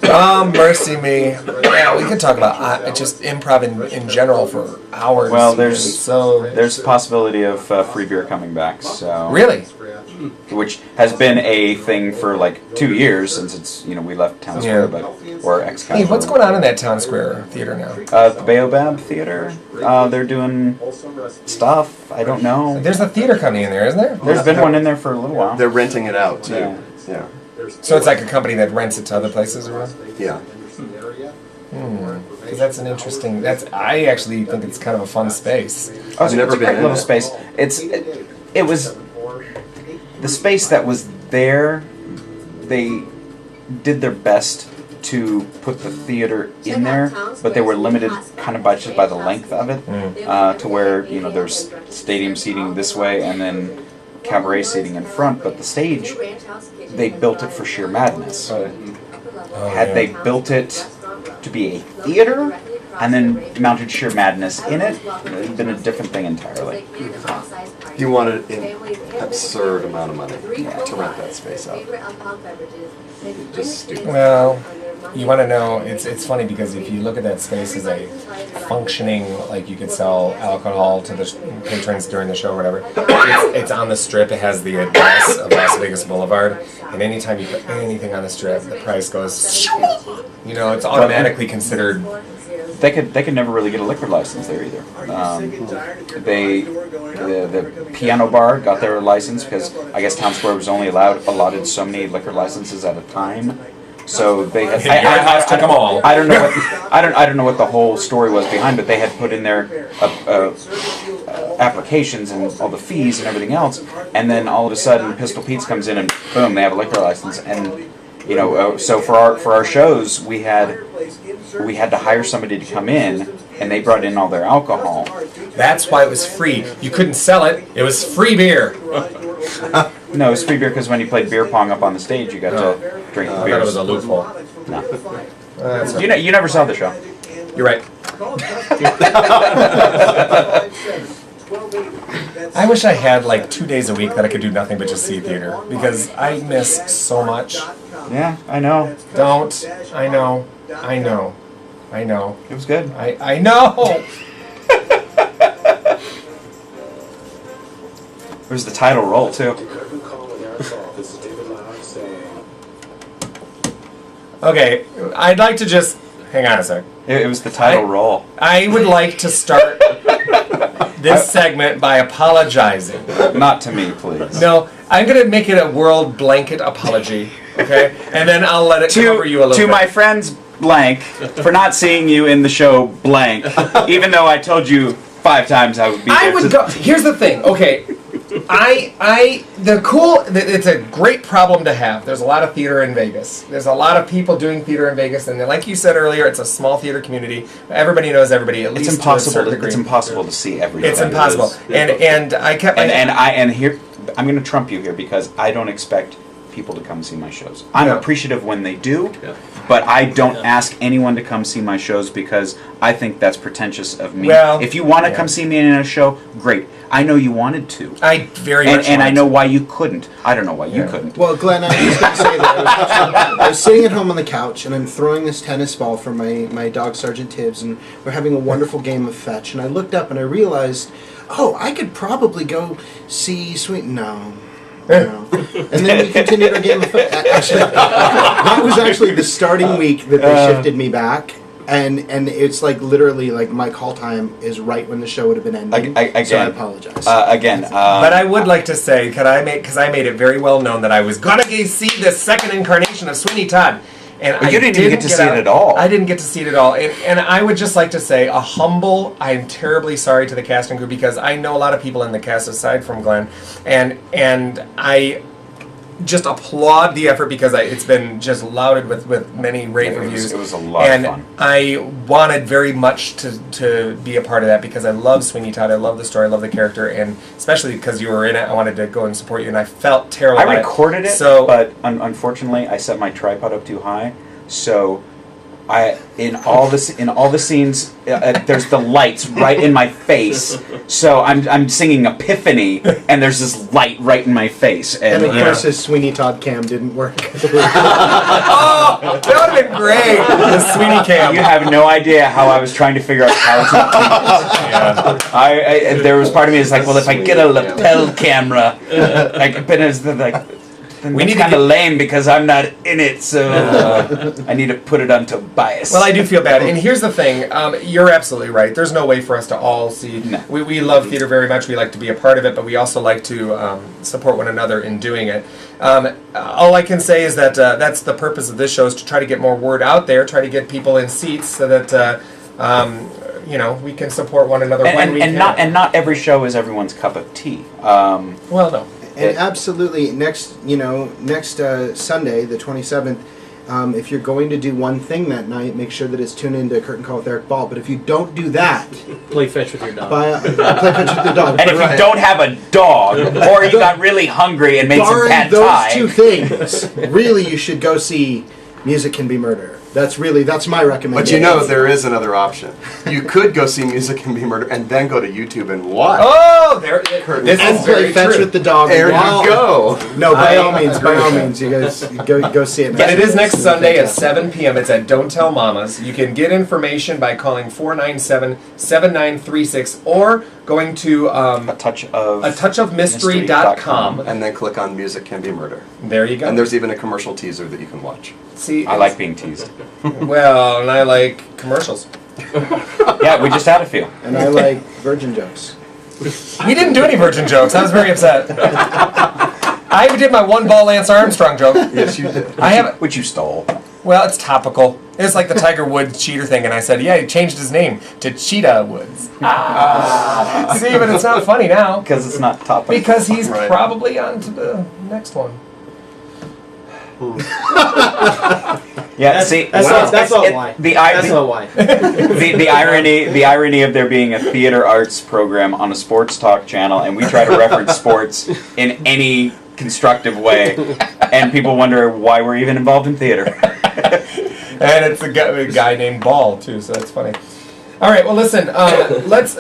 Oh, mercy me. Yeah, we could talk about just improv in general for hours. Well, there's a possibility of free beer coming back. So really? Which has been a thing for like 2 years since we left Town Square, or ex. Hey, what's going on in that Town Square theater now? The Baobab Theater. They're doing stuff. I don't know. There's a theater company in there, isn't there? There's been one in there for a little while. They're renting it out too. Yeah. So it's like a company that rents it to other places, or what? Yeah. Because that's an interesting. I actually think it's kind of a fun space. Oh, it's a great little space. It was the space that was there. They did their best to put the theater in there, but they were limited kind of just by the length of it, to where there's stadium seating this way and then cabaret seating in front. But the stage, they built it for sheer madness. Had they built it to be a theater and then mounted sheer madness in it, it would have been a different thing entirely. You wanted an absurd amount of money to rent that space out. Just stupid. Well, you want to know, it's funny because if you look at that space as a functioning, like you could sell alcohol to the patrons during the show or whatever, it's on the strip. It has the address of Las Vegas Boulevard, and anytime you put anything on the strip, the price goes, it's automatically considered. They could never really get a liquor license there either. The piano bar got their license because I guess Town Square was only allotted so many liquor licenses at a time. So they had. Your house took them all. I don't know what I don't know what the whole story was behind, but they had put in their applications and all the fees and everything else, and then all of a sudden Pistol Pete's comes in and boom, they have a liquor license, and so for our shows we had to hire somebody to come in, and they brought in all their alcohol. That's why it was free. You couldn't sell it. It was free beer. No, it was free beer because when you played beer pong up on the stage, you got to drink the I beer. thought it was a loophole. No. You never saw the show. You're right. I wish I had like 2 days a week that I could do nothing but just see theater, because I miss so much. Yeah, I know. Don't. I know. It was good. I know. It was the title role too. Okay, I'd like to just hang on a sec. It was the title role. I would like to start this segment by apologizing. Not to me, please. No, I'm going to make it a world blanket apology, okay? And then I'll let it cover you a little bit. To my friends blank for not seeing you in the show blank, even though I told you 5 times I would be there. I would go. Here's the thing, okay? It's a great problem to have. There's a lot of theater in Vegas. There's a lot of people doing theater in Vegas, and like you said earlier, it's a small theater community. Everybody knows everybody, at least to a certain degree. It's impossible to see everything. It's impossible. And I kept... And here, I'm going to trump you here because I don't expect people to come see my shows. I'm appreciative when they do, but I don't ask anyone to come see my shows because I think that's pretentious of me. Well, if you want to come see me in a show, great. I know you wanted to. I very much and I know why you couldn't. I don't know why you couldn't. Well, Glenn, I was just going to say that I was sitting at home on the couch, and I'm throwing this tennis ball for my dog, Sergeant Tibbs, and we're having a wonderful game of fetch. And I looked up and I realized, I could probably go see No. And then we continued our game of fetch. Actually, that was actually the starting week that they shifted me back. And it's like literally like my call time is right when the show would have been ending. So I apologize. But I would like to say, because I made it very well known that I was gonna see the second incarnation of Sweeney Todd, and you didn't even get to see it at all. I didn't get to see it at all, and I would just like to say I'm terribly sorry to the cast and crew, because I know a lot of people in the cast aside from Glenn, and I just applaud the effort, because it's been just lauded with many rave reviews. It was a lot of fun. And I wanted very much to be a part of that, because I love Sweeney Todd, I love the story, I love the character, and especially because you were in it, I wanted to go and support you, and I felt terrible about it. I recorded it, but unfortunately I set my tripod up too high, so in all the scenes, there's the lights right in my face. So I'm singing Epiphany, and there's this light right in my face. And of course, his Sweeney Todd cam didn't work. Oh, that would have been great. The Sweeney cam. You have no idea how I was trying to figure out how to. There was part of me that's like, well, if I get a lapel camera, but it's like. We need kind of lame because I'm not in it, so I need to put it on Tobias. Well, I do feel bad. And here's the thing. You're absolutely right. There's no way for us to all see. No. We love theater very much. We like to be a part of it, but we also like to support one another in doing it. All I can say is that that's the purpose of this show, is to try to get more word out there, try to get people in seats so that we can support one another when we can. Not every show is everyone's cup of tea. Well, no. And absolutely, next Sunday, the 27th, if you're going to do one thing that night, make sure that it's tuned into Curtain Call with Eric Ball. But if you don't do that, play fetch with your dog. Play fetch with the dog. And if you don't have a dog, or you got really hungry and made some pad thai. Those 2 things, really, you should go see Music Can Be Murder. That's my recommendation. But there is another option. You could go see Music Can Be Murder and then go to YouTube and watch. Oh, this is play fetch with the dog. There you go. No, by all means, you guys go see it. But it is next Sunday at 7 p.m. It's at Don't Tell Mamas. You can get information by calling 497-7936 or going to atouchofmystery.com. And then click on Music Can Be Murder. There you go. And there's even a commercial teaser that you can watch. See, I like being teased. Well, and I like commercials. Yeah, we just had a few. And I like virgin jokes. We didn't do any virgin jokes. I was very upset. I did my one ball Lance Armstrong joke. Yes, you did. I have, which you stole. Well, it's topical. It's like the Tiger Woods cheater thing, and I said, yeah, he changed his name to Cheetah Woods. See, but it's not funny now. Because it's not topical. Because he's probably on to the next one. Yeah, see, that's not why. That's not why. the irony of there being a theater arts program on a sports talk channel, and we try to reference sports in any constructive way, and people wonder why we're even involved in theater. And it's a guy named Ball too, so that's funny. All right, well, listen, let's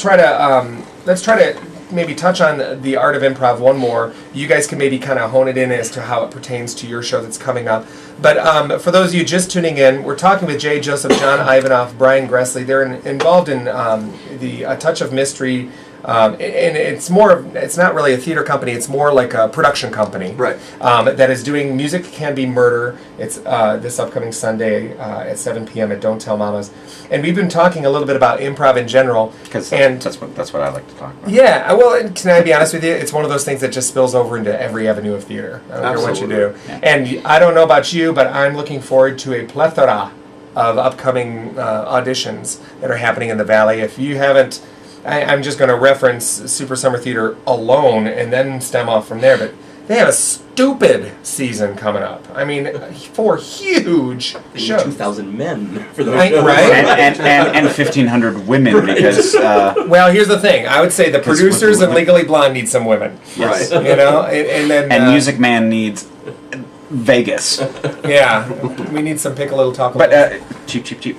try to maybe touch on the art of improv one more. You guys can maybe kind of hone it in as to how it pertains to your show that's coming up. But for those of you just tuning in, we're talking with Jay, Joseph, John, Ivanoff, Brian Gressley. They're involved in A Touch of Mystery. And it's not really a theater company, it's more like a production company. Right. That is doing Music Can Be Murder. It's this upcoming Sunday at 7 p.m. at Don't Tell Mamas. And we've been talking a little bit about improv in general. Because that's what I like to talk about. Yeah, well, and can I be honest with you? It's one of those things that just spills over into every avenue of theater. I don't care what you do. Yeah. And I don't know about you, but I'm looking forward to a plethora of upcoming auditions that are happening in the Valley. If you haven't... I'm just going to reference Super Summer Theater alone and then stem off from there, but they have a stupid season coming up. I mean, 4 huge shows. 2,000 men for those right? and 1,500 women because... well, here's the thing. I would say the producers and Legally Blonde need some women. Yes. Right. You know? And then... And Music Man needs... Vegas. Yeah, we need some pick a little taco. But cheap.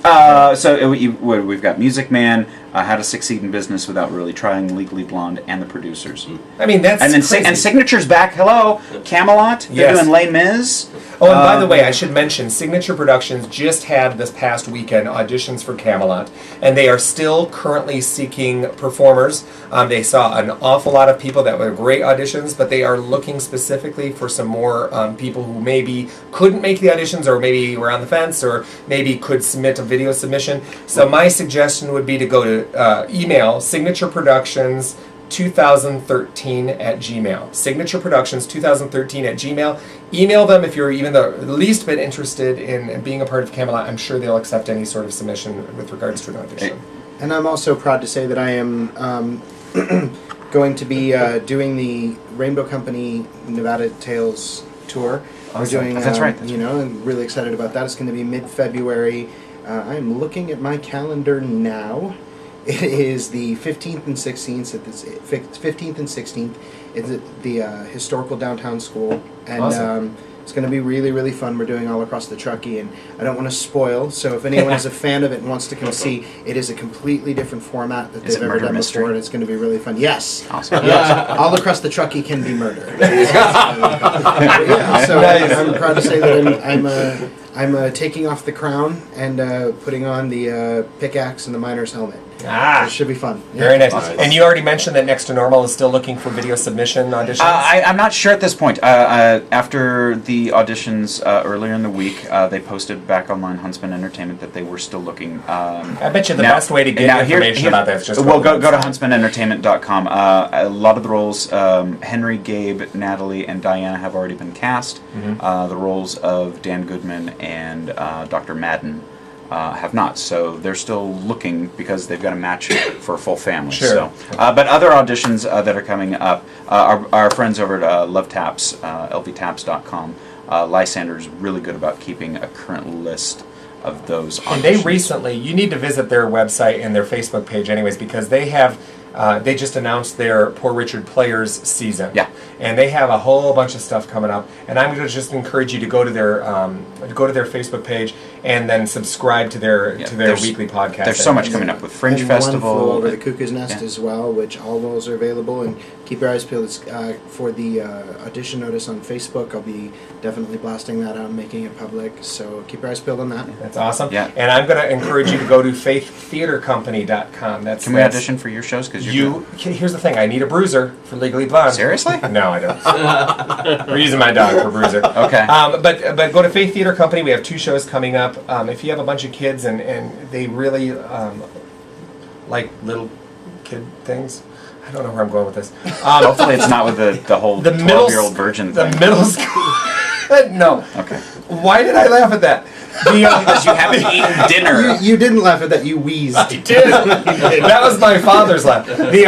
So we've got Music Man, How to Succeed in Business Without Really Trying, Legally Blonde, and the producers. I mean, that's and then crazy. and Signature's back. Hello, Camelot. They're doing Les Mis. Oh, and by the way, I should mention, Signature Productions just had this past weekend auditions for Camelot, and they are still currently seeking performers. They saw an awful lot of people that were great auditions, but they are looking specifically for some more people who maybe couldn't make the auditions, or maybe were on the fence, or maybe could submit a video submission. So my suggestion would be to go to email Signature Productions 2013 at Gmail. Signature Productions 2013 at Gmail. Email them if you're even the least bit interested in being a part of Camelot. I'm sure they'll accept any sort of submission with regards to an audition. And I'm also proud to say that I am going to be doing the Rainbow Company Nevada Tales tour. We're doing, that's right. You know, I'm really excited about that. It's going to be mid-February. I'm looking at my calendar now. It is the 15th and 16th. 15th and 16th. It's at the historical downtown school, and Awesome. It's going to be really, really fun. We're doing all across the Truckee, and I don't want to spoil. So if anyone is a fan of it and wants to come see, it is a completely different format that they've ever done before, and it's going to be really fun. Yes, awesome. Yes, all across the Truckee can be murder. Yeah, so I'm proud to say that I'm taking off the crown and putting on the pickaxe and the miner's helmet. It should be fun. Very nice. And you already mentioned that Next to Normal is still looking for video submission auditions? I'm not sure at this point. After the auditions earlier in the week, they posted back online Huntsman Entertainment that they were still looking. I bet you the best way to get information about that is just go to huntsmanentertainment.com. A lot of the roles, Henry, Gabe, Natalie, and Diana have already been cast. Mm-hmm. The roles of Dan Goodman and Dr. Madden have not, so they're still looking because they've got a match for a full family. Sure. So, but other auditions that are coming up, our friends over at Love Taps, lvtaps.com, Lysander's really good about keeping a current list of those auditions. And they recently, you need to visit their website and their Facebook page anyways, because they have, they just announced their Poor Richard Players season. Yeah. And they have a whole bunch of stuff coming up. And I'm going to just encourage you to go to their Facebook page and then subscribe to their weekly podcast. There's so much coming up with Fringe and Festival. One Flew Over the Cuckoo's Nest as well, which all those are available. And keep your eyes peeled for the audition notice on Facebook. I'll be definitely blasting that out and making it public. So keep your eyes peeled on that. That's awesome. Yeah. And I'm going to encourage you to go to faiththeatercompany.com. Can we audition for your shows? Because here's the thing. I need a bruiser for Legally Blonde. Seriously? No, I don't. We're using my dog for bruiser. Okay. But go to Faith Theater Company. We have 2 shows coming up. If you have a bunch of kids and they really like little kid things, I don't know where I'm going with this. Hopefully it's not with the whole 12-year-old virgin thing. The middle school. No. Okay. Why did I laugh at that? Because you haven't eaten dinner. You didn't laugh at that. You wheezed. I did. That was my father's laugh. We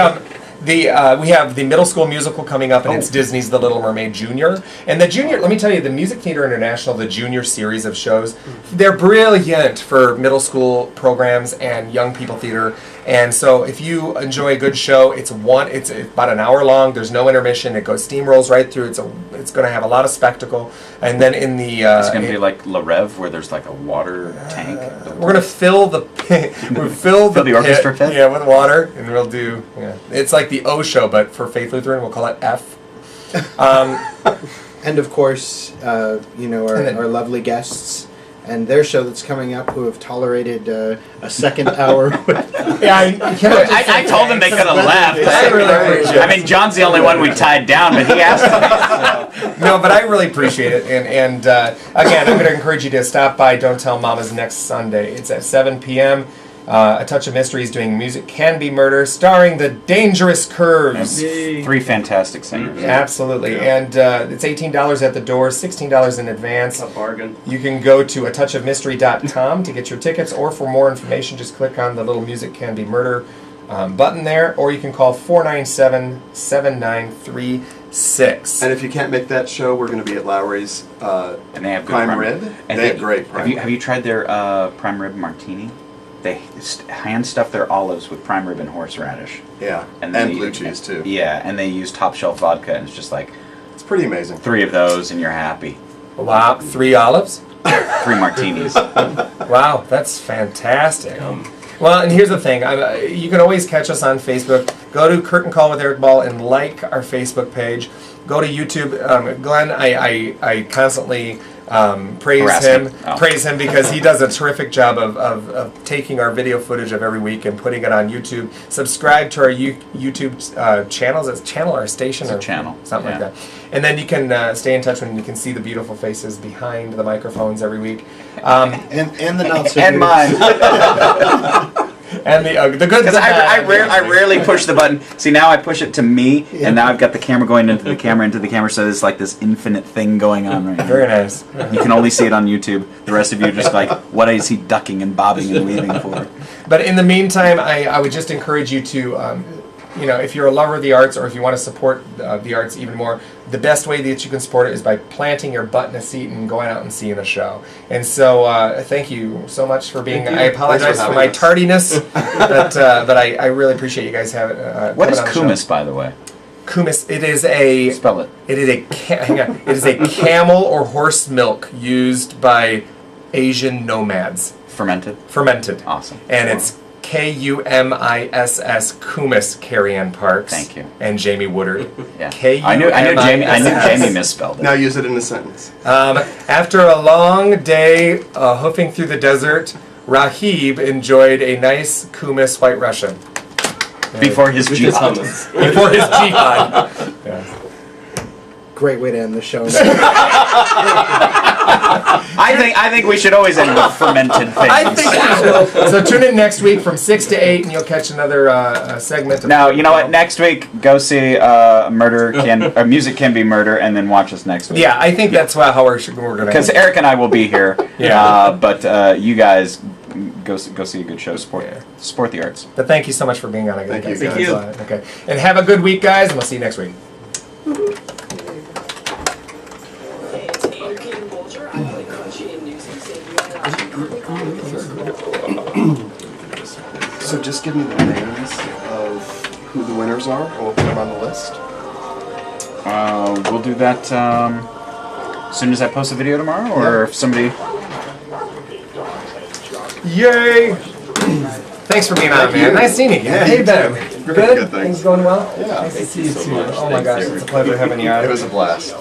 have the middle school musical coming up, and it's Disney's The Little Mermaid Junior. And the Junior, let me tell you, the Music Theater International, the Junior series of shows, they're brilliant for middle school programs and young people theater. And so if you enjoy a good show, it's about an hour long. There's no intermission. It goes steamrolls right through. It's going to have a lot of spectacle. And then in the it's going to be like La Rev, where there's like a water tank. We're going to fill the fill the orchestra pit? Yeah, with water, and we'll do. Yeah, it's like the O show, but for Faith Lutheran, we'll call it F. And of course, our lovely guests and their show that's coming up, who have tolerated a second hour. I told them they could have left. I mean, John's the only one we tied down, but he asked me. No, but I really appreciate it. And again, I'm going to encourage you to stop by Don't Tell Mamas next Sunday. It's at 7 p.m. A Touch of Mystery is doing Music Can Be Murder, starring the Dangerous Curves. Three fantastic singers. Absolutely. And it's $18 at the door, $16 in advance. A bargain. You can go to atouchofmystery.com to get your tickets, or for more information, just click on the little Music Can Be Murder button there, or you can call 497-7936. And if you can't make that show, we're going to be at Lowry's and they have good prime rib. And they have great prime rib. Have you tried their prime rib martini? They hand stuff their olives with prime rib and horseradish. Yeah, and blue cheese too. Yeah, and they use top shelf vodka, and it's just like... It's pretty amazing. 3 of those, and you're happy. Wow, 3 olives? 3 martinis. Wow, that's fantastic. Well, and here's the thing. You can always catch us on Facebook. Go to Curtain Call with Eric Ball and like our Facebook page. Go to YouTube. Glenn, I constantly... praise him because he does a terrific job of taking our video footage of every week and putting it on YouTube. Subscribe to our YouTube channels. It's channel or station it's or a channel, something like that. And then you can stay in touch when you can see the beautiful faces behind the microphones every week. And the not so and mine. And the good. Because I rarely push the button. See, now I push it to me, and now I've got the camera going into the camera, so there's like this infinite thing going on right now. Very nice. You can only see it on YouTube. The rest of you are just like, what is he ducking and bobbing and weaving for? But in the meantime, I would just encourage you to, if you're a lover of the arts, or if you want to support the arts even more, the best way that you can support it is by planting your butt in a seat and going out and seeing a show. And so, thank you so much for being. I apologize for my tardiness, but I really appreciate you guys having. What is kumis, by the way? Kumis. It is a. Spell it. It is It is a camel or horse milk used by Asian nomads. Fermented. Awesome. And it's Kumiss, Kumis, Carrie-Ann Parks. Thank you. And Jamie Woodard. Yeah. I knew Jamie misspelled it. Now use it in a sentence. After a long day hoofing through the desert, Rahib enjoyed a nice Kumis White Russian. Before his jihad. Before his jihad. Yeah. Great way to end the show. I think we should always end with fermented things. I think so. So tune in next week from 6 to 8, and you'll catch another segment. Now, you know what? Next week, go see Music Can Be Murder, and then watch us next week. Yeah, I think that's how we're going to. Because Eric and I will be here. Yeah. But you guys go see a good show. Support the arts. But thank you so much for being on again. Thank you. Okay, and have a good week, guys, and we'll see you next week. So just give me the names of who the winners are, and we'll put them on the list. We'll do that as soon as I post the video tomorrow, or if somebody... Yay! Thanks for being on, man. Nice seeing you again. Hey, Ben. Good, thanks. Things going well? Yeah. Nice to see you, too. Oh, my gosh, it's a pleasure having you on. It was a blast.